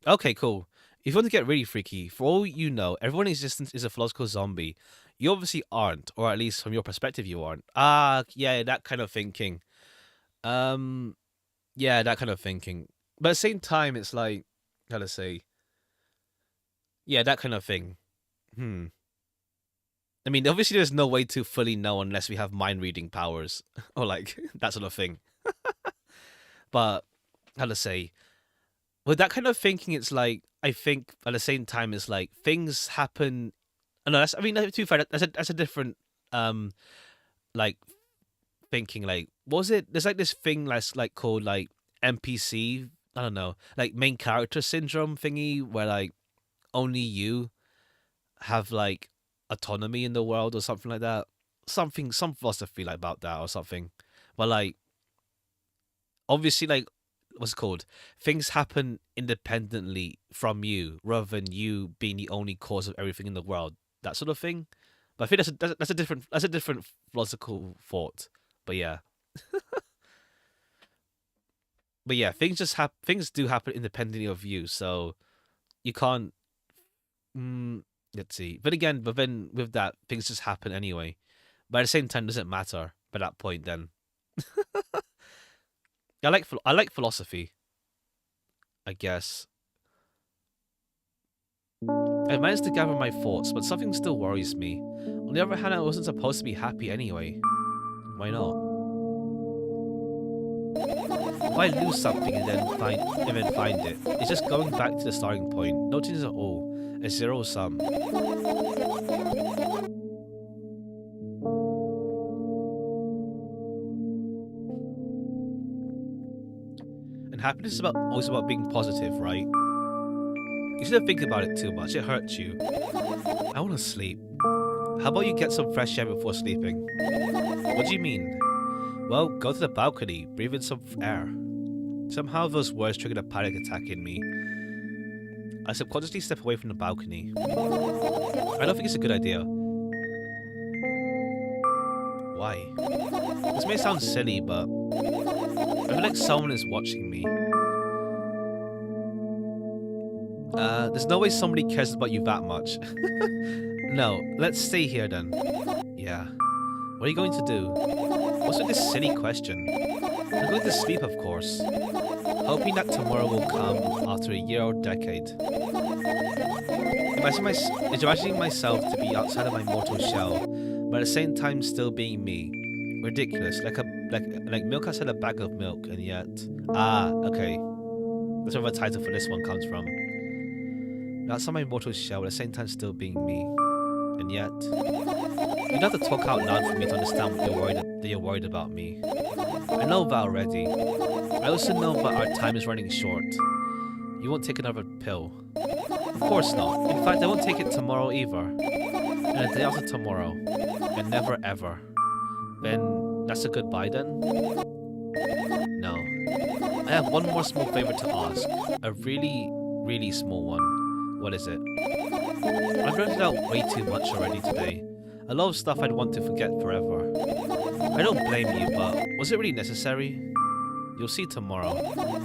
Okay, cool. If you want to get really freaky, for all you know, everyone in existence is a philosophical zombie. You obviously aren't, or at least from your perspective you aren't. Ah, yeah, that kind of thinking. Yeah, that kind of thinking. But at the same time, it's like, how to say... Yeah, that kind of thing. I mean, obviously there's no way to fully know unless we have mind-reading powers. Or like, that sort of thing. But, how to say... With that kind of thinking, it's like, I think at the same time, it's like, things happen... No, that's, I mean, to be fair, that's a different, like, thinking, like, was it, there's like this thing that's like called like NPC, I don't know, like main character syndrome thingy, where like only you have like autonomy in the world or something like that. Some philosophy like about that or something. But like, obviously, like, what's it called? Things happen independently from you rather than you being the only cause of everything in the world. That sort of thing. But I think that's a different philosophical thought. But yeah. But yeah, things do happen independently of you, so you can't let's see. But then with that, things just happen anyway. But at the same time, it doesn't matter by that point then. I like philosophy, I guess. I managed to gather my thoughts, but something still worries me. On the other hand, I wasn't supposed to be happy anyway. Why not? If I lose something and then find it, it's just going back to the starting point. No changes at all. A zero sum. And happiness is always about being positive, right? You shouldn't think about it too much. It hurts you. I want to sleep. How about you get some fresh air before sleeping? What do you mean? Well, go to the balcony, breathe in some air. Somehow those words triggered a panic attack in me. I subconsciously step away from the balcony. I don't think it's a good idea. Why? This may sound silly, but I feel like someone is watching me. There's no way somebody cares about you that much. No, let's stay here then. Yeah. What are you going to do? What's with this silly question? I'm going to sleep, of course. Hoping that tomorrow will come after a year or decade. Imagining myself to be outside of my mortal shell, but at the same time still being me. Ridiculous, like milk outside a bag of milk, and yet... Okay. That's where the title for this one comes from. Outside my mortal shell, at the same time still being me. And yet... You don't have to talk out loud for me to understand that you're worried about me. I know that already. I also know that our time is running short. You won't take another pill. Of course not. In fact, I won't take it tomorrow either. And the day after tomorrow. And never ever. Then, that's a goodbye then? No. I have one more small favor to ask. A really, really small one. What is it? I've learned it out way too much already today. A lot of stuff I'd want to forget forever. I don't blame you, but was it really necessary? You'll see tomorrow.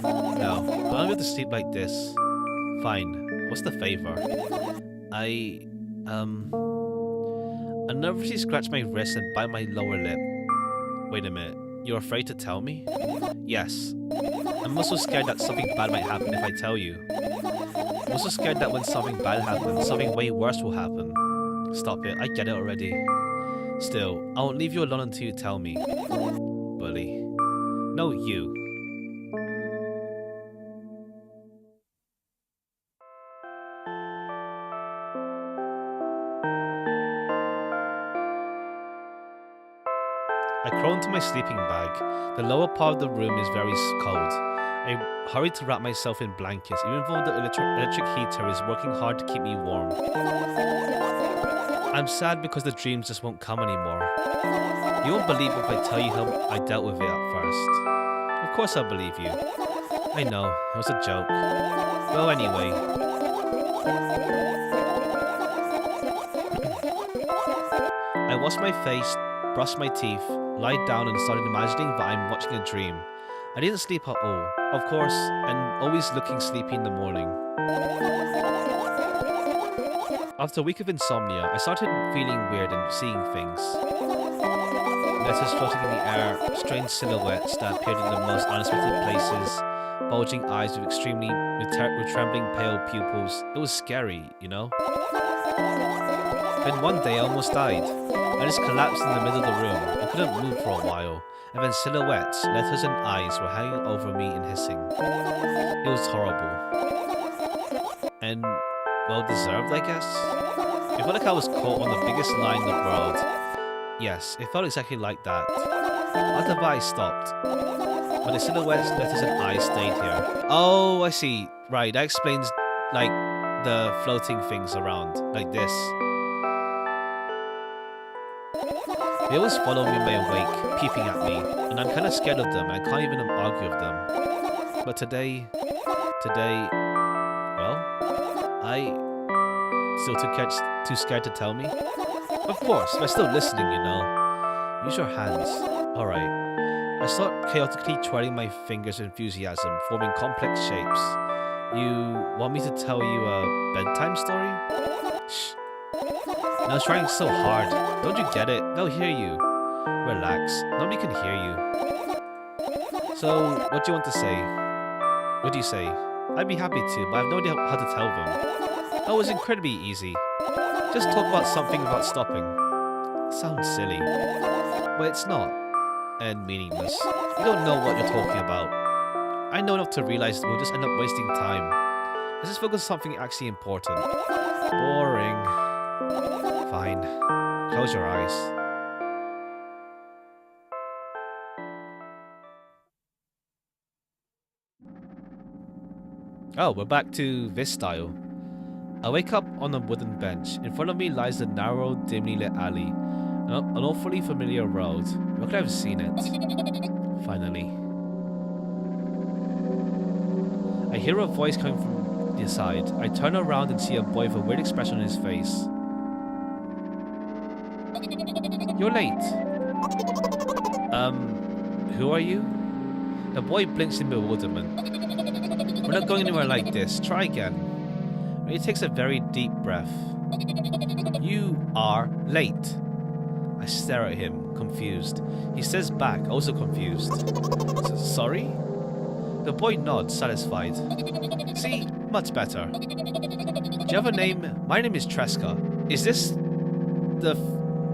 No, I'm not going to sleep like this. Fine. What's the favor? I nervously scratch my wrist and bite my lower lip. Wait a minute. You're afraid to tell me? Yes. I'm also scared that something bad might happen if I tell you. I'm also scared that when something bad happens, something way worse will happen. Stop it, I get it already. Still, I won't leave you alone until you tell me. Bully. No, you. I crawl into my sleeping bag. The lower part of the room is very cold. I hurry to wrap myself in blankets, even though the electric heater is working hard to keep me warm. I'm sad because the dreams just won't come anymore. You won't believe if I tell you how I dealt with it at first. Of course I'll believe you. I know, it was a joke. Well, anyway. I wash my face, brush my teeth, lie down and started imagining that I'm watching a dream. I didn't sleep at all, of course, and always looking sleepy in the morning. After a week of insomnia, I started feeling weird and seeing things. Letters floating in the air, strange silhouettes that appeared in the most unexpected places, bulging eyes with trembling pale pupils. It was scary, you know? Then one day I almost died. I just collapsed in the middle of the room. I couldn't move for a while, and then silhouettes, letters and eyes were hanging over me and hissing. It was horrible. And well deserved, I guess? It felt like I was caught on the biggest lie in the world. Yes, it felt exactly like that. After that I stopped. But the silhouettes, letters and eyes stayed here. Oh, I see. Right, that explains, like, the floating things around. Like this. They always follow me when I'm awake, peeping at me. And I'm kinda scared of them, and I can't even argue with them. But today... Well... I... Still too scared to tell me? Of course, they're still listening, you know. Use your hands. Alright. I start chaotically twirling my fingers with enthusiasm, forming complex shapes. You want me to tell you a bedtime story? Shh. And I was trying so hard. Don't you get it? They'll hear you. Relax. Nobody can hear you. So, what do you want to say? What do you say? I'd be happy to, but I have no idea how to tell them. That was incredibly easy. Just talk about something without stopping. Sounds silly. But it's not. And meaningless. You don't know what you're talking about. I know enough to realize we'll just end up wasting time. Let's just focus on something actually important. Boring. Fine. Close your eyes. Oh, we're back to this style. I wake up on a wooden bench. In front of me lies the narrow, dimly lit alley. An awfully familiar road. Where could I have seen it? Finally. I hear a voice coming from the side. I turn around and see a boy with a weird expression on his face. You're late. Who are you? The boy blinks in bewilderment. We're not going anywhere like this. Try again. And he takes a very deep breath. You are late. I stare at him, confused. He says back, also confused. Sorry? The boy nods, satisfied. See? Much better. Do you have a name? My name is Tresca. Is this the...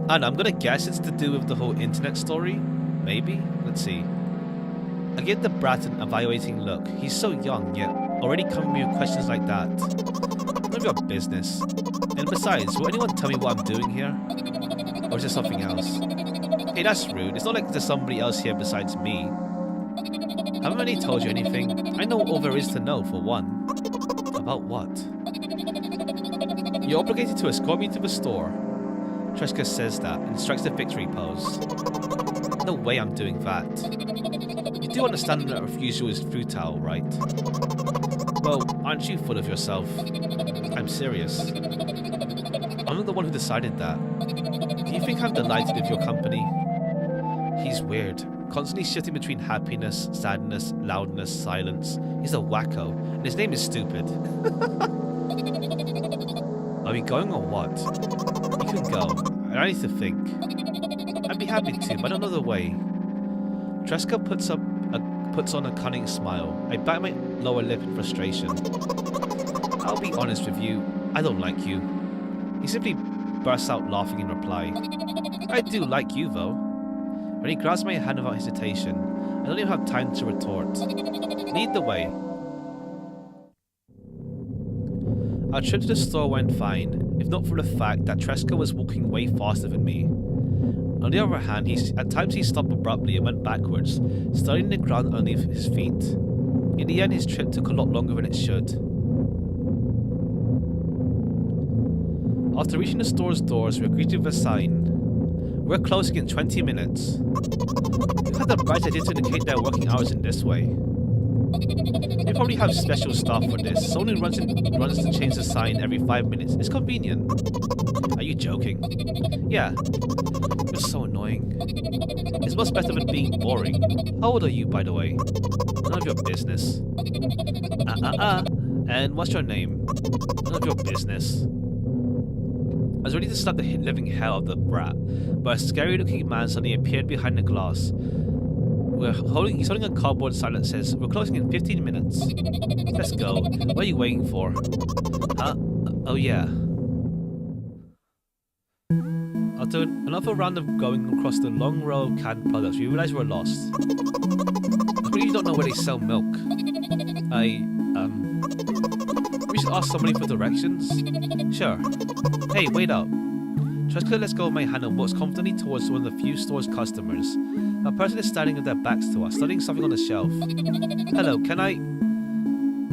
I don't know, I'm gonna guess it's to do with the whole internet story? Maybe? Let's see. I give the brat an evaluating look. He's so young, yet already coming with questions like that. None of your business. And besides, will anyone tell me what I'm doing here? Or is there something else? Hey, that's rude. It's not like there's somebody else here besides me. Haven't really told you anything. I know all there is to know, for one. About what? You're obligated to escort me to the store. Tresca says that and strikes the victory pose. No way I'm doing that. You do understand that refusal is futile, right? Well, aren't you full of yourself? I'm serious. I'm not the one who decided that. Do you think I'm delighted with your company? He's weird. Constantly shifting between happiness, sadness, loudness, silence. He's a wacko, and his name is stupid. Are we going or what? You can go. I need to think. I'd be happy to, but I don't know the way. Tresca puts on a cunning smile. I bite my lower lip in frustration. I'll be honest with you, I don't like you. He simply bursts out laughing in reply. I do like you, though. When he grabs my hand without hesitation, I don't even have time to retort. Lead the way. Our trip to the store went fine, if not for the fact that Tresca was walking way faster than me. On the other hand, at times he stopped abruptly and went backwards, studying the ground underneath his feet. In the end, his trip took a lot longer than it should. After reaching the store's doors, we were greeted with a sign. We're closing in 20 minutes. We've had the bright idea to indicate their working hours in this way. They probably have special staff for this. Someone who runs to change the sign every 5 minutes. It's convenient. Are you joking? Yeah. You're so annoying. It's much better than being boring. How old are you, by the way? None of your business. And what's your name? None of your business. I was ready to slap the living hell out of the brat, but a scary-looking man suddenly appeared behind the glass. He's holding a cardboard sign that says, "We're closing in 15 minutes. Let's go. What are you waiting for?" Huh? Oh yeah. After another round of going across the long row of canned products, we realized we're lost. I really don't know where they sell milk. We should ask somebody for directions? Sure. Hey, wait up. Tresca lets go of my hand and walks confidently towards one of the few store's customers. A person is standing with their backs to us, studying something on the shelf. Hello, can I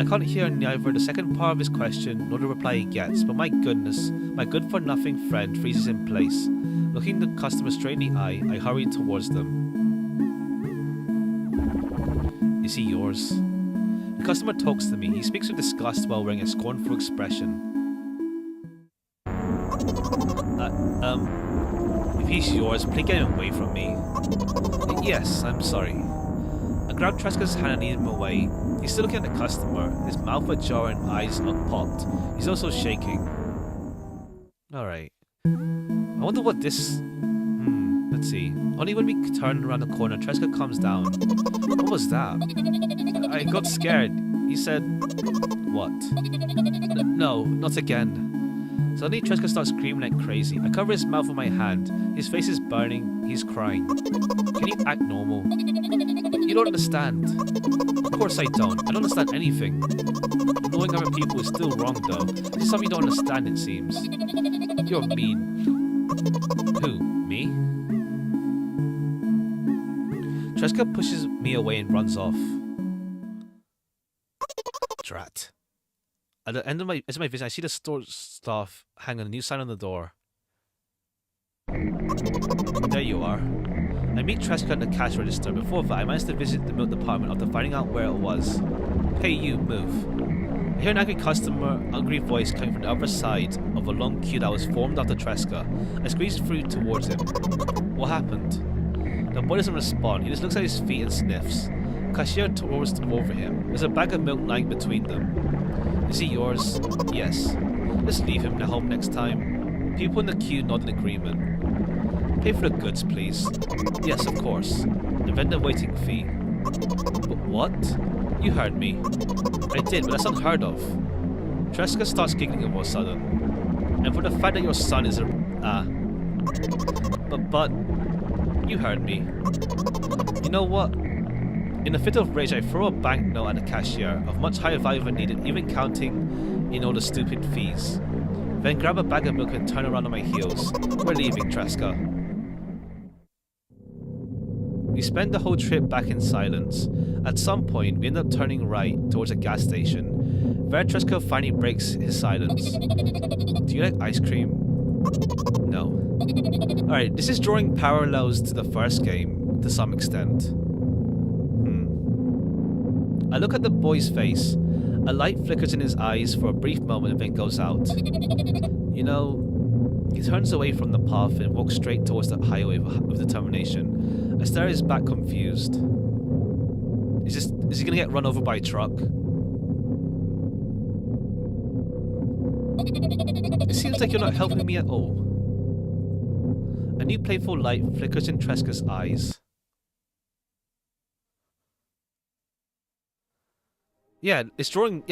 can't hear neither the second part of his question nor the reply he gets, but my goodness, my good-for-nothing friend freezes in place. Looking the customer straight in the eye, I hurry towards them. Is he yours? The customer talks to me. He speaks with disgust while wearing a scornful expression. If he's yours, please get him away from me. Yes, I'm sorry. I grabbed Tresca's hand and lead him away. He's still looking at the customer, his mouth ajar and eyes unpopped. He's also shaking. Alright. I wonder what this... let's see. Only when we turn around the corner, Tresca comes down. What was that? I got scared. He said... What? No, not again. Suddenly, Tresca starts screaming like crazy. I cover his mouth with my hand. His face is burning. He's crying. Can you act normal? You don't understand. Of course I don't. I don't understand anything. Knowing other people is still wrong, though. This is something you don't understand, it seems. You're mean. Who? Me? Tresca pushes me away and runs off. Drat. At the end of my vision, I see the store staff hang on a new sign on the door. There you are. I meet Tresca at the cash register. Before that, I managed to visit the milk department after finding out where it was. Hey you, move. I hear an angry voice coming from the other side of a long queue that was formed after Tresca. I squeezed through towards him. What happened? The boy doesn't respond. He just looks at his feet and sniffs. The cashier tours over him. There's a bag of milk lying between them. Is he yours? Yes. Just leave him to home next time. People in the queue nod in agreement. Pay for the goods, please. Yes, of course. The vendor waiting fee. But what? You heard me. I did, but that's unheard of. Tresca starts giggling all of a sudden. And for the fact that your son is a... But... You heard me. You know what? In a fit of rage, I throw a banknote at the cashier, of much higher value than needed, even counting in all the stupid fees. Then grab a bag of milk and turn around on my heels. We're leaving, Tresca. We spend the whole trip back in silence. At some point, we end up turning right towards a gas station. There, Tresca finally breaks his silence. Do you like ice cream? No. Alright, this is drawing parallels to the first game, to some extent. I look at the boy's face. A light flickers in his eyes for a brief moment and then goes out. You know, he turns away from the path and walks straight towards the highway with determination. I stare at his back confused. Is he gonna get run over by a truck? It seems like you're not helping me at all. A new playful light flickers in Tresca's eyes. Yeah, it's drawing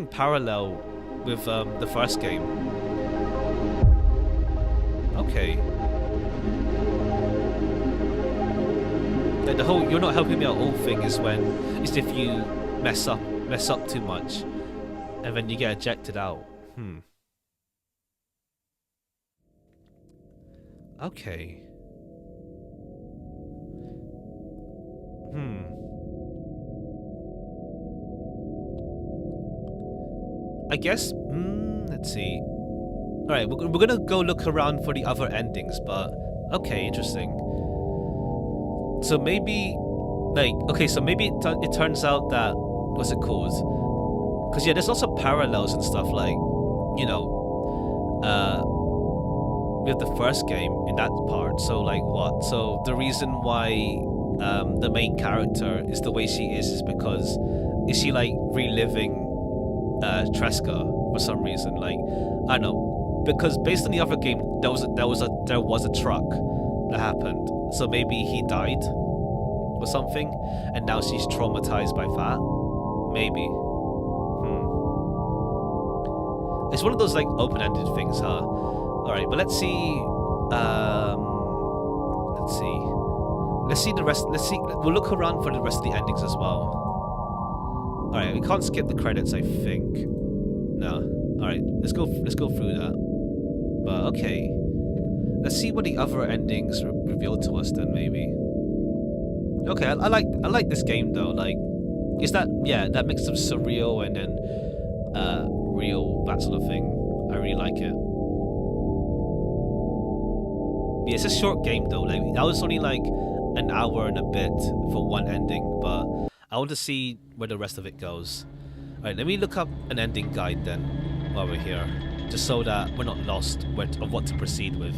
parallel with the first game. Okay. Like the whole "you're not helping me at all" thing is if you mess up too much, and then you get ejected out. Okay. I guess, let's see. Alright, we're gonna go look around for the other endings, but okay, interesting. So maybe, it turns out that, what's it called? Because yeah, there's lots of parallels and stuff, like, you know, with the first game in that part. So like what? So the reason why the main character is the way she is because, is she like reliving Tresca for some reason? Like, I don't know, because based on the other game, there was a truck that happened, so maybe he died or something, and now she's traumatized by that. Maybe. It's one of those like open-ended things, huh? All right, but let's see. Let's see the rest. We'll look around for the rest of the endings as well. Alright, we can't skip the credits, I think. No. Alright, let's go through that. But okay. Let's see what the other endings reveal to us then, maybe. Okay, I like this game though. Like, is that that mix of surreal and then real, that sort of thing. I really like it. Yeah, it's a short game though. Like, that was only like an hour and a bit for one ending, but I want to see where the rest of it goes. Alright, let me look up an ending guide then, while we're here. Just so that we're not lost of what to proceed with.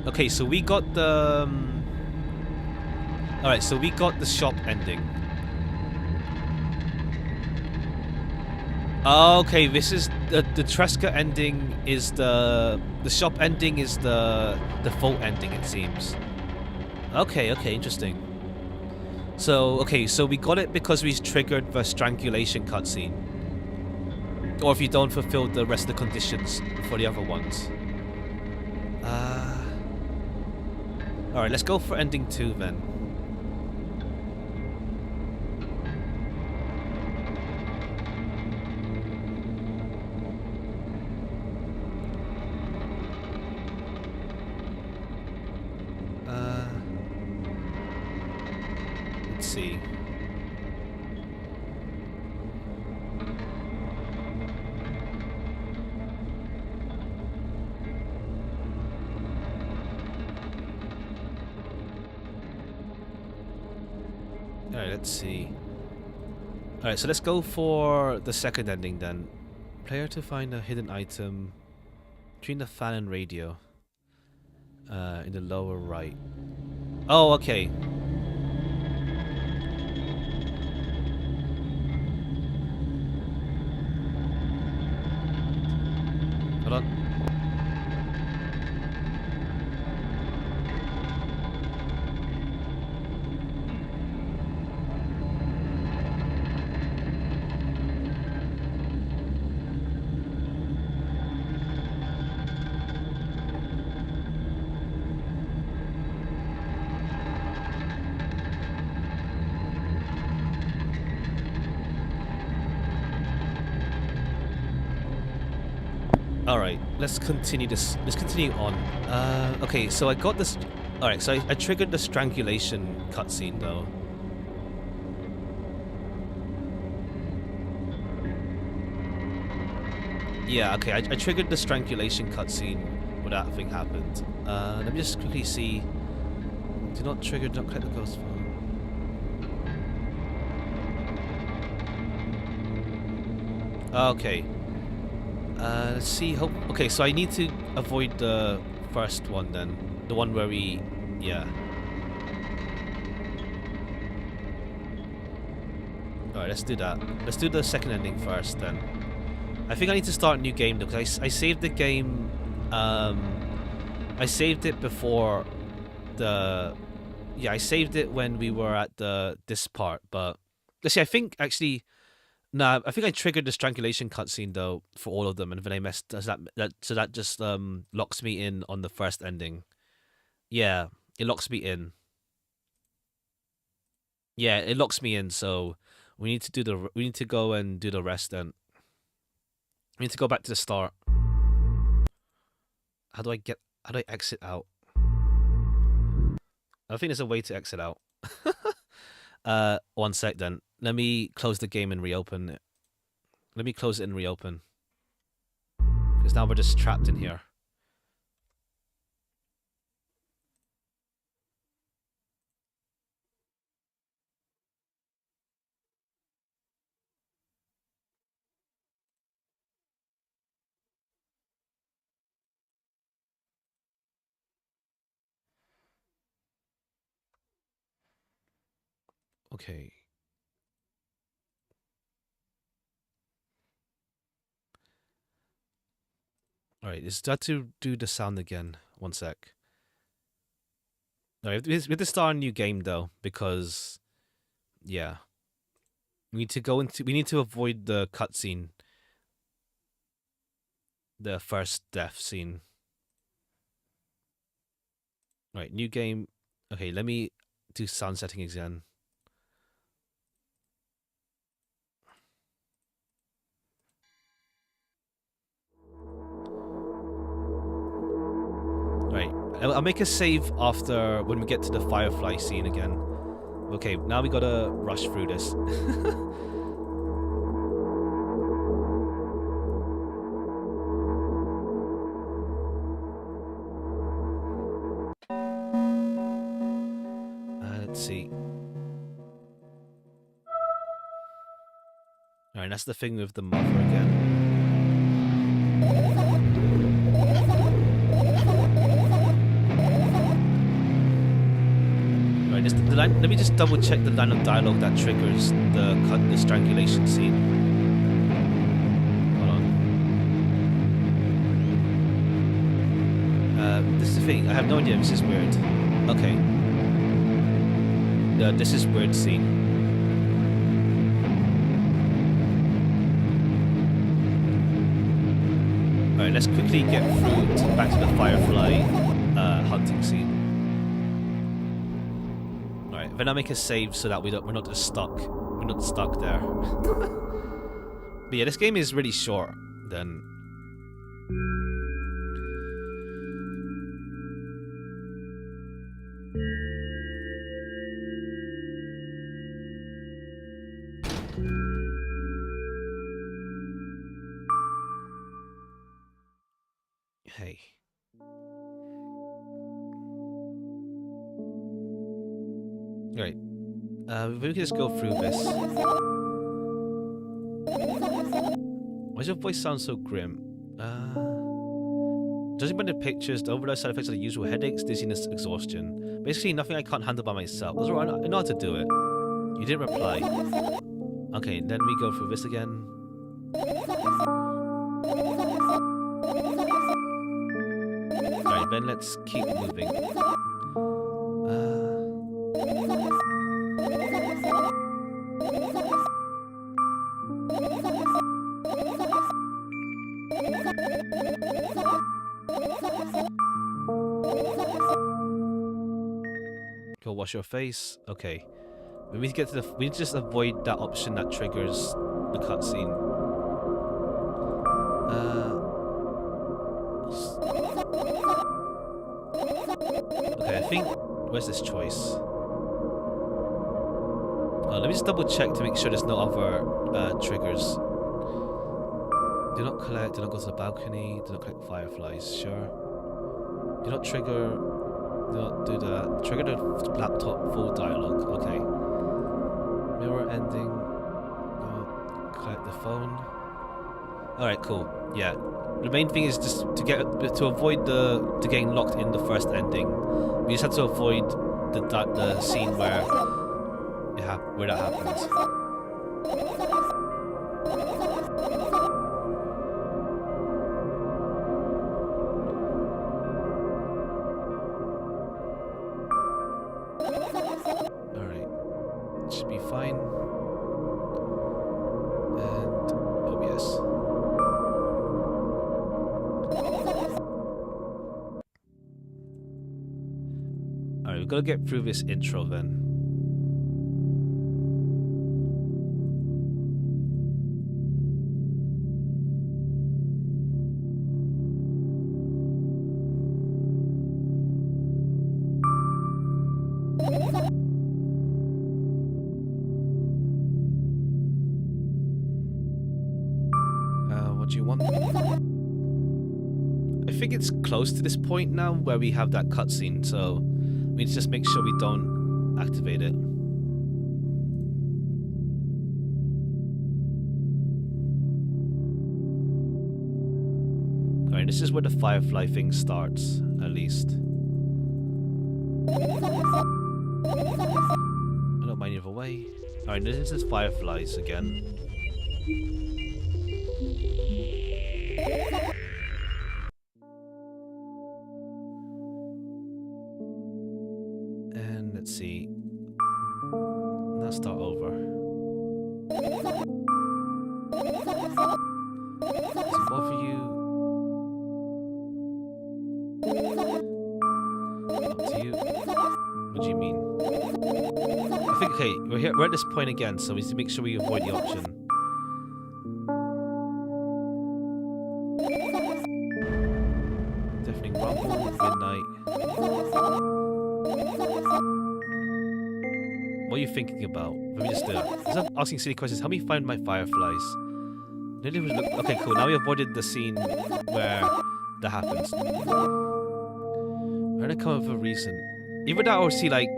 Okay, so we got the... Alright, so we got the shop ending. Okay, this is... The Tresca ending is the shop ending is the default ending, it seems. Okay, interesting. So, okay, so we got it because we triggered the strangulation cutscene. Or if you don't fulfill the rest of the conditions for the other ones. Alright, let's go for ending 2 then. Alright, let's see. Alright, so let's go for the second ending then. Player to find a hidden item between the fan and radio. In the lower right. Oh, okay. Hold on. Alright, let's continue this. Let's continue on. Okay, so I got this. Alright, so I triggered the strangulation cutscene though. Yeah, okay, I triggered the strangulation cutscene where that thing happened. Let me just quickly see. Do not trigger, do not collect the ghost phone. Okay. Let's see. Okay, so I need to avoid the first one then. The one where we... Yeah. Alright, let's do that. Let's do the second ending first then. I think I need to start a new game though, because I saved the game... I saved it before the... Yeah, I saved it when we were at this part, but... Let's see, I think actually... Nah, I think I triggered the strangulation cutscene though for all of them, and when I messed, so that just locks me in on the first ending. Yeah, it locks me in. Yeah, it locks me in. So we need to go and do the rest. Then we need to go back to the start. How do I exit out? I think there's a way to exit out. One sec then. Let me close the game and reopen it. Let me close it and reopen. Because now we're just trapped in here. Okay. Alright, is that to do the sound again? One sec. Alright, we have to start a new game though, because yeah. We need to avoid the cutscene. The first death scene. Right, new game. Okay, let me do sound setting again. Right, I'll make a save after when we get to the firefly scene again. Okay, now we gotta rush through this. Let's see. Alright, that's the thing with the mother again. Right, let me just double check the line of dialogue that triggers the strangulation scene. Hold on. This is the thing. I have no idea if this is weird. Okay. This is weird scene. Alright, let's quickly get through back to the firefly hunting scene. Alright, then I'll make a save so that we're not just stuck. We're not stuck there. But yeah, this game is really short then. Hey. Right. Maybe we can just go through this. Why does your voice sound so grim? Judging by the pictures, the overdose side effects are the usual headaches, dizziness, exhaustion. Basically, nothing I can't handle by myself. That's right, I know how to do it. You didn't reply. Okay, then we go through this again. Alright, then let's keep moving. Go wash your face. Okay. We need to get to the. We need to just avoid that option that triggers the cutscene. Okay, I think. Where's this choice? Let me just double check to make sure there's no other triggers. Do not collect. Do not go to the balcony. Do not collect fireflies. Sure. Do not trigger. Do not do that. Trigger the laptop full dialogue. Okay. Mirror ending. Collect the phone. Alright, cool. Yeah. The main thing is just to avoid to getting locked in the first ending. We just have to avoid the scene where that happens. Alright. Should be fine. And oh yes. Alright, we've got to get through this intro then. What do you want? I think it's close to this point now where we have that cutscene, so we need to just make sure we don't activate it. Alright, this is where the firefly thing starts, at least. I don't mind either way. Alright, this is fireflies again. And let's see. Now start over. Does it bother you? Up to you. What do you mean? I think okay, we're at this point again, so we need to make sure we avoid the option. Deafening rumble, midnight. What are you thinking about? Let me just do that. Instead of asking silly questions, help me find my fireflies. Okay, cool. Now we avoided the scene where that happens. Where did I come up with a reason? Either that or see like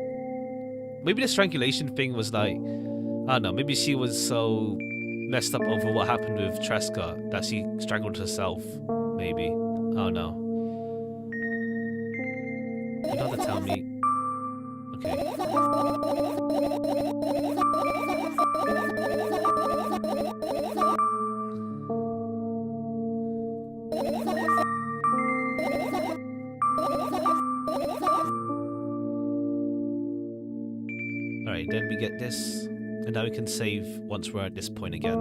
maybe the strangulation thing was like I don't know, maybe she was so messed up over what happened with Tresca that she strangled herself. Maybe. I don't know. You don't have to tell me. Okay. Alright, then we get this, and now we can save once we're at this point again.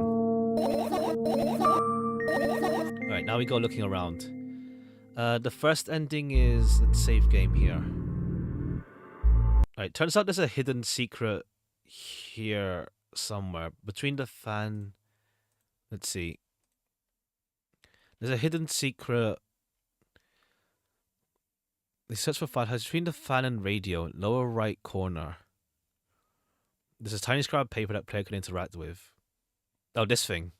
Alright, now we go looking around. The first ending is, let's save game here. Alright, turns out there's a hidden secret here somewhere. Between the fan... Let's see. There's a hidden secret... They search for file hides between the fan and radio, lower right corner. There's a tiny scrap of paper that player can interact with. Oh, this thing.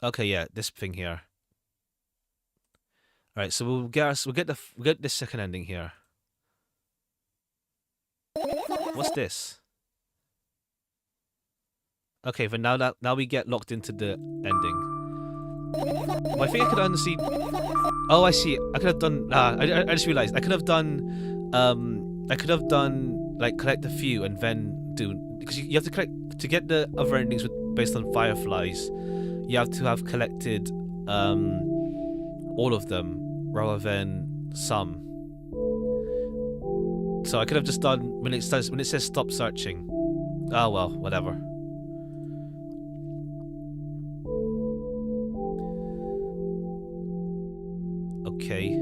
Okay, yeah, this thing here. All right, so we'll get this second ending here. What's this? Okay, but now we get locked into the ending. Well, I think I could honestly. Oh, I see. I could have done. I just realized I could have done. I could have done like collect a few and then do, because you have to collect to get the other endings based on fireflies. You have to have collected all of them rather than some. So I could have just done when it says stop searching. Oh well, whatever. Okay.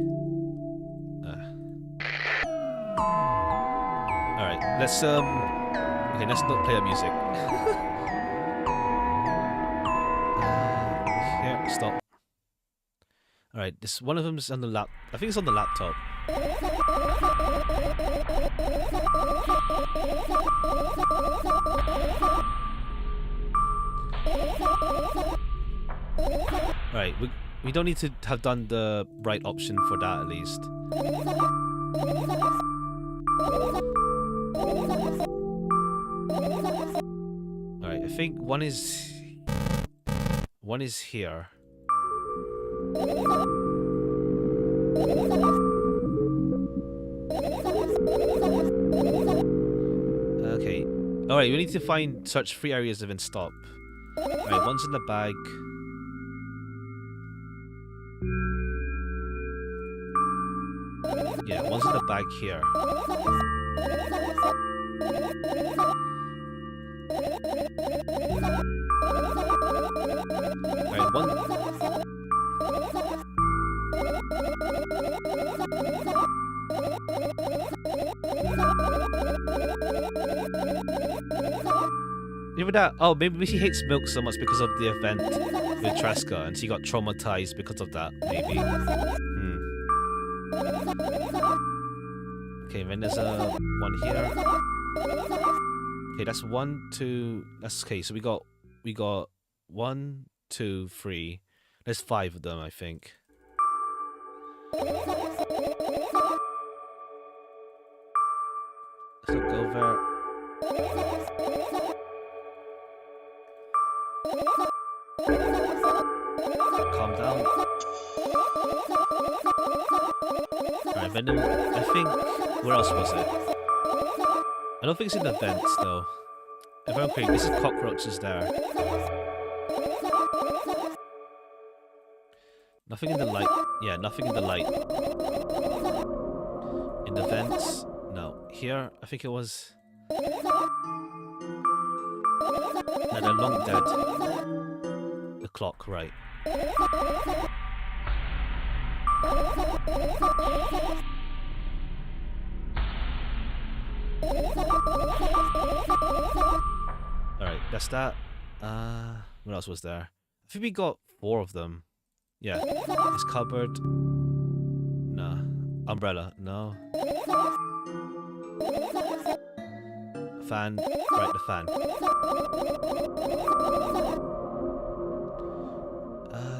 All right. Let's Okay, let's not play the music. Here, stop. All right. This one of them's on the lap. I think it's on the laptop. All right. We don't need to have done the right option for that at least. Alright, I think one is here. Okay. Alright, we need to search 3 areas and then stop. Alright, one's in the bag. Yeah, one's in the bag here. Alright, one. Even that. Oh, maybe she hates milk so much because of the event with Tresca, and she got traumatized because of that. Maybe. Okay, then there's one here. Okay, that's 1, 2. That's okay. So we got 1, 2, 3. There's 5 of them, I think. So go there. Calm down. Alright, Venom. I think. Where else was it? I don't think it's in the vents though. If I'm correct, this is cockroaches there. Nothing in the light. Yeah, nothing in the light. In the vents. No. Here, I think it was. No, they're long dead. The clock, right. Alright, that's that. What else was there? I think we got 4 of them. Yeah. This cupboard. No. Umbrella. No. Fan. Right, the fan.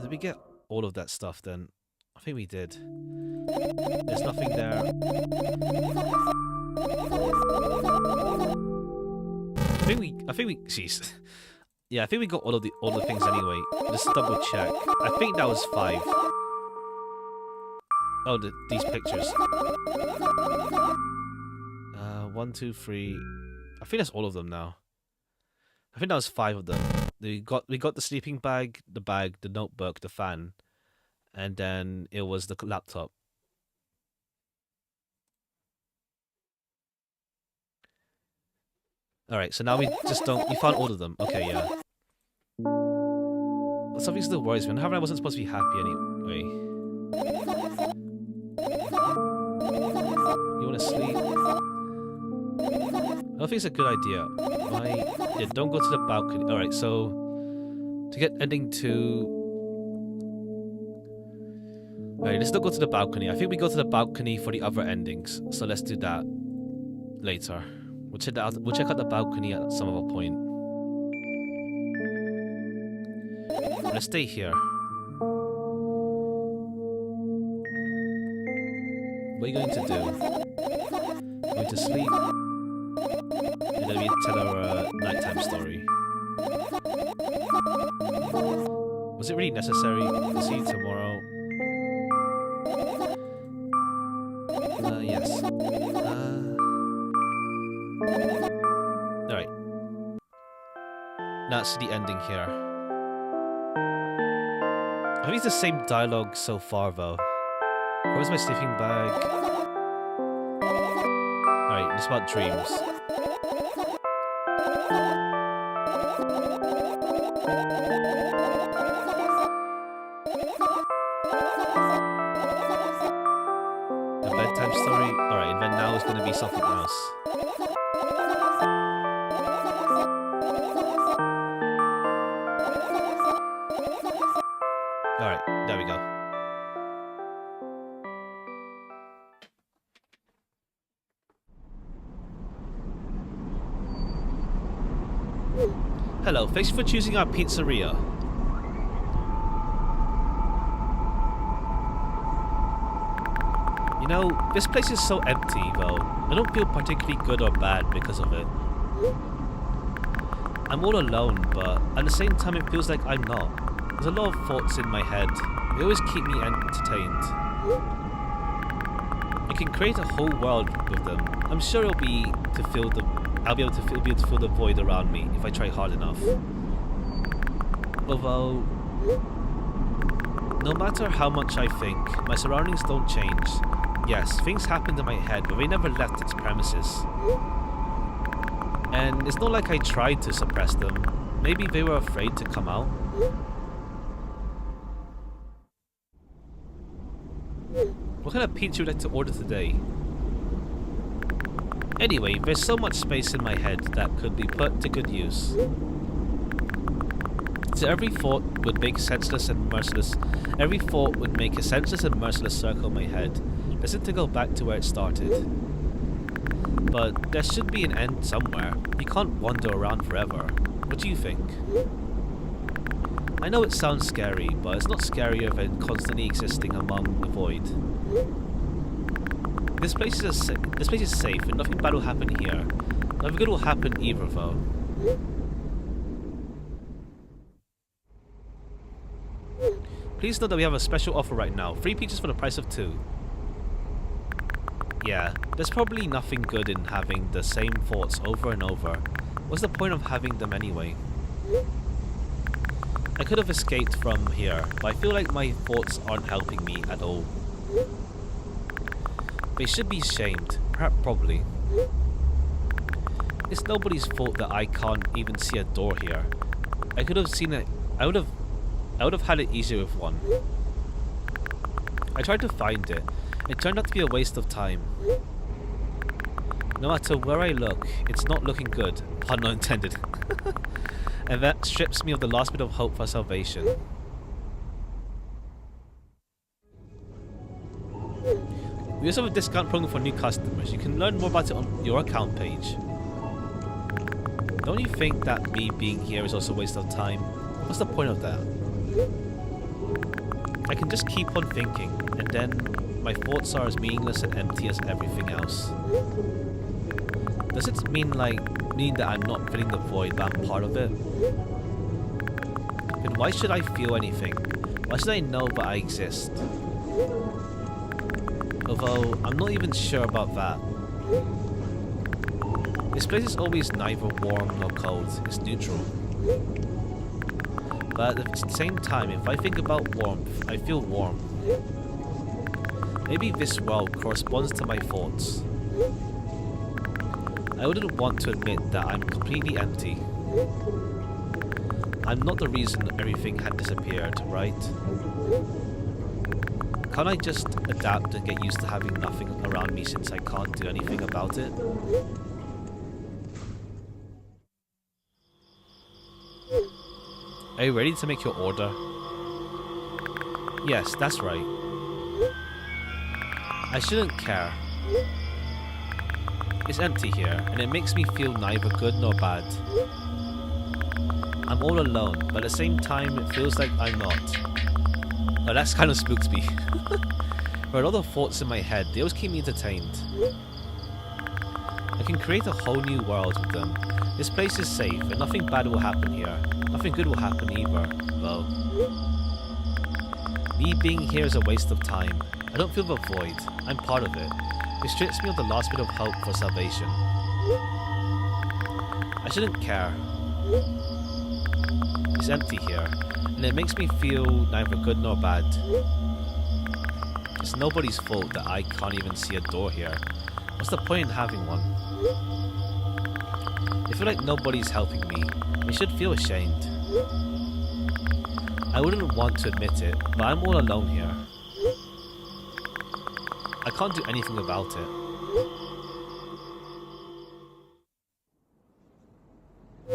Did we get all of that stuff then? I think we did. There's nothing there. I think we jeez. Yeah, I think we got all the things anyway. Let's double check. I think that was 5. Oh, these pictures. 1, 2, 3. I think that's all of them now. I think that was 5 of them. We got the sleeping bag, the notebook, the fan, and then it was the laptop. Alright, so now we found all of them. Okay, yeah. Something still worries me. I wasn't supposed to be happy anyway. You wanna sleep? I don't think it's a good idea. Yeah, don't go to the balcony. Alright, so to get ending 2. Alright, let's not go to the balcony. I think we go to the balcony for the other endings. So let's do that later. We'll check out the balcony at some other point. Let's stay here. What are you going to do? Going to sleep? You're going to tell our nighttime story. Was it really necessary? We'll see you tomorrow. Yes. Alright. That's the ending here. I think it's the same dialogue so far, though. Where's my sleeping bag? Alright, it's about dreams. A bedtime story? Alright, and then now it's gonna be something else. Alright, there we go. Hello, thanks for choosing our pizzeria. You know, this place is so empty, though. I don't feel particularly good or bad because of it. I'm all alone, but at the same time it feels like I'm not. There's a lot of thoughts in my head. They always keep me entertained. I can create a whole world with them. I'm sure I'll be able to feel the void around me if I try hard enough. Although, no matter how much I think, my surroundings don't change. Yes, things happened in my head, but they never left its premises. And it's not like I tried to suppress them. Maybe they were afraid to come out. What kind of pizza would you like to order today? Anyway, there's so much space in my head that could be put to good use. So every thought would make senseless and merciless. Every thought would make a senseless and merciless circle in my head. Listen to go back to where it started. But there should be an end somewhere. You can't wander around forever. What do you think? I know it sounds scary, but it's not scarier than constantly existing among the void. This place is safe, and nothing bad will happen here. Nothing good will happen either, though. Please note that we have a special offer right now. 3 pizzas for the price of 2. Yeah, there's probably nothing good in having the same thoughts over and over. What's the point of having them anyway? I could have escaped from here, but I feel like my thoughts aren't helping me at all. They should be shamed, probably. It's nobody's fault that I can't even see a door here. I could have seen it. I would have had it easier with one. I tried to find it. It turned out to be a waste of time. No matter where I look, it's not looking good. Pun not intended. And that strips me of the last bit of hope for salvation. We also have a discount program for new customers. You can learn more about it on your account page. Don't you think that me being here is also a waste of time? What's the point of that? I can just keep on thinking, and then my thoughts are as meaningless and empty as everything else. Does it mean that I'm not filling the void, but I'm part of it? Then why should I feel anything? Why should I know that I exist? Although, I'm not even sure about that. This place is always neither warm nor cold, it's neutral. But at the same time, if I think about warmth, I feel warm. Maybe this world corresponds to my thoughts. I wouldn't want to admit that I'm completely empty. I'm not the reason everything had disappeared, right? Can't I just adapt and get used to having nothing around me since I can't do anything about it? Are you ready to make your order? Yes, that's right. I shouldn't care. It's empty here, and it makes me feel neither good nor bad. I'm all alone, but at the same time it feels like I'm not. Oh, that's kind of spooks me. There are a lot of thoughts in my head. They always keep me entertained. I can create a whole new world with them. This place is safe and nothing bad will happen here. Nothing good will happen either, though. Me being here is a waste of time. I don't feel the void. I'm part of it. It strips me of the last bit of hope for salvation. I shouldn't care. It's empty here, and it makes me feel neither good nor bad. It's nobody's fault that I can't even see a door here. What's the point in having one? I feel like nobody's helping me. I should feel ashamed. I wouldn't want to admit it, but I'm all alone here. I can't do anything about it.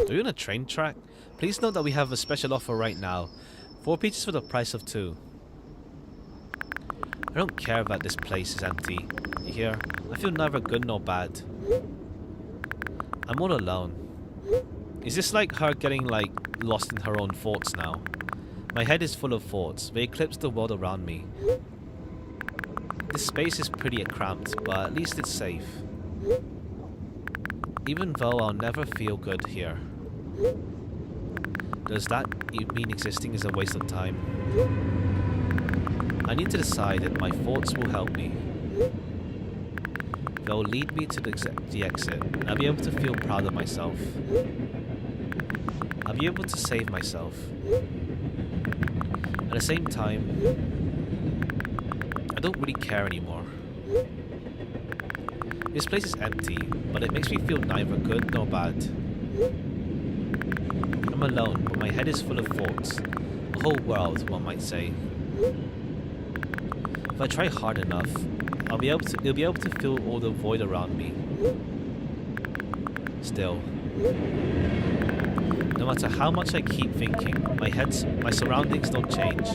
Are you on a train track? Please note that we have a special offer right now. 4 peaches for the price of 2. I don't care that this place is empty. You hear? I feel neither good nor bad. I'm all alone. Is this like her getting lost in her own thoughts now? My head is full of thoughts. They eclipse the world around me. This space is pretty cramped, but at least it's safe. Even though I'll never feel good here. Does that mean existing is a waste of time? I need to decide that my thoughts will help me. They'll lead me to the exit, and I'll be able to feel proud of myself. I'll be able to save myself. At the same time, I don't really care anymore. This place is empty, but it makes me feel neither good nor bad. I'm alone, but my head is full of thoughts. A whole world, one might say. If I try hard enough, I'll be able to fill all the void around me. Still, no matter how much I keep thinking, my surroundings don't change.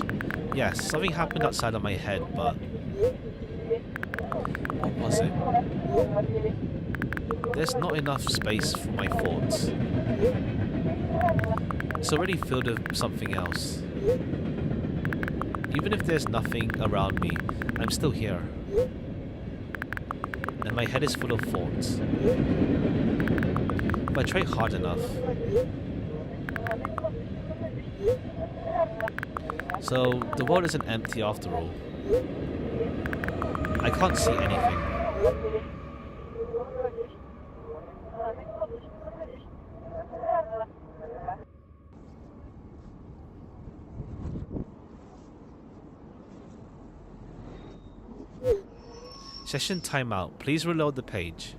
Yes, something happened outside of my head, but what was it? There's not enough space for my thoughts. It's already filled with something else. Even if there's nothing around me, I'm still here. And my head is full of thoughts. If I try hard enough. So, the world isn't empty after all. I can't see anything. Session timeout. Please reload the page.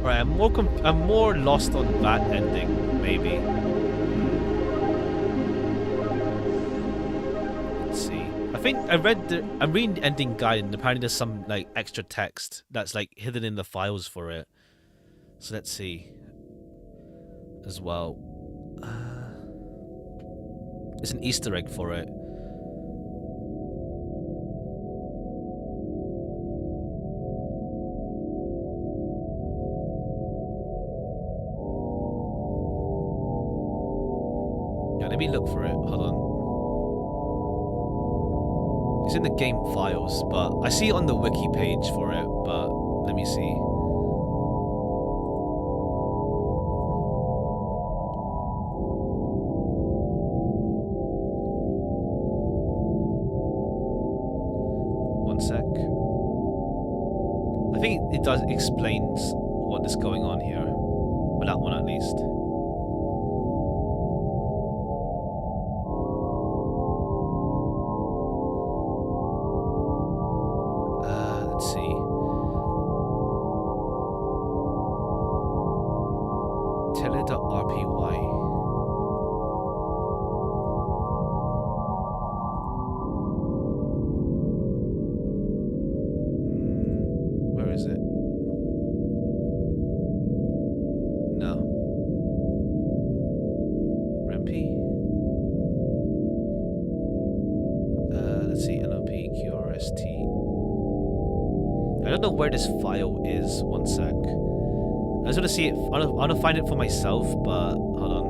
Right, I'm more lost on that ending, maybe. Let's see. I think I'm reading the ending guide, and apparently there's some extra text that's hidden in the files for it. So let's see. As well. It's an Easter egg for it. Let me look for it. Hold on. It's in the game files, but I see it on the wiki page for it, but let me see. One sec. I think it does explains what is going on here. Well, that one at least. know where this file is. One sec. I just want to see it. I want to find it for myself, but hold on.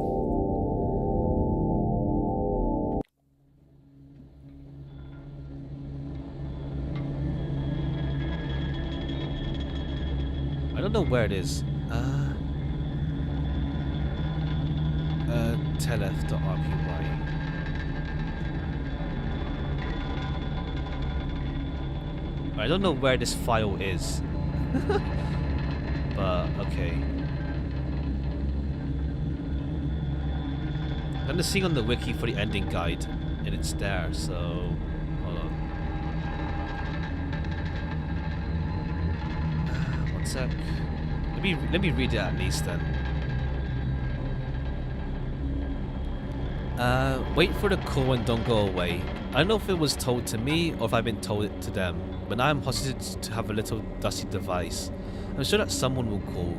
I don't know where it is. Telef.rpy. I don't know where this file is. But, okay. I'm just seeing on the wiki for the ending guide, and it's there, so... Hold on. One sec. Let me read it at least then. Wait for the call and don't go away. I don't know if it was told to me or if I've been told it to them, but now I'm hostage to have a little dusty device. I'm sure that someone will call,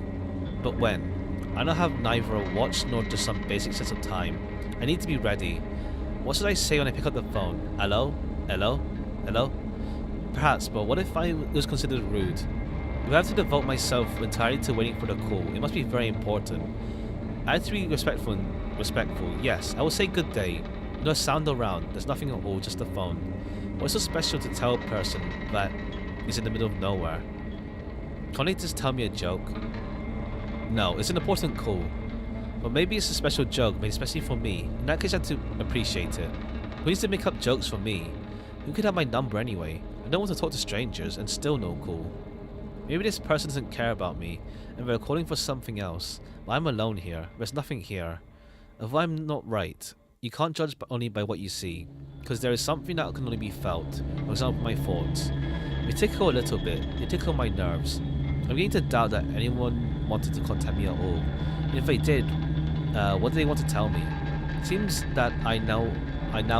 but when? I don't have neither a watch nor just some basic sense of time. I need to be ready. What should I say when I pick up the phone? Hello? Hello? Hello? Perhaps, but what if I was considered rude? If I have to devote myself entirely to waiting for the call, it must be very important. I have to be respectful, yes. I will say good day. No sound around, there's nothing at all, just the phone. What's so special to tell a person that is in the middle of nowhere? Can't they just tell me a joke? No, it's an important call. But maybe it's a special joke, made especially for me. In that case, I have to appreciate it. Who needs to make up jokes for me? Who could have my number anyway? I don't want to talk to strangers and still no call. Maybe this person doesn't care about me, and they're calling for something else. But I'm alone here. There's nothing here. If I'm not right, you can't judge only by what you see, because there is something that can only be felt. For example, my thoughts. They tickle a little bit. They tickle my nerves. I'm beginning to doubt that anyone wanted to contact me at all. And if they did, what do they want to tell me? It seems that I now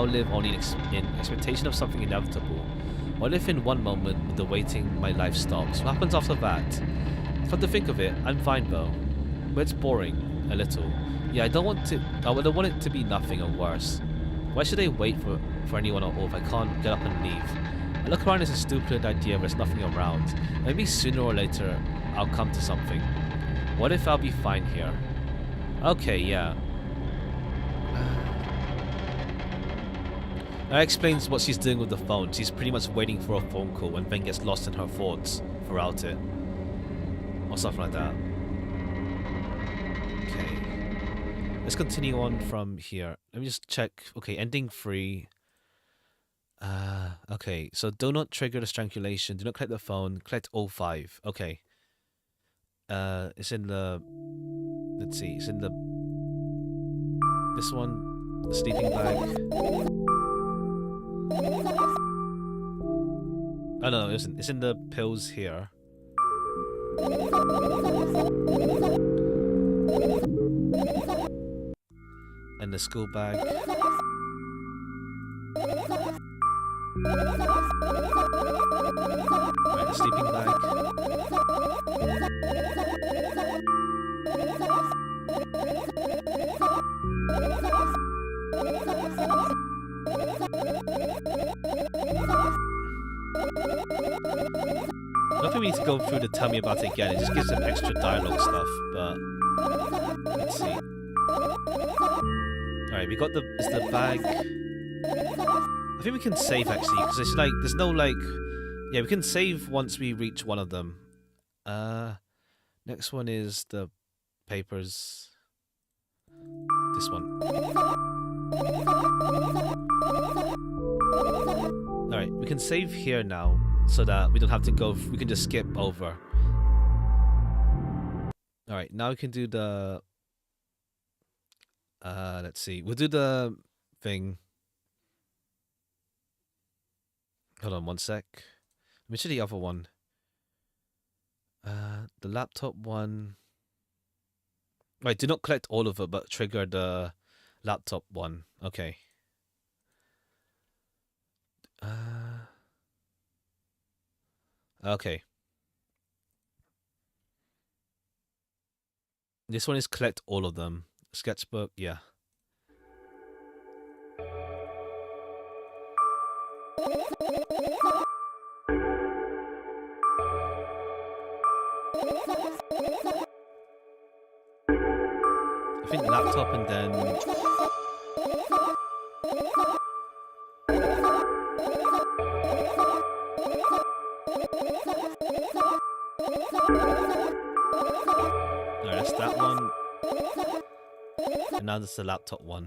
live only in expectation of something inevitable. What if in one moment, with the waiting, my life stops? What happens after that? Come to think of it, I'm fine though. But it's boring, a little. Yeah, I don't want it to be nothing or worse. Why should I wait for anyone at all if I can't get up and leave? I look around as a stupid idea, there's nothing around. Maybe sooner or later, I'll come to something. What if I'll be fine here? Okay, yeah. That explains what she's doing with the phone. She's pretty much waiting for a phone call and then gets lost in her thoughts throughout it. Or something like that. Okay. Let's continue on from here. Let me just check. Okay, ending 3. Okay, so do not trigger the strangulation. Do not collect the phone. Collect all 5. Okay. It's in the... Let's see. It's in the... This one. The sleeping bag. Oh no, it isn't. It's in the pills here. And the school bag. Right, the sleeping bag. Nothing we need to go through to tell me about it again. It just gives some extra dialogue stuff, but let's see. Alright, we got the bag. I think we can save actually, because it's like there's no like yeah, we can save once we reach one of them. Next one is the papers. This one. Alright, we can save here now so that we don't have to go, we can just skip over. Alright, now we can do the let's see, we'll do the thing. Hold on one sec. Let me show the other one. The laptop one. Right, do not collect all of it, but trigger the laptop one. Okay. Okay. This one is collect all of them. Sketchbook, yeah. I think laptop and then... Alright, that's that one. And now this is the laptop one.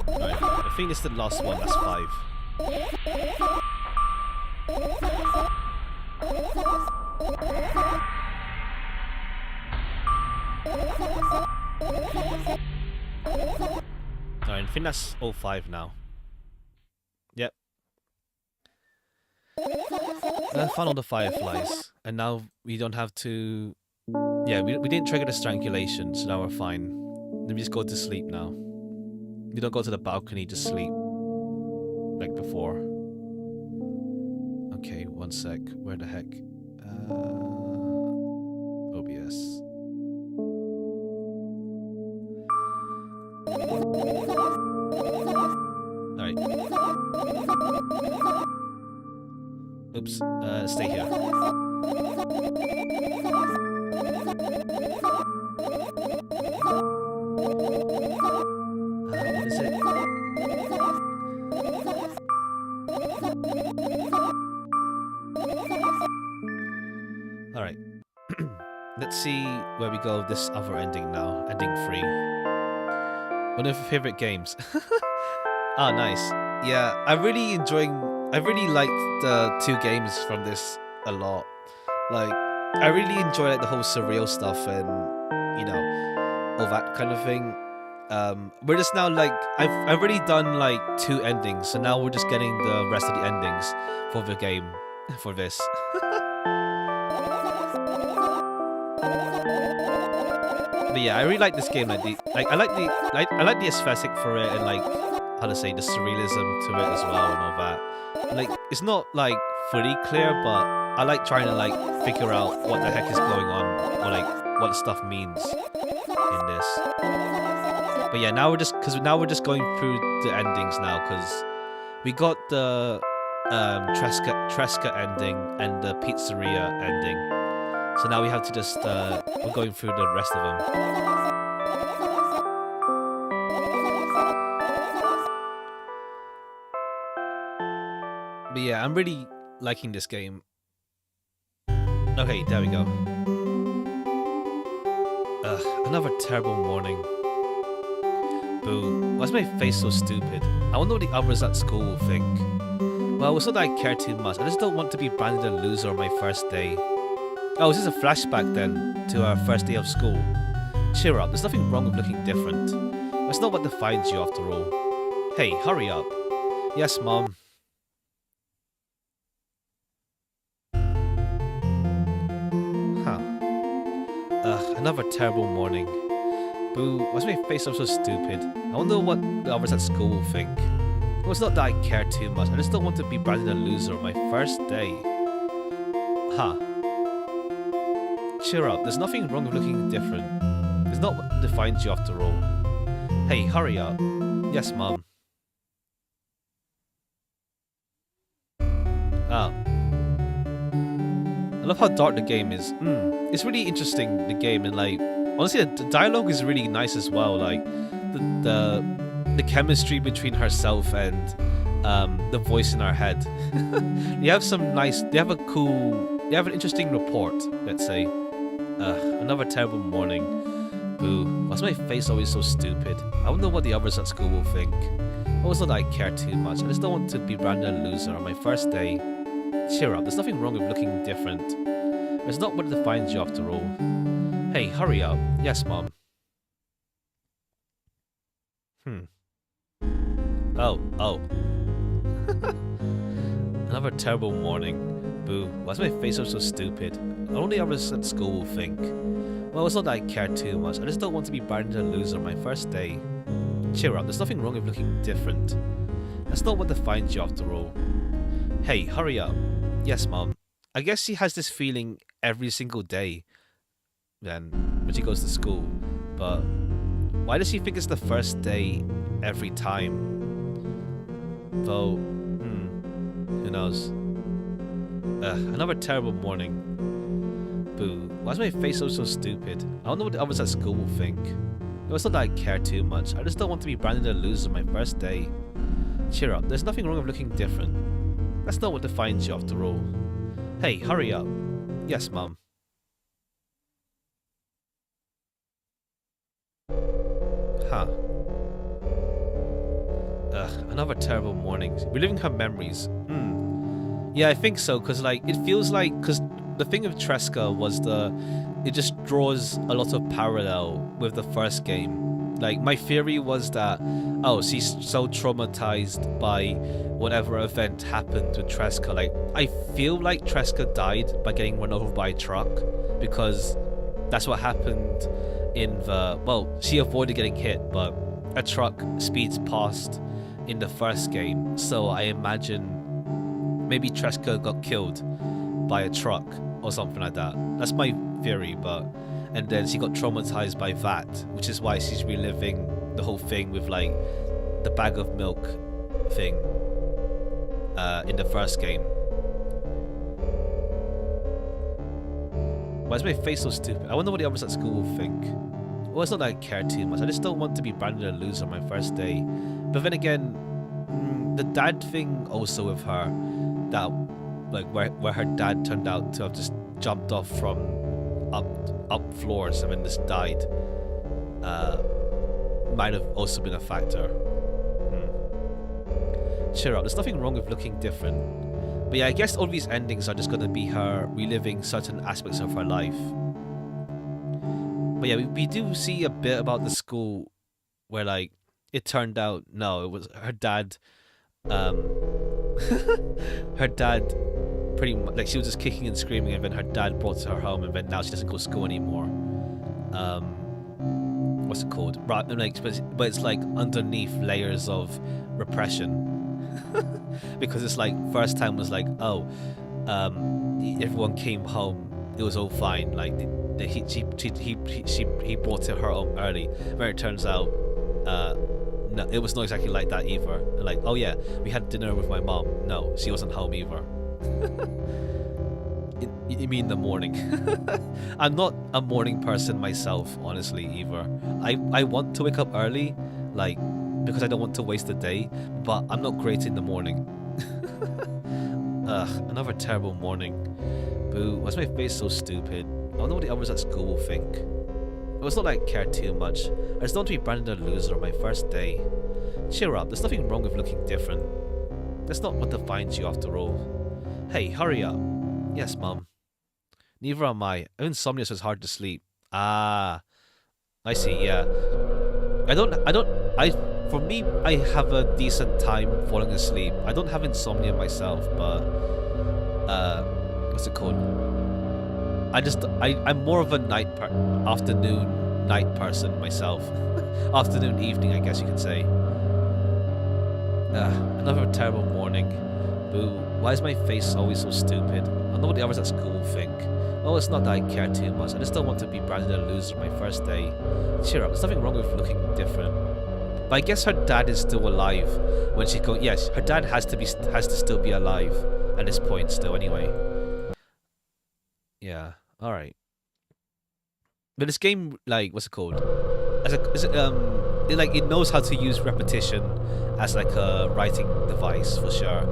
Alright, I think it's the last one, that's 5. Alright, I think that's all 5 now. Yep. I found all the fireflies, and now we don't have to... Yeah, we didn't trigger the strangulation, so now we're fine. Let me just go to sleep now. We don't go to the balcony, just sleep. Like before. Okay, one sec. Where the heck? OBS. Alright. Oops. Stay here. What is it? Alright. Let's see where we go with this other ending now. Ending 3. One of your favorite games. Ah, nice. Yeah, I really liked the 2 games from this a lot. Like, I really enjoy like the whole surreal stuff and, you know, all that kind of thing. We're just now like, I've already done like 2 endings, so now we're just getting the rest of the endings for the game, for this. But yeah, I really like this game. I like the aesthetic for it and like how to say the surrealism to it as well and all that. Like it's not like fully clear, but I like trying to like figure out what the heck is going on or like what stuff means in this. But yeah, now we're just going through the endings now because we got the Tresca ending and the pizzeria ending. So now we have to just we're going through the rest of them. But yeah, I'm really liking this game. Okay, there we go. Ugh, another terrible morning. Boo, why's my face so stupid? I wonder what the others at school will think. Well, it's not that I care too much, I just don't want to be branded a loser on my first day. Oh, is this a flashback then, to our first day of school? Cheer up, there's nothing wrong with looking different. That's not what defines you after all. Hey, hurry up. Yes, Mom. Another terrible morning. Boo, why's my face so stupid? I wonder what the others at school will think. Well, it's not that I care too much, I just don't want to be branded a loser on my first day. Huh. Cheer up, there's nothing wrong with looking different. It's not what defines you after all. Hey, hurry up. Yes, Mom. Ah. I love how dark the game is. It's really interesting, the game, and like honestly the dialogue is really nice as well. Like the chemistry between herself and the voice in her head. They have an interesting report, let's say. Another terrible morning. Boo, why's my face always so stupid? I wonder what the others at school will think. Well, it's not that I care too much, I just don't want to be branded a loser on my first day. Cheer up, there's nothing wrong with looking different. It's not what defines you after all. Hey, hurry up. Yes, Mom. Oh. Another terrible morning. Boo, why's my face so stupid? Only others at school will think. Well, it's not that I care too much, I just don't want to be branded a loser on my first day. Cheer up, there's nothing wrong with looking different. That's not what defines you after all. Hey, hurry up. Yes, Mom. I guess she has this feeling every single day. then when she goes to school. But why does she think it's the first day every time? Though, who knows? Another terrible morning. Boo. Why is my face so stupid? I don't know what the others at school will think. No, it's not that I care too much. I just don't want to be branded a loser my first day. Cheer up. There's nothing wrong with looking different. That's not what defines you after all. Hey, hurry up. Yes, Mum. Huh. Another terrible morning. Reliving her memories. Yeah, I think so, because like it feels like, because the thing with Tresca was it just draws a lot of parallel with the first game. Like my theory was that, oh, she's so traumatized by whatever event happened with Tresca. Like I feel like Tresca died by getting run over by a truck, because that's what happened in the, well, she avoided getting hit, but a truck speeds past in the first game. So I imagine maybe Tresca got killed by a truck or something like that. That's my theory, and then she got traumatized by that, which is why she's reliving the whole thing with like the bag of milk thing in the first game. Why is my face so stupid? I wonder what the others at school will think. Well, it's not that I care too much. I just don't want to be branded a loser on my first day. But then again, the dad thing also with her, that like where her dad turned out to have just jumped off from up floors and then just died, might have also been a factor. Cheer up, there's nothing wrong with looking different. But yeah, I guess all these endings are just gonna be her reliving certain aspects of her life. But yeah, we do see a bit about the school where like it turned out, no, it was her dad. Her dad pretty much, like, she was just kicking and screaming, and then her dad brought her home, and then now she doesn't go to school anymore. What's it called? Right, like, but it's like underneath layers of repression. Because it's like first time was like, oh, everyone came home, it was all fine. Like he brought her home early. But it turns out, no, it was not exactly like that either. Like, oh yeah, we had dinner with my mom. No, she wasn't home either. You mean the morning? I'm not a morning person myself, honestly, either. I want to wake up early, like, because I don't want to waste the day, but I'm not great in the morning. Ugh, another terrible morning. Boo, why's my face so stupid? I don't know what the others at school will think. Well, it's not like I care too much. I just don't want to be branded a loser on my first day. Cheer up, there's nothing wrong with looking different. That's not what defines you after all. Hey, hurry up. Yes, Mum. Neither am I. I have insomnia, so it's hard to sleep. Ah, I see, yeah. For me, I have a decent time falling asleep. I don't have insomnia myself, but, what's it called? I'm more of a afternoon, night person myself. Afternoon, evening, I guess you could say. Another terrible morning. Boo, why is my face always so stupid? I don't know what the others at school will think. Oh, it's not that I care too much. I just don't want to be branded a loser my first day. Cheer up, there's nothing wrong with looking different. But I guess her dad is still alive when she goes. Yes, her dad has to still be alive at this point still. Anyway. Yeah. All right. But this game, like, what's it called? It knows how to use repetition as like a writing device for sure.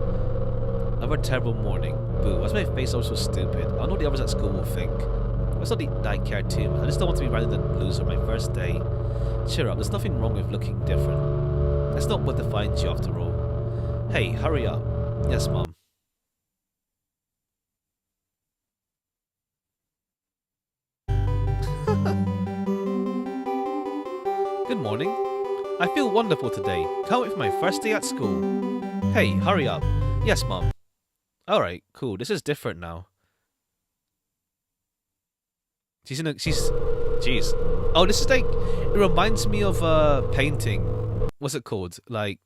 Another terrible morning. Boo, why's my face also stupid? I don't know what the others at school will think. It's not that I care too much. I just don't want to be rather than loser my first day. Cheer up, there's nothing wrong with looking different. That's not what defines you after all. Hey, hurry up. Yes, Mom. Good morning. I feel wonderful today. Can't wait for my first day at school. Hey, hurry up. Yes, Mom. Alright, cool. This is different now. Jeez. Oh, this is like, it reminds me of a painting. What's it called? Like,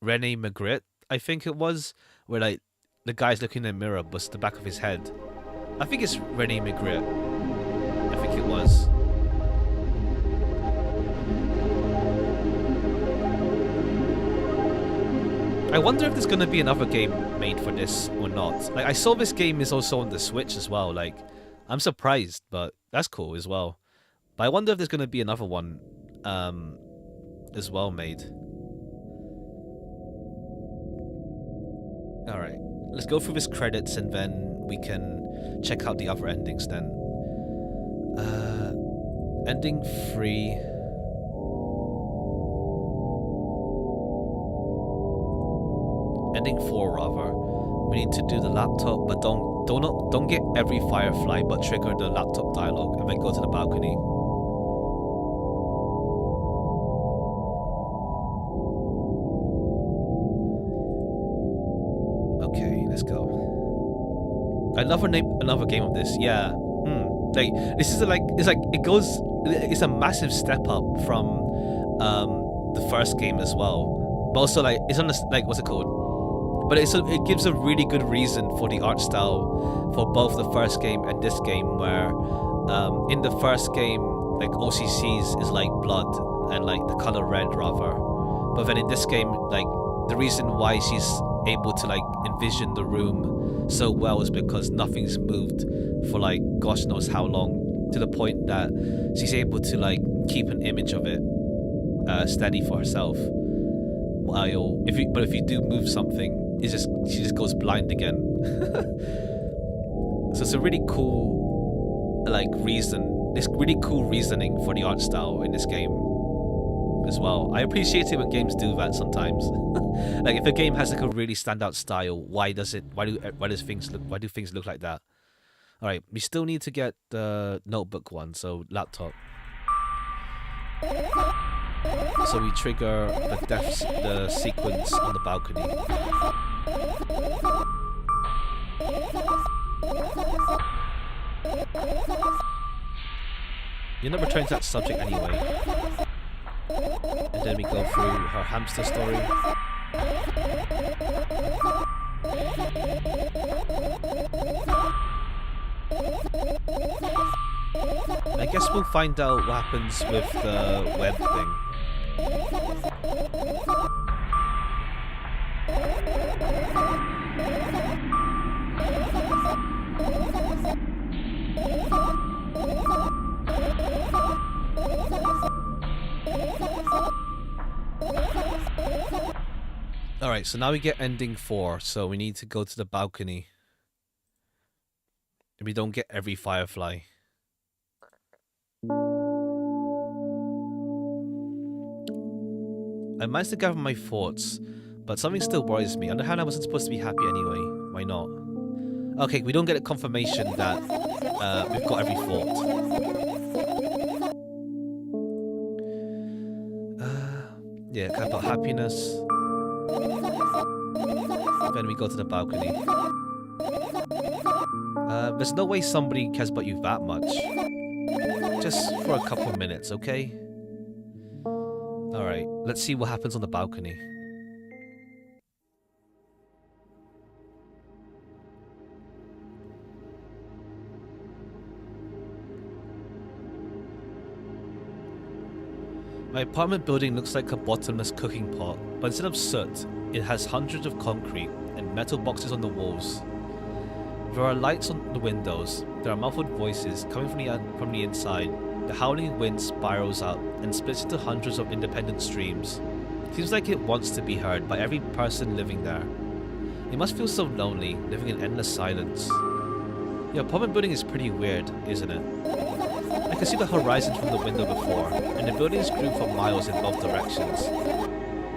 Rene Magritte, I think it was, where like, the guy's looking in the mirror, but it's the back of his head. I think it's Rene Magritte. I think it was. was. I wonder if there's gonna be another game made for this or not. Like, I saw this game is also on the Switch as well. Like, I'm surprised, but that's cool as well. But I wonder if there's gonna be another one, as well made. All right, let's go through this credits and then we can check out the other endings then. Ending 3. Ending 4 rather. We need to do the laptop, but don't get every firefly, but trigger the laptop dialogue and then go to the balcony. Okay, let's go. I love another game of this. Yeah. Like, this is it's a massive step up from the first game as well. But also, like, it's on the, like, what's it called? But it gives a really good reason for the art style for both the first game and this game, where in the first game, like, all she sees is like blood and like the color red rather. But then in this game, like, the reason why she's able to like envision the room so well is because nothing's moved for like gosh knows how long, to the point that she's able to like keep an image of it steady for herself. While if you do move something, she just goes blind again. So it's a really cool really cool reasoning for the art style in this game as well. I appreciate it when games do that sometimes. Like, if a game has like a really standout style, why do things look like that? All right, we still need to get the notebook one, so laptop. So we trigger the sequence on the balcony. You're not returning to that subject anyway. And then we go through her hamster story. I guess we'll find out what happens with the web thing. Alright, so now we get ending 4, so we need to go to the balcony. And we don't get every firefly. I managed to gather my thoughts, but something still worries me. On the hand, I wasn't supposed to be happy anyway. Why not? Okay, we don't get a confirmation that we've got every thought. Yeah, kind of happiness. Then we go to the balcony. There's no way somebody cares about you that much. Just for a couple of minutes, okay? Alright, let's see what happens on the balcony. My apartment building looks like a bottomless cooking pot, but instead of soot, it has hundreds of concrete and metal boxes on the walls. There are lights on the windows, there are muffled voices coming from the inside. The howling wind spirals up and splits into hundreds of independent streams. Seems like it wants to be heard by every person living there. It must feel so lonely, living in endless silence. Your apartment building is pretty weird, isn't it? I can see the horizon from the window before, and the buildings grew for miles in both directions.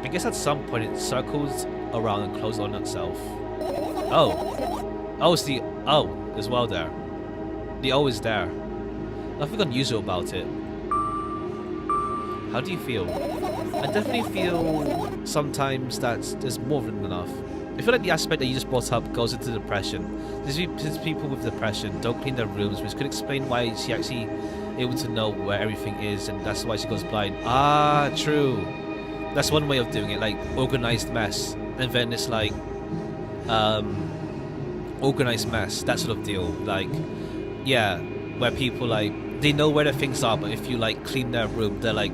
I guess at some point it circles around and closes on itself. Oh, it's the O as well there. The O is there. Nothing unusual about it. How do you feel? I definitely feel sometimes that there's more than enough. I feel like the aspect that you just brought up goes into depression. Since people with depression don't clean their rooms, which could explain why she actually able to know where everything is, and that's why she goes blind. Ah, true. That's one way of doing it, like organized mess. And then it's like organized mess, that sort of deal. Like, yeah, where people like they know where the things are, but if you like clean their room, they're like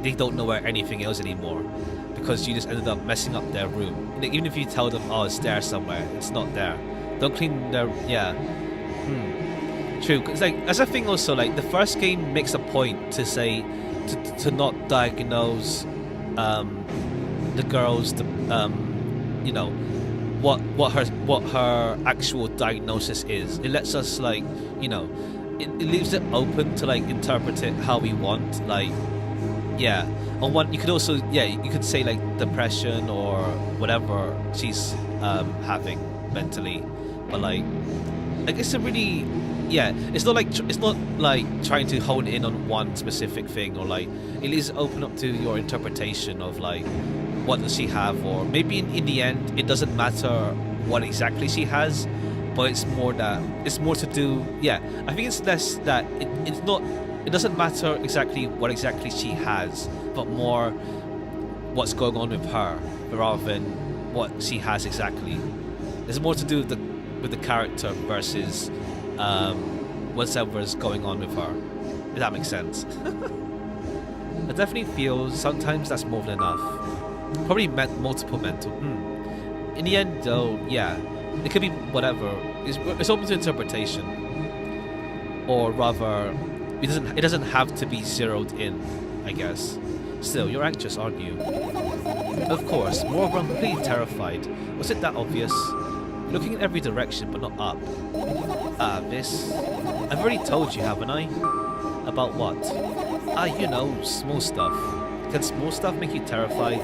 they don't know where anything is anymore because you just ended up messing up their room. And even if you tell them, oh, it's there somewhere, it's not there. Don't clean their True. It's like as a thing also like the first game makes a point to say to not diagnose the girls you know what her actual diagnosis is. It lets us like it leaves it open to like interpret it how we want. Like on one you could also you could say like depression or whatever she's having mentally, but like it's a really it's not like trying to hone in on one specific thing, or like it leaves it open up to your interpretation of like what does she have, or maybe in the end it doesn't matter what exactly she has, but it's more to do I think it's less that it doesn't matter exactly what exactly she has, but more what's going on with her rather than what she has exactly. There's more to do with the character versus whatever's going on with her, if that makes sense. I definitely feel sometimes that's more than enough. Probably multiple mental. In the end, though, it could be whatever. It's open to interpretation, or rather, it doesn't have to be zeroed in, I guess. Still, you're anxious, aren't you? Of course, more of I'm completely terrified. Was it that obvious? You're looking in every direction, but not up. Miss, I've already told you, haven't I? About what? Small stuff. Can small stuff make you terrified?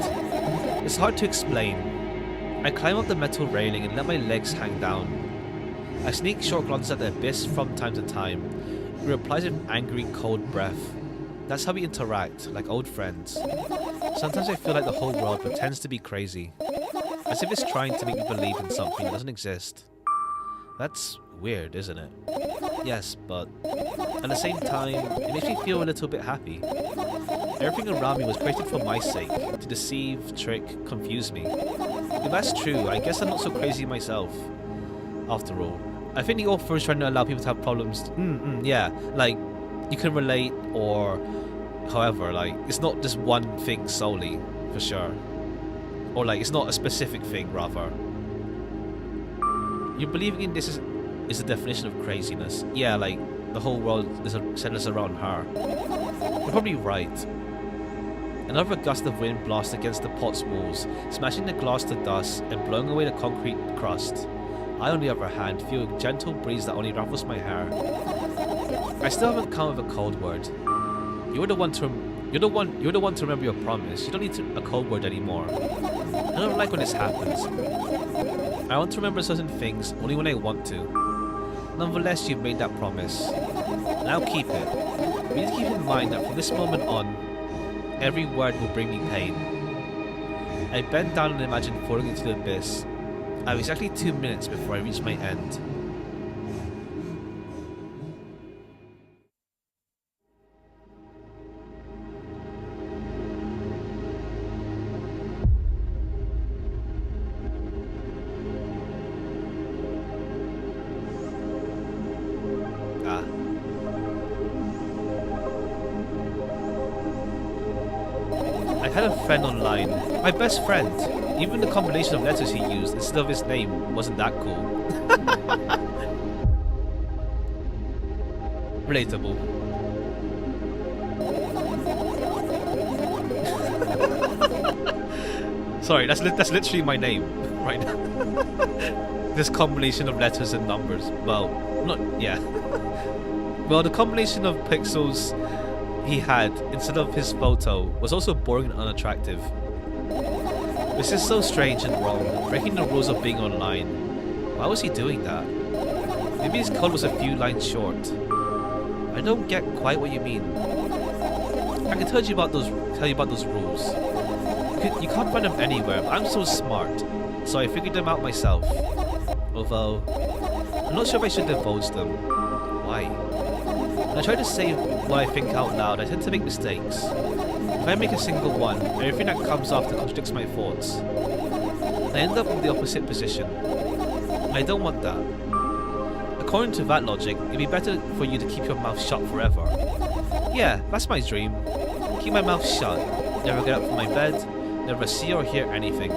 It's hard to explain. I climb up the metal railing and let my legs hang down. I sneak short glances at the abyss from time to time. He replies with angry, cold breath. That's how we interact, like old friends. Sometimes I feel like the whole world pretends to be crazy, as if it's trying to make me believe in something that doesn't exist. That's weird, isn't it? Yes, but at the same time, it makes me feel a little bit happy. Everything around me was created for my sake, to deceive, trick, confuse me. If that's true, I guess I'm not so crazy myself. After all, I think the author is trying to allow people to have problems. Like, you can relate, or however, like, it's not just one thing solely, for sure. Or like, it's not a specific thing, rather. You're believing in this is the definition of craziness. Yeah, like, the whole world is centers around her. You're probably right. Another gust of wind blasts against the pot's walls, smashing the glass to dust and blowing away the concrete crust. I, on the other hand, feel a gentle breeze that only ruffles my hair. I still haven't come with a cold word. You're the one to remember your promise. You don't need a cold word anymore. I don't like when this happens. I want to remember certain things only when I want to. Nonetheless, you've made that promise. Now keep it. You need to keep in mind that from this moment on, every word will bring me pain. I bend down and imagine falling into the abyss. I have exactly 2 minutes before I reach my end. I had a friend online, my best friend. Even the combination of letters he used instead of his name wasn't that cool. Relatable. Sorry, that's literally my name right now. This combination of letters and numbers. Well, Well, the combination of pixels he had instead of his photo was also boring and unattractive. This is so strange and wrong, breaking the rules of being online. Why was he doing that? Maybe his code was a few lines short. I don't get quite what you mean. I can tell you about those rules. You can't find them anywhere, but I'm so smart, so I figured them out myself. Although, I'm not sure if I should divulge them. Why? When I try to say what I think out loud, I tend to make mistakes. If I make a single one, everything that comes after contradicts my thoughts. I end up in the opposite position. I don't want that. According to that logic, it'd be better for you to keep your mouth shut forever. Yeah, that's my dream. Keep my mouth shut. Never get up from my bed. Never see or hear anything.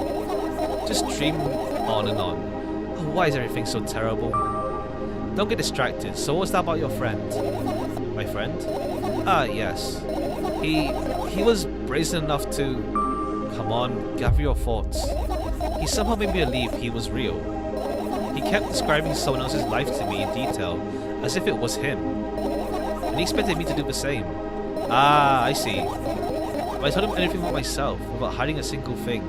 Just dream on and on. Oh, why is everything so terrible? Don't get distracted. So what's that about your friend? My friend? Ah, yes. He was brazen enough to... Come on, gather your thoughts. He somehow made me believe he was real. He kept describing someone else's life to me in detail, as if it was him. And he expected me to do the same. Ah, I see. But I told him anything about myself, without hiding a single thing.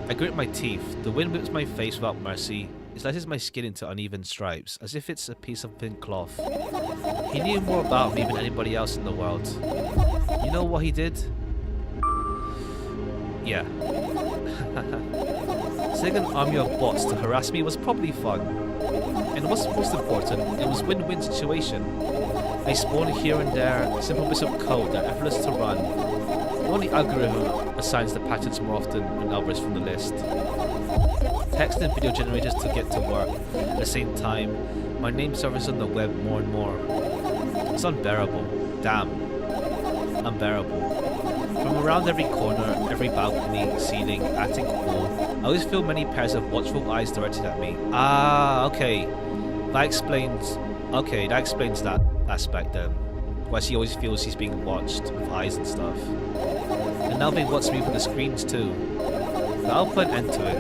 I grit my teeth. The wind whips my face without mercy. It slices my skin into uneven stripes, as if it's a piece of thin cloth. He knew more about me than anybody else in the world. You know what he did? Yeah. Sending an army of bots to harass me was probably fun. And what's most important, it was a win-win situation. They spawned here and there simple bits of code that are effortless to run. Only the algorithm assigns the patterns more often than others from the list. Text and video generators to get to work. At the same time, my name surfaces on the web more and more. It's unbearable. Damn. Unbearable. From around every corner, every balcony, ceiling, attic, wall, I always feel many pairs of watchful eyes directed at me. Ah, okay. That explains that aspect then. Why she always feels she's being watched with eyes and stuff. And now they watch me from the screens too. But I'll put an end to it.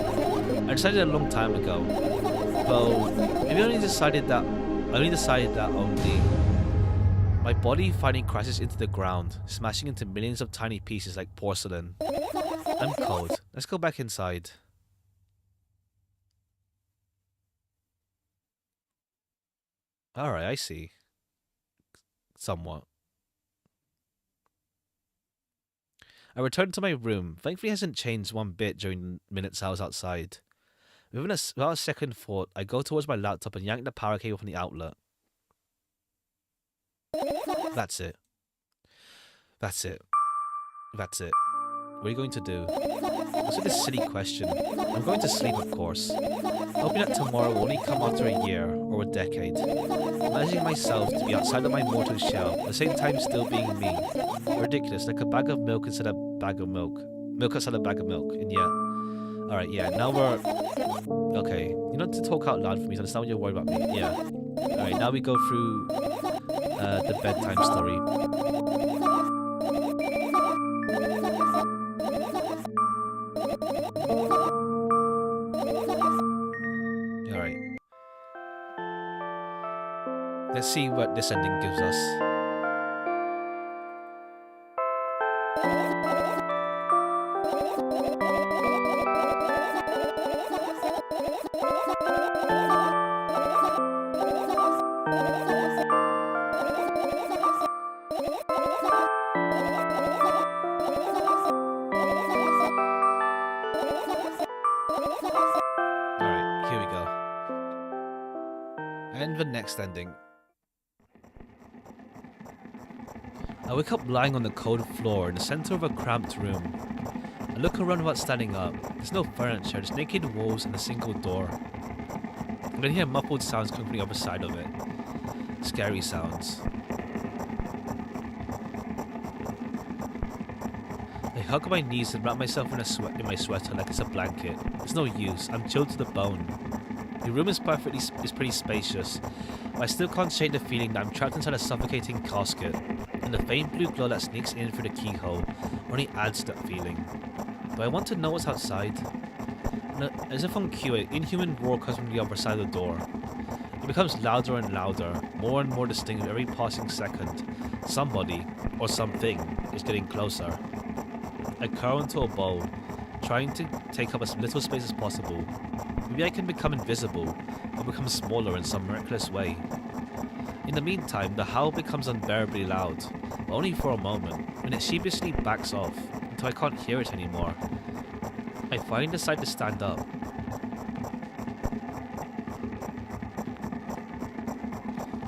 I decided a long time ago. Though, maybe I only decided that my body finally crashes into the ground, smashing into millions of tiny pieces like porcelain. I'm cold. Let's go back inside. Alright, I see. Somewhat. I returned to my room. Thankfully, it hasn't changed one bit during the minutes I was outside. Without a second thought, I go towards my laptop and yank the power cable from the outlet. That's it. That's it. That's it. What are you going to do? What's with this silly question? I'm going to sleep, of course. Hoping that tomorrow will only come after a year or a decade. Imagining myself to be outside of my mortal shell, at the same time still being me. Ridiculous, like a bag of milk instead of a bag of milk. Milk outside a bag of milk, and yet... Alright, yeah, now we're... Okay, you don't have to talk out loud for me to understand when you're worried about me. Yeah. Alright, now we go through the bedtime story. Alright. Let's see what this ending gives us. The next ending. I wake up lying on the cold floor in the center of a cramped room. I look around without standing up. There's no furniture, just naked walls and a single door. I can hear muffled sounds coming from the other side of it. Scary sounds. I hug my knees and wrap myself in my sweater like it's a blanket. It's no use. I'm chilled to the bone. The room is pretty spacious, but I still can't shake the feeling that I'm trapped inside a suffocating casket, and the faint blue glow that sneaks in through the keyhole only adds to that feeling. Do I want to know what's outside? As if on cue, an inhuman roar comes from the other side of the door. It becomes louder and louder, more and more distinct with every passing second. Somebody, or something, is getting closer. I curl into a ball, trying to take up as little space as possible. Maybe I can become invisible, or become smaller in some miraculous way. In the meantime, the howl becomes unbearably loud, but only for a moment, when it sheepishly backs off, until I can't hear it anymore. I finally decide to stand up.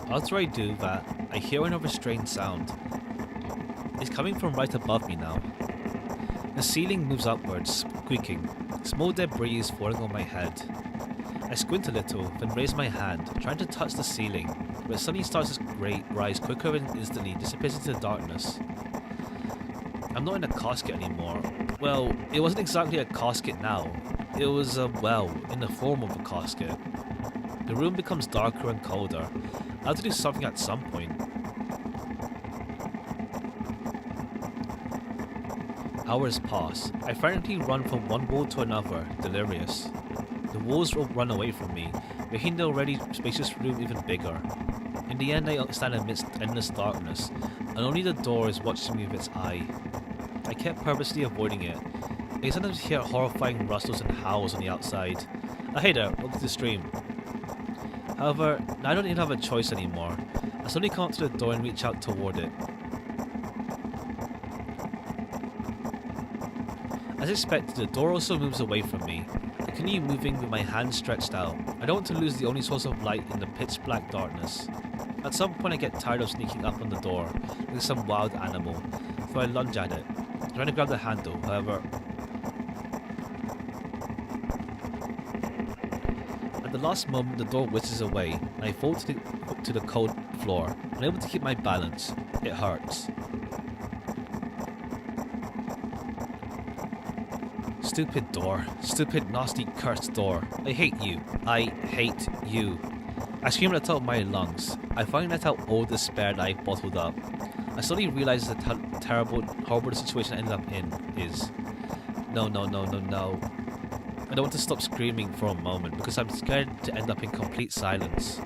After I do that, I hear another strange sound. It's coming from right above me now. The ceiling moves upwards, squeaking. Small debris is falling on my head. I squint a little, then raise my hand, trying to touch the ceiling, but it suddenly starts to rise quicker and instantly disappears into the darkness. I'm not in a casket anymore. Well, it wasn't exactly a casket now. It was a well, in the form of a casket. The room becomes darker and colder. I have to do something at some point. Hours pass. I frantically run from one wall to another, delirious. The walls will run away from me, making the already spacious room even bigger. In the end, I stand amidst endless darkness, and only the door is watching me with its eye. I kept purposely avoiding it. I sometimes hear horrifying rustles and howls on the outside. Hey there, welcome to the stream. However, I don't even have a choice anymore. I slowly come up to the door and reach out toward it. As expected, the door also moves away from me. I continue moving with my hands stretched out. I don't want to lose the only source of light in the pitch black darkness. At some point I get tired of sneaking up on the door, like some wild animal, so I lunge at it, trying to grab the handle. However, at the last moment the door whizzes away, and I fall to the cold floor, unable to keep my balance. It hurts. Stupid door. Stupid, nasty, cursed door. I hate you. I hate you. I scream at the top of my lungs. I finally let out all the despair that I bottled up. I slowly realize that how terrible, horrible the situation I ended up in is. No. I don't want to stop screaming for a moment because I'm scared to end up in complete silence.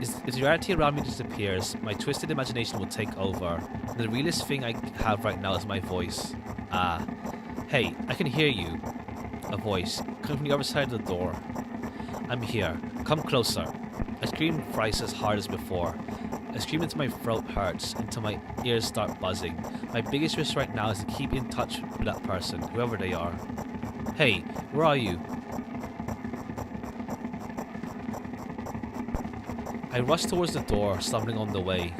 If the reality around me disappears, my twisted imagination will take over. And the realest thing I have right now is my voice. Ah. Hey, I can hear you. A voice, coming from the other side of the door. I'm here. Come closer. I scream thrice as hard as before. I scream until my throat hurts, until my ears start buzzing. My biggest wish right now is to keep in touch with that person, whoever they are. Hey, where are you? I rush towards the door, stumbling on the way.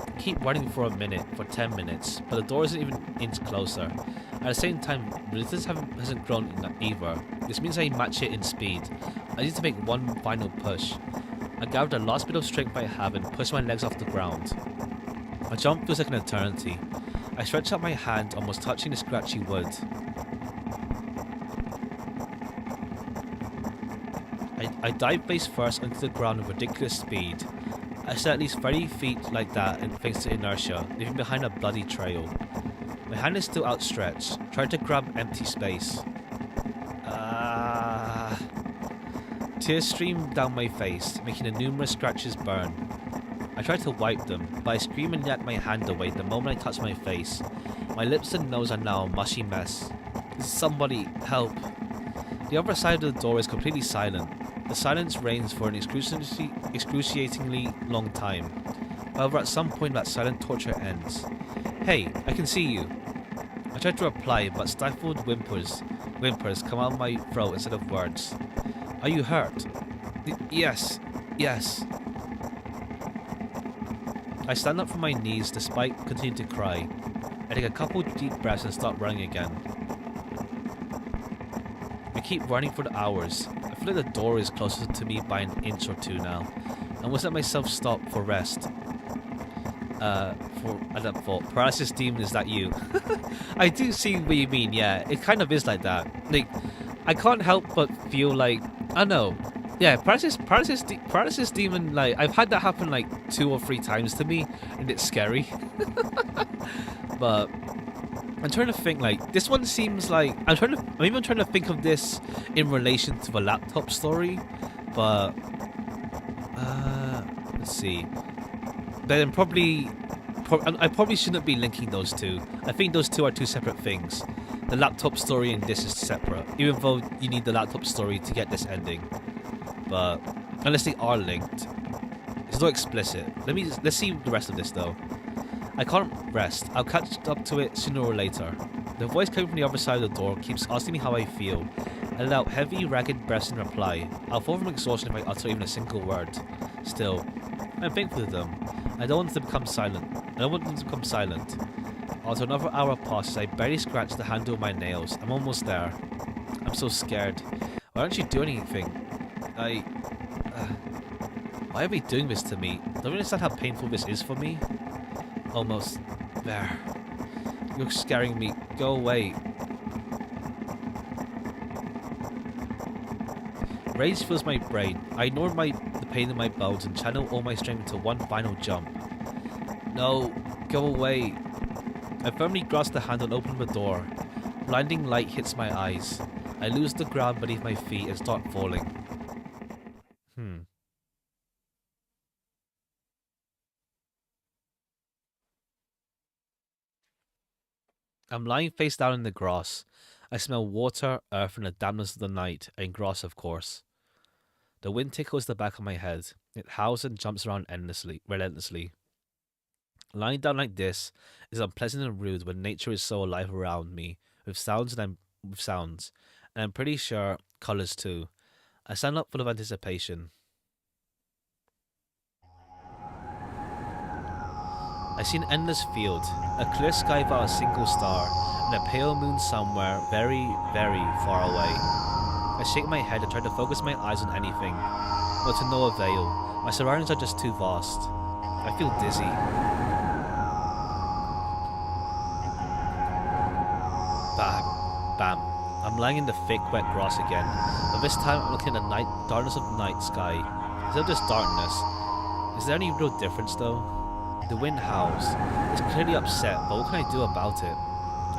I keep running for a minute, for 10 minutes, but the door isn't even an inch closer. At the same time, resistance hasn't grown either. This means I match it in speed. I need to make one final push. I gather the last bit of strength I have and push my legs off the ground. My jump feels like an eternity. I stretch out my hand, almost touching the scratchy wood. I dive face first onto the ground with ridiculous speed. I stay at least 30 feet like that and thanks to inertia, leaving behind a bloody trail. My hand is still outstretched, trying to grab empty space. Tears stream down my face, making the numerous scratches burn. I try to wipe them, but I scream and yank my hand away the moment I touch my face. My lips and nose are now a mushy mess. Somebody help. The other side of the door is completely silent. The silence reigns for an excruciatingly long time. However, at some point that silent torture ends. Hey, I can see you. I try to reply, but stifled whimpers come out of my throat instead of words. Are you hurt? Yes. I stand up from my knees despite continuing to cry. I take a couple deep breaths and start running again. I keep running for the hours. I feel like the door is closer to me by an inch or two now. I almost let myself stop for rest. I don't thought paralysis demon, is that you? I do see what you mean. Yeah, it kind of is like that. Like, I can't help but feel like, I don't know. Yeah, paralysis demon. Like, I've had that happen like 2 or 3 times to me, and it's scary. But I'm trying to think. Like, this one seems like I'm trying to think of this in relation to the laptop story, but let's see. Then I probably shouldn't be linking those two. I think those two are 2 separate things. The laptop story and this is separate, even though you need the laptop story to get this ending. But unless they are linked, it's not explicit. Let's see the rest of this though. I can't rest. I'll catch up to it sooner or later. The voice coming from the other side of the door keeps asking me how I feel. I let out heavy, ragged breaths in reply. I'll fall from exhaustion if I utter even a single word. Still, I'm thankful to them. I don't want them to become silent. After another hour passes, I barely scratch the handle of my nails. I'm almost there. I'm so scared. Why don't you do anything? I... Uh, why are we doing this to me? Don't you understand how painful this is for me? Almost. There. You're scaring me. Go away. Rage fills my brain. I ignore the pain in my bones and channel all my strength into one final jump. No, go away. I firmly grasp the handle and open the door. Blinding light hits my eyes. I lose the ground beneath my feet and start falling. I'm lying face down in the grass. I smell water, earth, and the dampness of the night, and grass, of course. The wind tickles the back of my head. It howls and jumps around relentlessly. Lying down like this is unpleasant and rude when nature is so alive around me, with sounds, and I'm pretty sure colours too. I stand up full of anticipation. I see an endless field, a clear sky without a single star, and a pale moon somewhere very, very far away. I shake my head and try to focus my eyes on anything, but to no avail. My surroundings are just too vast. I feel dizzy. Bam, bam. I'm lying in the thick, wet grass again, but this time I'm looking at the darkness of the night sky. Instead of just darkness, is there any real difference though? The wind howls. It's clearly upset, but what can I do about it?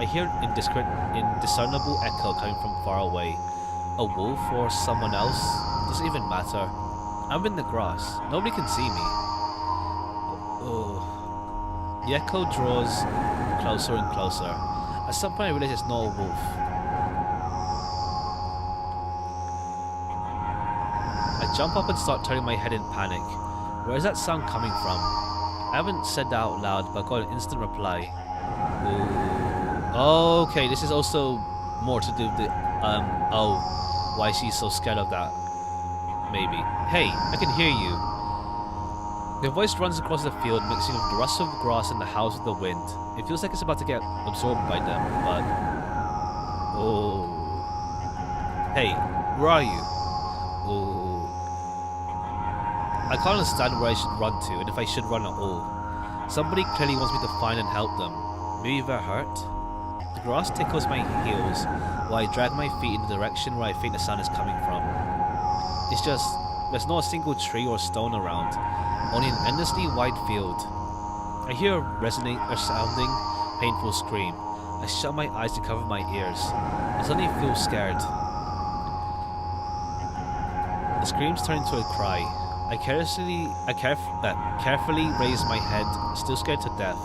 I hear an indiscernible echo coming from far away. A wolf or someone else? Doesn't even matter. I'm in the grass. Nobody can see me. Oh. The echo draws closer and closer. At some point I realize it's not a wolf. I jump up and start turning my head in panic. Where is that sound coming from? I haven't said that out loud, but I got an instant reply. Ooh. Okay, this is also more to do with the, why she's so scared of that. Maybe. Hey, I can hear you. The voice runs across the field, mixing with the rustle of grass and the howls of the wind. It feels like it's about to get absorbed by them, but... Oh. Hey, where are you? Oh. I can't understand where I should run to, and if I should run at all. Somebody clearly wants me to find and help them. Maybe they're hurt? The grass tickles my heels, while I drag my feet in the direction where I think the sound is coming from. It's just, there's not a single tree or stone around, only an endlessly wide field. I hear a sounding, painful scream. I shut my eyes to cover my ears. I suddenly feel scared. The screams turn into a cry. I carefully raise my head, still scared to death.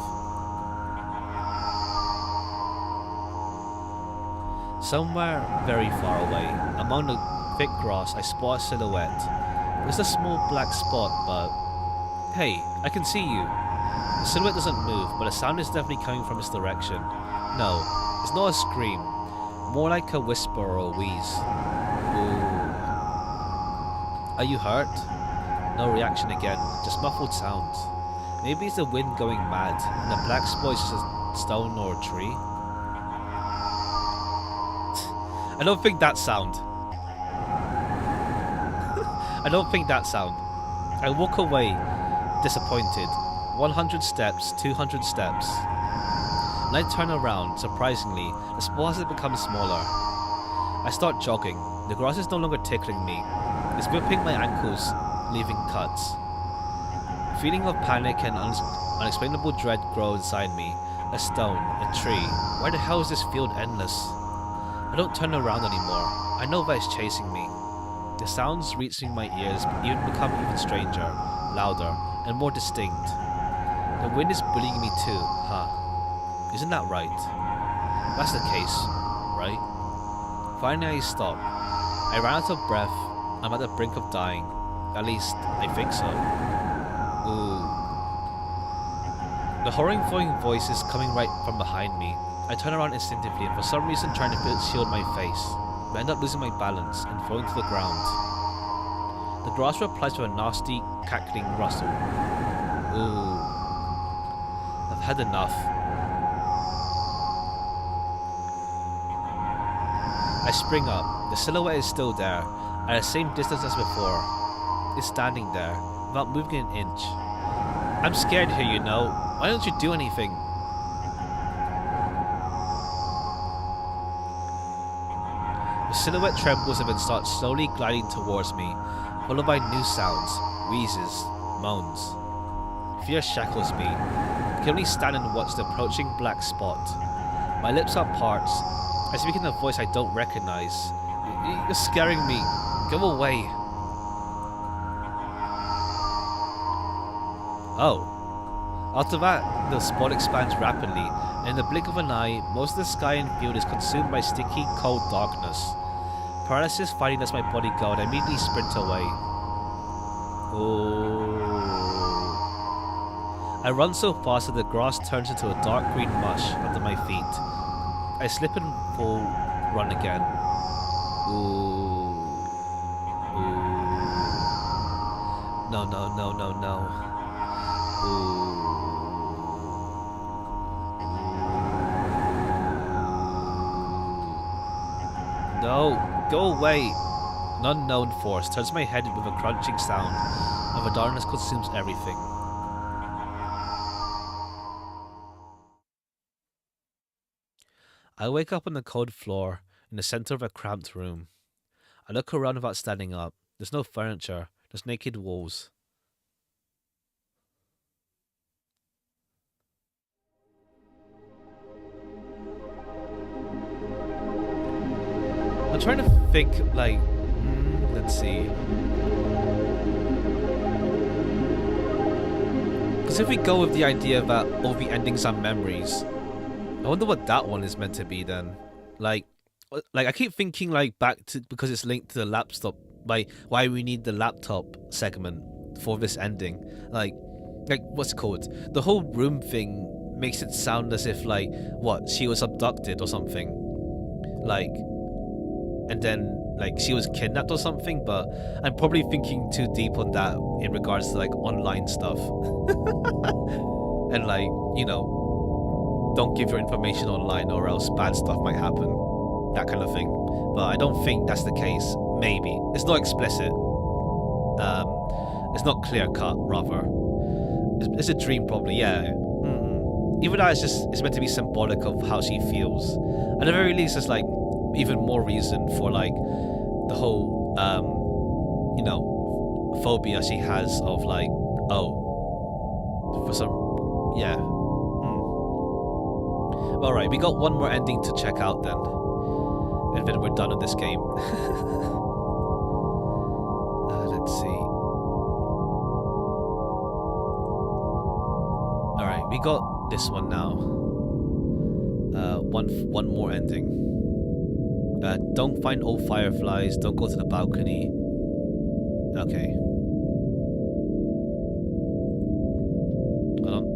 Somewhere very far away, among the thick grass, I spot a silhouette. It's a small black spot, but... Hey, I can see you. The silhouette doesn't move, but the sound is definitely coming from its direction. No, it's not a scream. More like a whisper or a wheeze. Ooh. Are you hurt? No reaction again, just muffled sounds. Maybe it's the wind going mad, and the black spot is just a stone or a tree. I don't think that sound. I don't think that sound. I walk away, disappointed. 100 steps, 200 steps. When I turn around, surprisingly, the spot has become smaller. I start jogging. The grass is no longer tickling me. It's whipping my ankles, leaving cuts. A feeling of panic and unexplainable dread grow inside me. A stone, a tree. Why the hell is this field endless? I don't turn around anymore. I know that it's chasing me. The sounds reaching my ears become even stranger, louder, and more distinct. The wind is bullying me too, huh? Isn't that right? That's the case, right? Finally I stop. I ran out of breath. I'm at the brink of dying. At least, I think so. Ooh. The horrifying voice is coming right from behind me. I turn around instinctively and for some reason trying to shield my face. I end up losing my balance and falling to the ground. The grass replies with a nasty, cackling rustle. Ooh. I've had enough. I spring up. The silhouette is still there. at the same distance as before, is standing there, without moving an inch. I'm scared here, you know. Why don't you do anything? The silhouette trembles and then starts slowly gliding towards me, followed by new sounds, wheezes, moans. Fear shackles me. I can only stand and watch the approaching black spot. My lips are parched. I speak in a voice I don't recognize. You're scaring me. Go away. Oh. After that, the spot expands rapidly, and in the blink of an eye, most of the sky and field is consumed by sticky, cold darkness. Paralysis finally lets my body go, and I immediately sprint away. Oh. I run so fast that the grass turns into a dark green mush under my feet. I slip and fall, run again. Ooh. Ooh. No, no, no, no, no. Ooh. No, go away. An unknown force turns my head with a crunching sound, and the darkness consumes everything. I wake up on the cold floor in the center of a cramped room. I look around without standing up. There's no furniture, just naked walls. I'm trying to think, like, let's see. Because if we go with the idea that all the endings are memories, I wonder what that one is meant to be then. Like I keep thinking like back to because it's linked to the laptop. Like why we need the laptop segment for this ending. Like what's it called? The whole room thing makes it sound as if like what she was abducted or something. Like, and then like she was kidnapped or something. But I'm probably thinking too deep on that in regards to like online stuff. And like don't give your information online or else bad stuff might happen. That kind of thing. But I don't think that's the case. Maybe. It's not explicit. It's not clear cut, rather. It's a dream probably, yeah. Even though it's meant to be symbolic of how she feels. At the very least, it's like even more reason for like the whole phobia she has of like, for some Alright, we got one more ending to check out then. And then we're done with this game. Let's see. Alright, we got this one now. One more ending. Don't find all fireflies, don't go to the balcony. Okay. Hold on.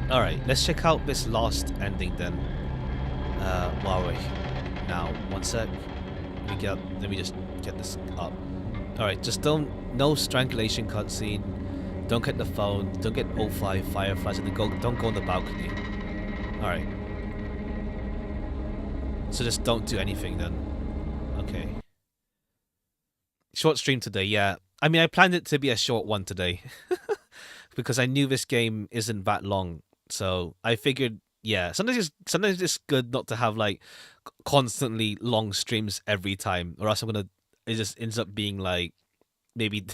Alright, let's check out this last ending then. While we now, one sec. Let me just get this up. Alright, just no strangulation cutscene. Don't get the phone. Don't get all 5 fireflies, and don't go on the balcony. Alright. So just don't do anything then. Okay. Short stream today, yeah. I mean, I planned it to be a short one today. Because I knew this game isn't that long. So I figured, yeah, sometimes it's good not to have like constantly long streams every time, or else it just ends up being like maybe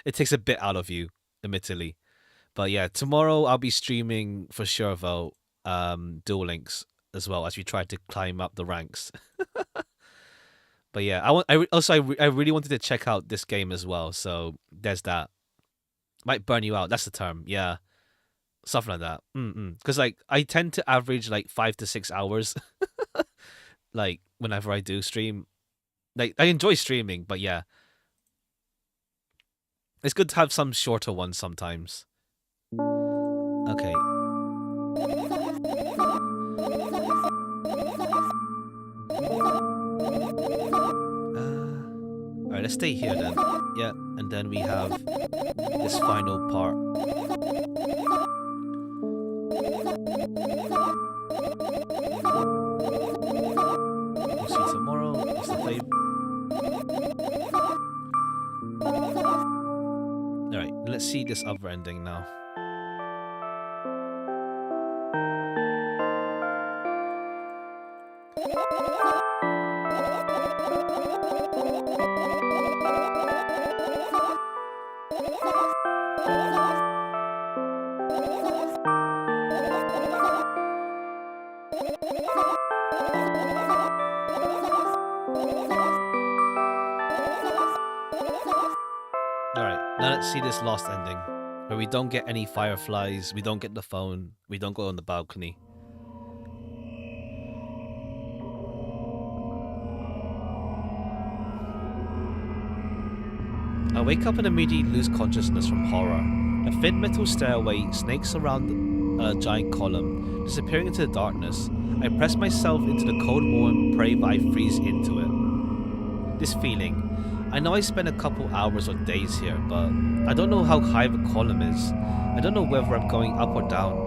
it takes a bit out of you, admittedly. But yeah, tomorrow I'll be streaming for sure though. Duel Links as well as we try to climb up the ranks. But yeah, I really wanted to check out this game as well. So there's that. Might burn you out. That's the term. Yeah, something like that. Because like I tend to average like 5 to 6 hours, like whenever I do stream. Like I enjoy streaming, but yeah, it's good to have some shorter ones sometimes. Okay. Alright, let's stay here then. Yeah, and then we have this final part. We'll see tomorrow. What's the fave? Alright, let's see this other ending now. Alright, now let's see this last ending, where we don't get any fireflies, we don't get the phone, we don't go on the balcony. I wake up and immediately lose consciousness from horror. A thin metal stairway snakes around a giant column, disappearing into the darkness. I press myself into the cold wall and pray that I freeze into it. This feeling. I know I spent a couple hours or days here, but I don't know how high the column is. I don't know whether I'm going up or down.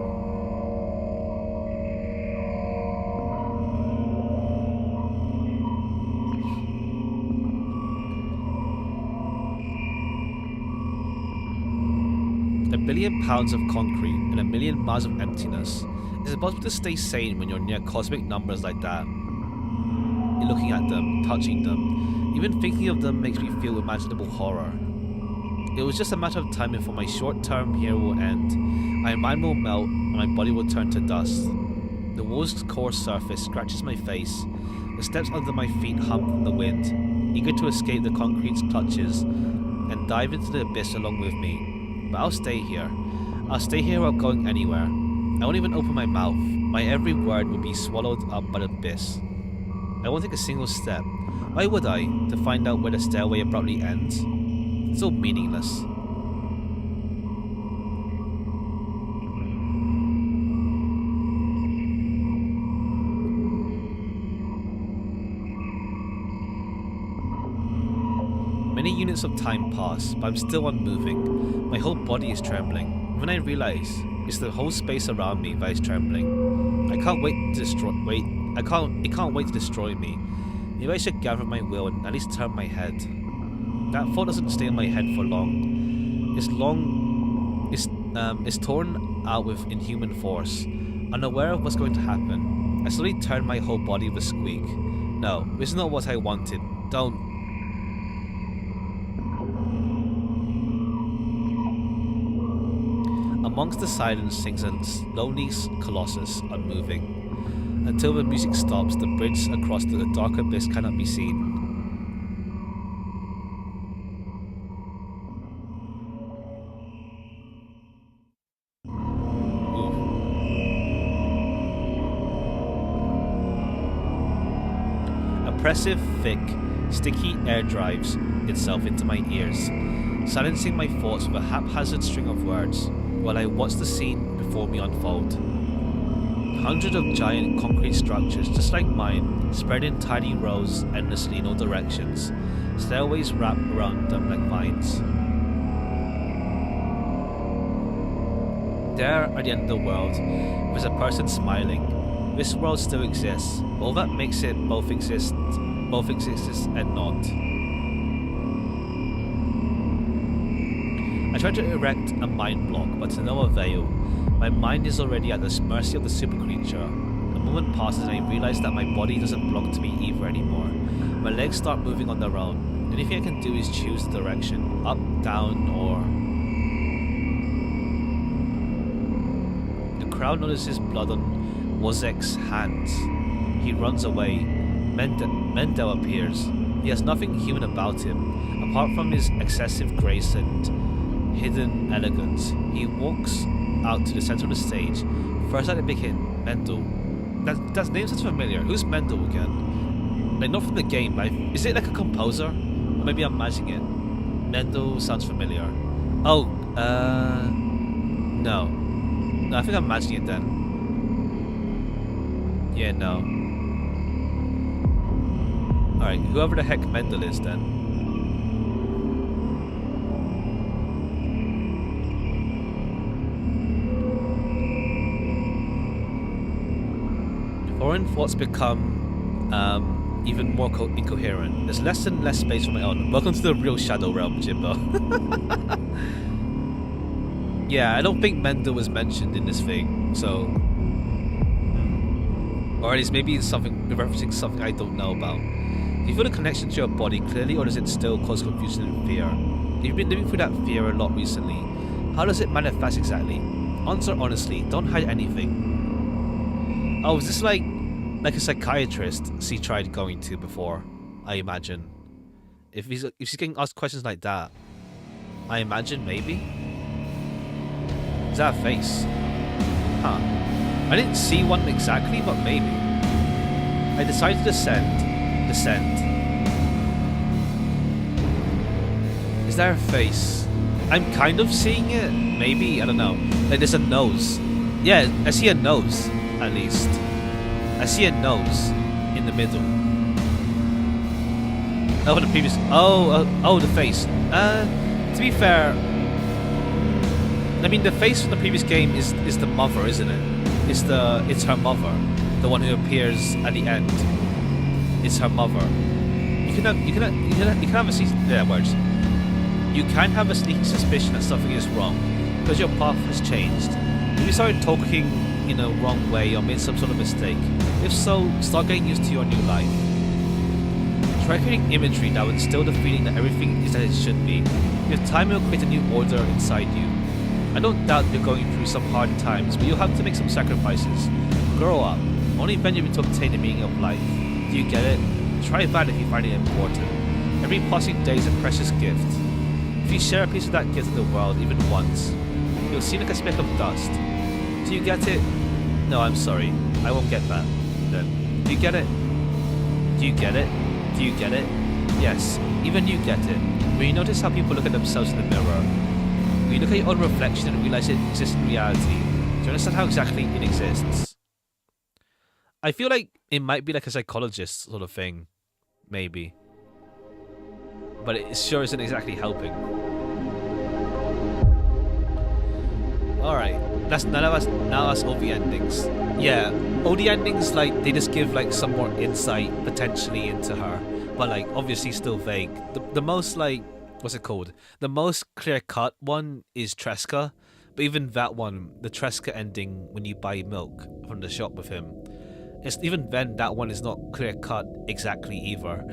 A billion pounds of concrete and a million miles of emptiness. Is it possible to stay sane when you're near cosmic numbers like that? You're looking at them, touching them. Even thinking of them makes me feel imaginable horror. It was just a matter of time before my short term here will end. My mind will melt and my body will turn to dust. The wall's coarse surface scratches my face. The steps under my feet hum in the wind, eager to escape the concrete's clutches and dive into the abyss along with me. But I'll stay here. I'll stay here without going anywhere. I won't even open my mouth. My every word will be swallowed up by the abyss. I won't take a single step. Why would I? To find out where the stairway abruptly ends? It's so meaningless. Many units of time pass, but I'm still unmoving. My whole body is trembling. When I realize it's the whole space around me that is trembling. I can't wait to destroy. It can't wait to destroy me. Maybe I should gather my will and at least turn my head. That thought doesn't stay in my head for long. It's torn out with inhuman force. Unaware of what's going to happen, I slowly turn my whole body with a squeak. No, this is not what I wanted. Don't. Amongst the silence sings a lonely colossus, unmoving. Until the music stops, the bridge across the dark abyss cannot be seen. Oppressive, thick, sticky air drives itself into my ears, silencing my thoughts with a haphazard string of words, while I watch the scene before me unfold. Hundreds of giant concrete structures, just like mine, spread in tiny rows endlessly in all directions. Stairways wrap around them like vines. There, at the end of the world, there's a person smiling. This world still exists. All that makes it both exists and not. I try to erect a mind block, but to no avail. My mind is already at the mercy of the super creature. A moment passes and I realize that my body doesn't belong to me either anymore. My legs start moving on their own. The only thing I can do is choose the direction, up, down, or... crowd notices blood on Wozek's hands. He runs away. Mendel appears. He has nothing human about him, apart from his excessive grace and hidden elegance. He walks out to the center of the stage. First at a big hit, Mendel. That name sounds familiar. Who's Mendel again? Like, not from the game, but is it like a composer? Or maybe I'm imagining it. Mendel sounds familiar. Oh, no. No, I think I'm imagining it then. Yeah, no. Alright, whoever the heck Mendel is then. Foreign thoughts become even more incoherent. There's less and less space for my own. Welcome to the real Shadow Realm, Jimbo. Yeah, I don't think Mendel was mentioned in this thing, so... Or at least maybe it's something referencing something I don't know about. Do you feel the connection to your body clearly, or does it still cause confusion and fear? You've been living through that fear a lot recently. How does it manifest exactly? Answer honestly, don't hide anything. Oh, is this like a psychiatrist she tried going to before, I imagine. If she's getting asked questions like that, I imagine maybe? Is that a face? Huh. I didn't see one exactly, but maybe. I decided to descend. Is there a face? I'm kind of seeing it, maybe, I don't know. Like there's a nose. Yeah, I see a nose, at least. I see a nose in the middle. Oh, the previous. Oh, the face. To be fair, I mean the face from the previous game is the mother, isn't it? It's her mother, the one who appears at the end. It's her mother. You can have a sneaking suspicion that something is wrong because your path has changed. If you started talking in a wrong way or made some sort of mistake, if so, start getting used to your new life. Try creating imagery that would instill the feeling that everything is as it should be. With time, it will create a new order inside you. I don't doubt you're going through some hard times, but you'll have to make some sacrifices. Grow up. Only then you'll be able to obtain the meaning of life. Do you get it? Try that if you find it important. Every passing day is a precious gift. If you share a piece of that gift with the world even once, you'll seem like a speck of dust. Do you get it? No, I'm sorry. I won't get that. Then. Do you get it? Do you get it? Do you get it? Yes, even you get it. When you notice how people look at themselves in the mirror, when you look at your own reflection and realize it exists in reality, do you understand how exactly it exists? I feel like it might be like a psychologist sort of thing. Maybe. But it sure isn't exactly helping. Alright, now that's all the endings. Yeah, all the endings, like, they just give, like, some more insight, potentially, into her. But, like, obviously still vague. The most, like, what's it called? The most clear-cut one is Tresca. But even that one, the Tresca ending when you buy milk from the shop with him, even then, that one is not clear-cut exactly either.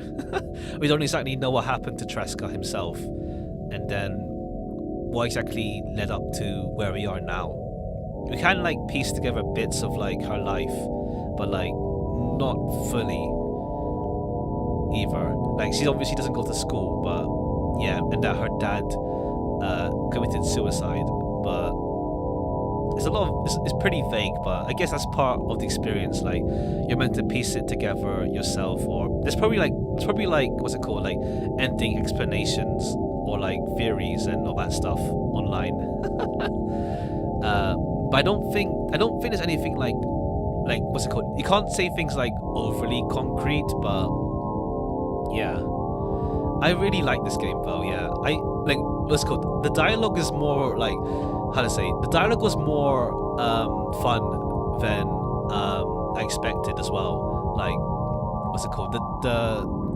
We don't exactly know what happened to Tresca himself. And then what exactly led up to where we are now. We can, like, piece together bits of, like, her life, but, like, not fully either. Like, she obviously doesn't go to school, but yeah, and that her dad committed suicide, but it's a lot of, it's pretty vague, but I guess that's part of the experience. Like, you're meant to piece it together yourself, or there's probably like what's it called, like ending explanations or like theories and all that stuff online. But I don't think there's anything like what's it called? You can't say things like overly concrete, but yeah, I really like this game though. Yeah, I like what's it called? The dialogue is more like, how to say? The dialogue was more fun than I expected as well. Like, what's it called?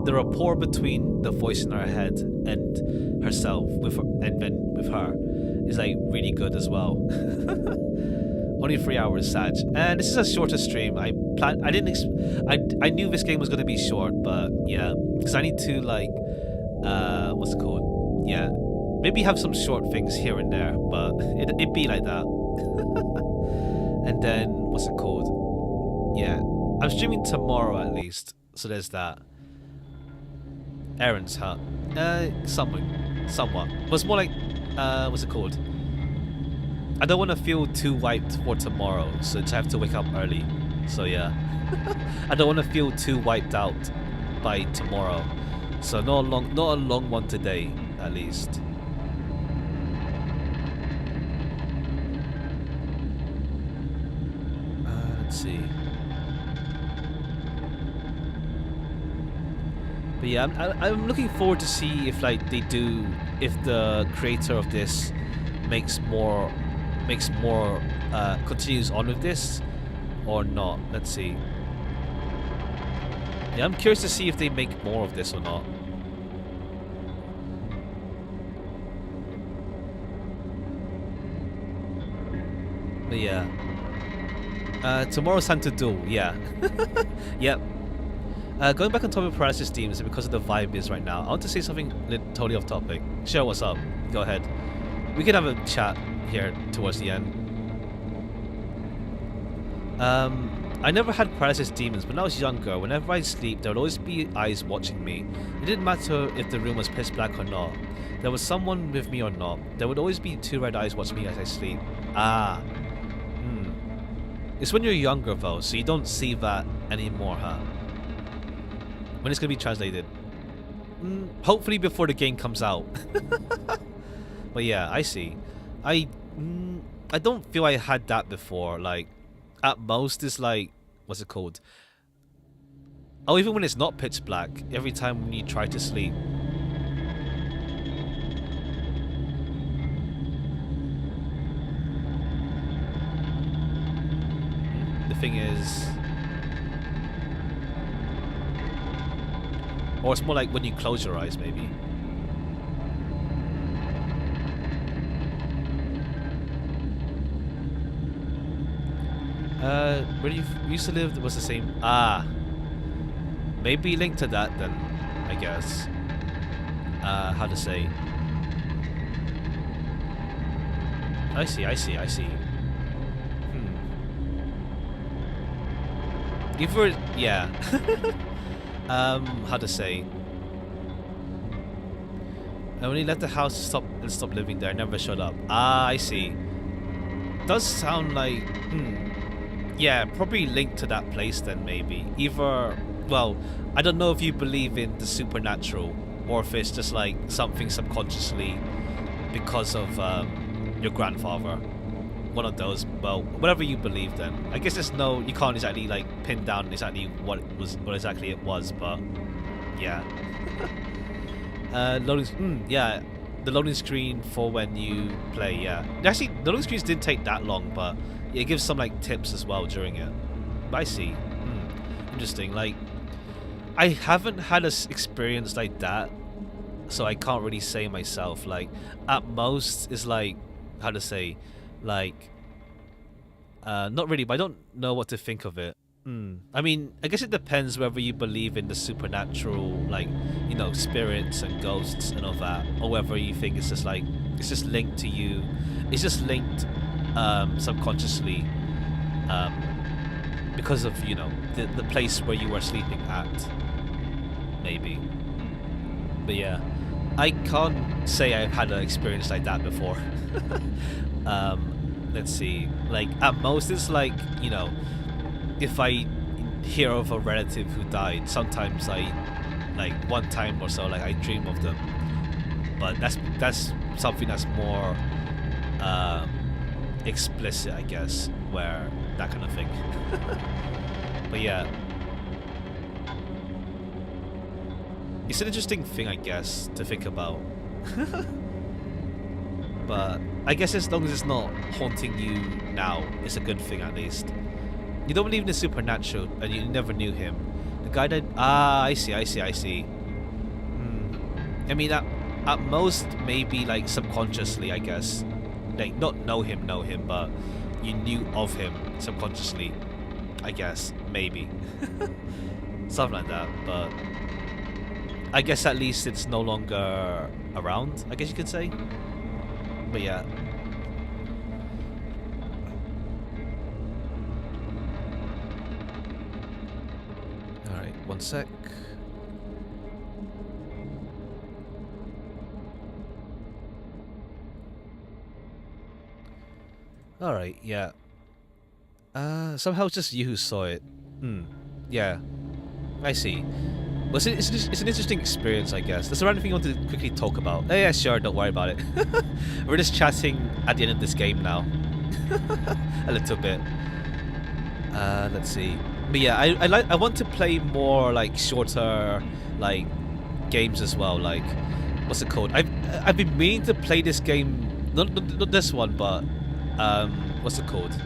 The rapport between the voice in her head and herself with her, and then with her, is like really good as well. Only 3 hours, Sag, and this is a shorter stream. I knew this game was going to be short, but yeah, because I need to like what's it called? Yeah, maybe have some short things here and there, but it'd be like that. And then what's it called? Yeah, I'm streaming tomorrow at least, so there's that. Aaron's hut. Somewhat. But it's more like, what's it called? I don't want to feel too wiped for tomorrow, so I have to wake up early. So yeah, I don't want to feel too wiped out by tomorrow. So not a long one today, at least. Let's see. But yeah, I'm looking forward to see if like if the creator of this makes more, continues on with this or not. Let's see. Yeah, I'm curious to see if they make more of this or not. But yeah. Tomorrow's time to duel, yeah. Yep. Going back on topic of paralysis themes because of the vibe is right now, I want to say something totally off topic. Sure, what's up? Go ahead. We can have a chat here towards the end. I never had paralysis demons, but when I was younger, whenever I'd sleep, there would always be eyes watching me. It didn't matter if the room was pitch black or not. There was someone with me or not. There would always be two red eyes watching me as I sleep. Ah. It's when you're younger though, so you don't see that anymore, huh? When it's gonna be translated? Hopefully before the game comes out. But yeah, I see. I don't feel I had that before. Like, at most it's like, what's it called? Oh, even when it's not pitch black, every time when you try to sleep. The thing is, or it's more like when you close your eyes, maybe. Where you used to live was the same. Ah, maybe linked to that then, I guess. How to say? I see. Either, yeah. How to say? I only left the house and stopped living there. I never showed up. Ah, I see. Does sound like, yeah, probably linked to that place then, maybe. Either, well, I don't know if you believe in the supernatural or if it's just like something subconsciously because of your grandfather. One of those. Well, whatever you believe then. I guess there's no, you can't exactly like pin down exactly what exactly it was, but yeah. Loading, yeah, the loading screen for when you play, yeah. Actually, the loading screens didn't take that long, but it gives some like tips as well during it. I see. Interesting. Like, I haven't had an experience like that, so I can't really say myself. Like, at most, it's like, how to say, like, not really, but I don't know what to think of it. I mean, I guess it depends whether you believe in the supernatural, like, you know, spirits and ghosts and all that, or whether you think it's just like, it's just linked to you, it's just linked subconsciously because of, you know, the place where you were sleeping at, maybe. But yeah, I can't say I've had an experience like that before. Let's see, like, at most it's like, you know, if I hear of a relative who died, sometimes I, like, one time or so, like, I dream of them. But that's something that's more explicit, I guess, where that kind of thing. But yeah, it's an interesting thing, I guess, to think about. But I guess as long as it's not haunting you now, it's a good thing at least. You don't believe in the supernatural, and you never knew him. The guy that... Ah, I see. I mean, at most, maybe, like, subconsciously, I guess. Like, not know him, but you knew of him subconsciously, I guess. Maybe. Something like that, but... I guess at least it's no longer around, I guess you could say. But yeah. one sec. Alright, yeah. Somehow it's just you who saw it. Yeah. I see. Well, it's an interesting experience, I guess. Is there anything you want to quickly talk about? Oh, yeah, sure, don't worry about it. We're just chatting at the end of this game now. A little bit. Let's see. But yeah, I want to play more like shorter like games as well. Like, what's it called? I've been meaning to play this game. Not this one, but what's it called?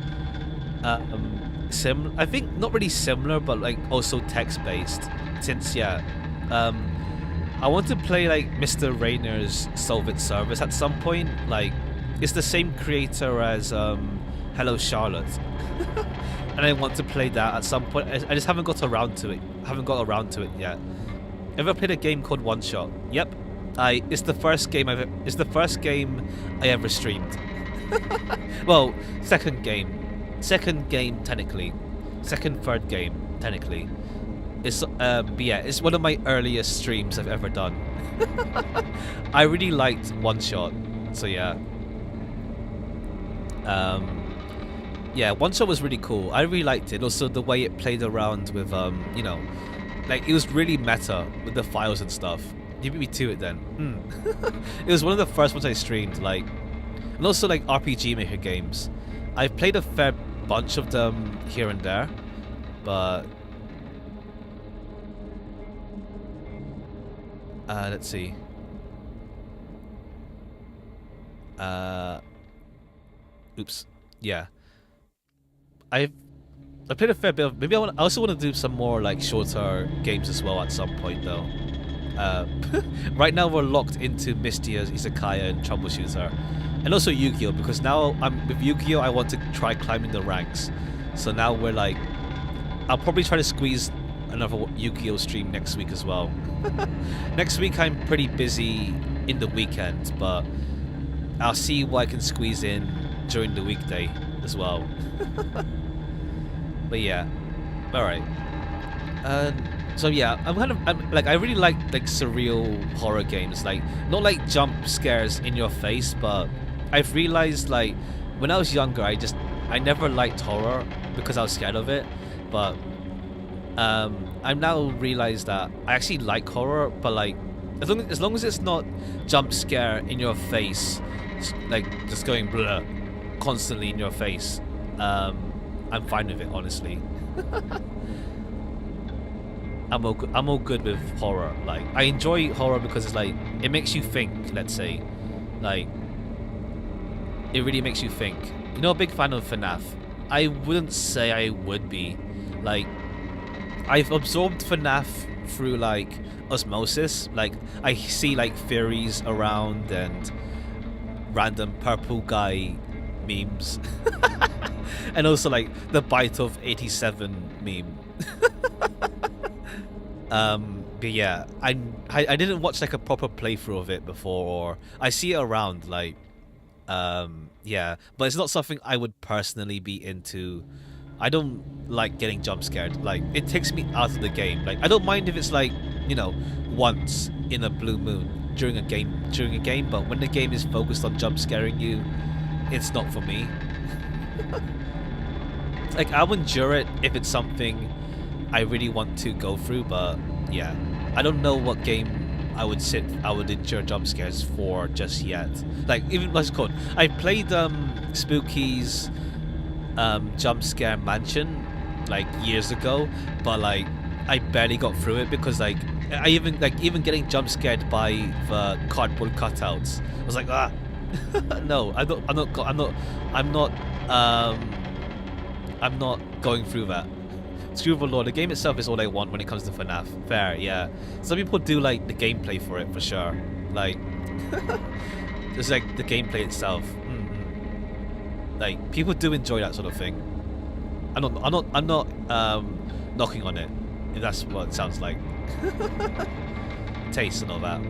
I think not really similar, but like also text based. Since yeah, I want to play like Mr. Rainer's Solve It service at some point. Like, it's the same creator as Hello Charlotte, and I want to play that at some point. I just haven't got around to it. Yet. Ever played a game called One Shot? Yep. It's the first game I ever streamed. Well, second game technically, third game technically. It's but yeah, it's one of my earliest streams I've ever done. I really liked One Shot, so yeah. Yeah, One Shot was really cool. I really liked it. Also, the way it played around with you know, like it was really meta with the files and stuff. You beat me to it then. It was one of the first ones I streamed. Like, and also like RPG Maker games. I've played a fair bunch of them here and there, but let's see. Oops. Yeah. I played a fair bit of. Maybe I also want to do some more like shorter games as well at some point though. Right now we're locked into Mystia's Izakaya and Troubleshooter, and also Yu-Gi-Oh, because now I'm with Yu-Gi-Oh. I want to try climbing the ranks. So now we're like, I'll probably try to squeeze another Yu-Gi-Oh stream next week as well. Next week I'm pretty busy in the weekend, but I'll see what I can squeeze in during the weekday as well. But yeah, all right. So yeah, I'm like, I really like surreal horror games, like not like jump scares in your face, but I've realized like when I was younger, I never liked horror because I was scared of it, but I've now realized that I actually like horror, but like as long as it's not jump scare in your face, like just going blur constantly in your face, I'm fine with it, honestly. I'm all good with horror. Like, I enjoy horror because it's like, it makes you think, let's say. Like, it really makes you think. You know, a big fan of FNAF. I wouldn't say I would be. Like, I've absorbed FNAF through like osmosis. Like, I see like theories around and random purple guy memes. And also like the bite of 87 meme. But yeah, I didn't watch like a proper playthrough of it before, or I see it around like, yeah, but it's not something I would personally be into. I don't like getting jump scared. Like, it takes me out of the game. Like, I don't mind if it's like, you know, once in a blue moon during a game, but when the game is focused on jump scaring you, it's not for me. Like, I'll endure it if it's something I really want to go through, but yeah, I don't know what game I would endure jump scares for just yet. Like, even what's it called? I played Spooky's jump scare mansion like years ago, but like I barely got through it because like I even getting jump scared by the cardboard cutouts, I was like, ah. No, I'm not going through that. Screw the lore, the game itself is all I want when it comes to FNAF. Fair, yeah. Some people do like the gameplay for it, for sure. Like, just like the gameplay itself. Like, people do enjoy that sort of thing. I'm not knocking on it, if that's what it sounds like. Taste and all that.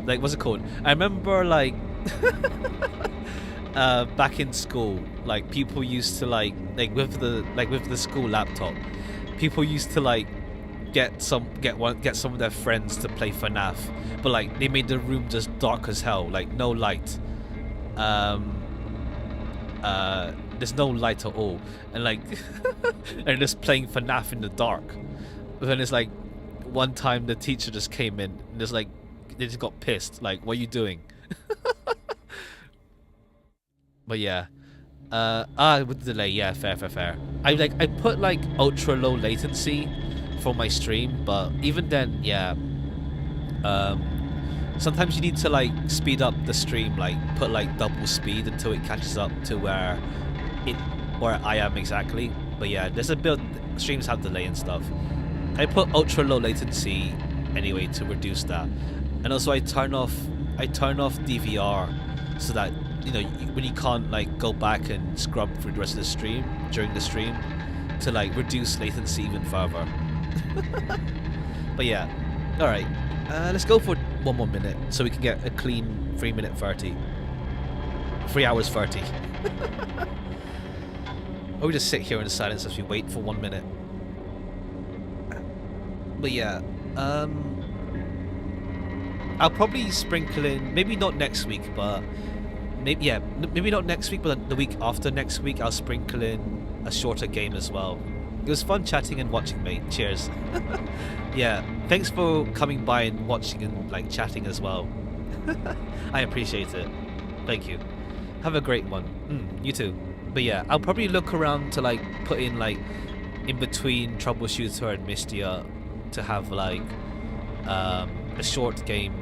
Like, what's it called? I remember like back in school, like people used to like with the school laptop, people used to like get some of their friends to play FNAF, but like they made the room just dark as hell, like no light. There's no light at all, and like and just playing FNAF in the dark. But then it's like one time the teacher just came in and just like they just got pissed, like, what are you doing? But yeah, with the delay, yeah, fair. I put like ultra low latency for my stream, but even then, yeah, sometimes you need to like speed up the stream, like put like double speed until it catches up to where I am exactly. But yeah, there's a bit, streams have delay and stuff. I put ultra low latency anyway to reduce that, and also I turn off DVR so that, you know, when you can't like go back and scrub through the rest of the stream during the stream, to like reduce latency even further. But yeah, all right, let's go for 1 more minute so we can get a clean 3 hours 30. Or we just sit here in silence as we wait for 1 minute. But yeah, I'll probably sprinkle in, maybe not next week, but maybe not next week, but the week after next week, I'll sprinkle in a shorter game as well. It was fun chatting and watching, mate. Cheers. Yeah, thanks for coming by and watching and like chatting as well. I appreciate it. Thank you. Have a great one. You too. But yeah, I'll probably look around to like put in like in between Troubleshooter and Mistia to have like a short game,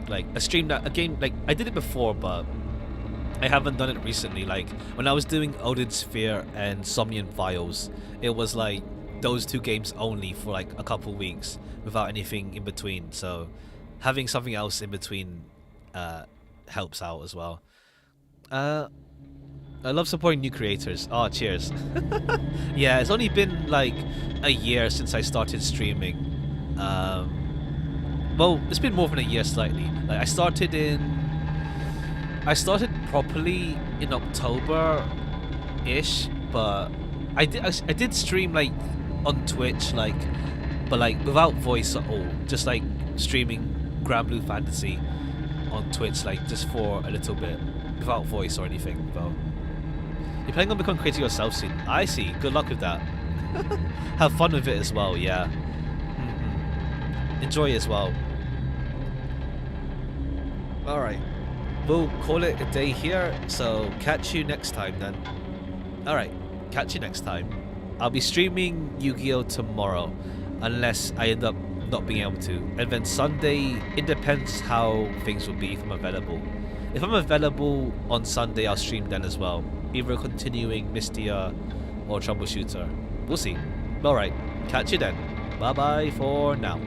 like a game like I did it before, but I haven't done it recently. Like when I was doing Odin Sphere and Somnian Files, it was like those 2 games only for like a couple weeks without anything in between. So having something else in between helps out as well. I love supporting new creators. Oh, cheers. Yeah, it's only been like a year since I started streaming. Well, it's been more than a year slightly. Like I started properly in October-ish, but I did stream like on Twitch, like, but like without voice at all, just like streaming Grand Blue Fantasy on Twitch, like just for a little bit, without voice or anything. Though you're planning on becoming creator yourself soon. I see. Good luck with that. Have fun with it as well. Yeah. Enjoy as well. All right. We'll call it a day here, so catch you next time then. Alright, catch you next time. I'll be streaming Yu-Gi-Oh! Tomorrow, unless I end up not being able to. And then Sunday, it depends how things will be if I'm available. If I'm available on Sunday, I'll stream then as well. Either continuing Mistia or Troubleshooter. We'll see. Alright, catch you then. Bye bye for now.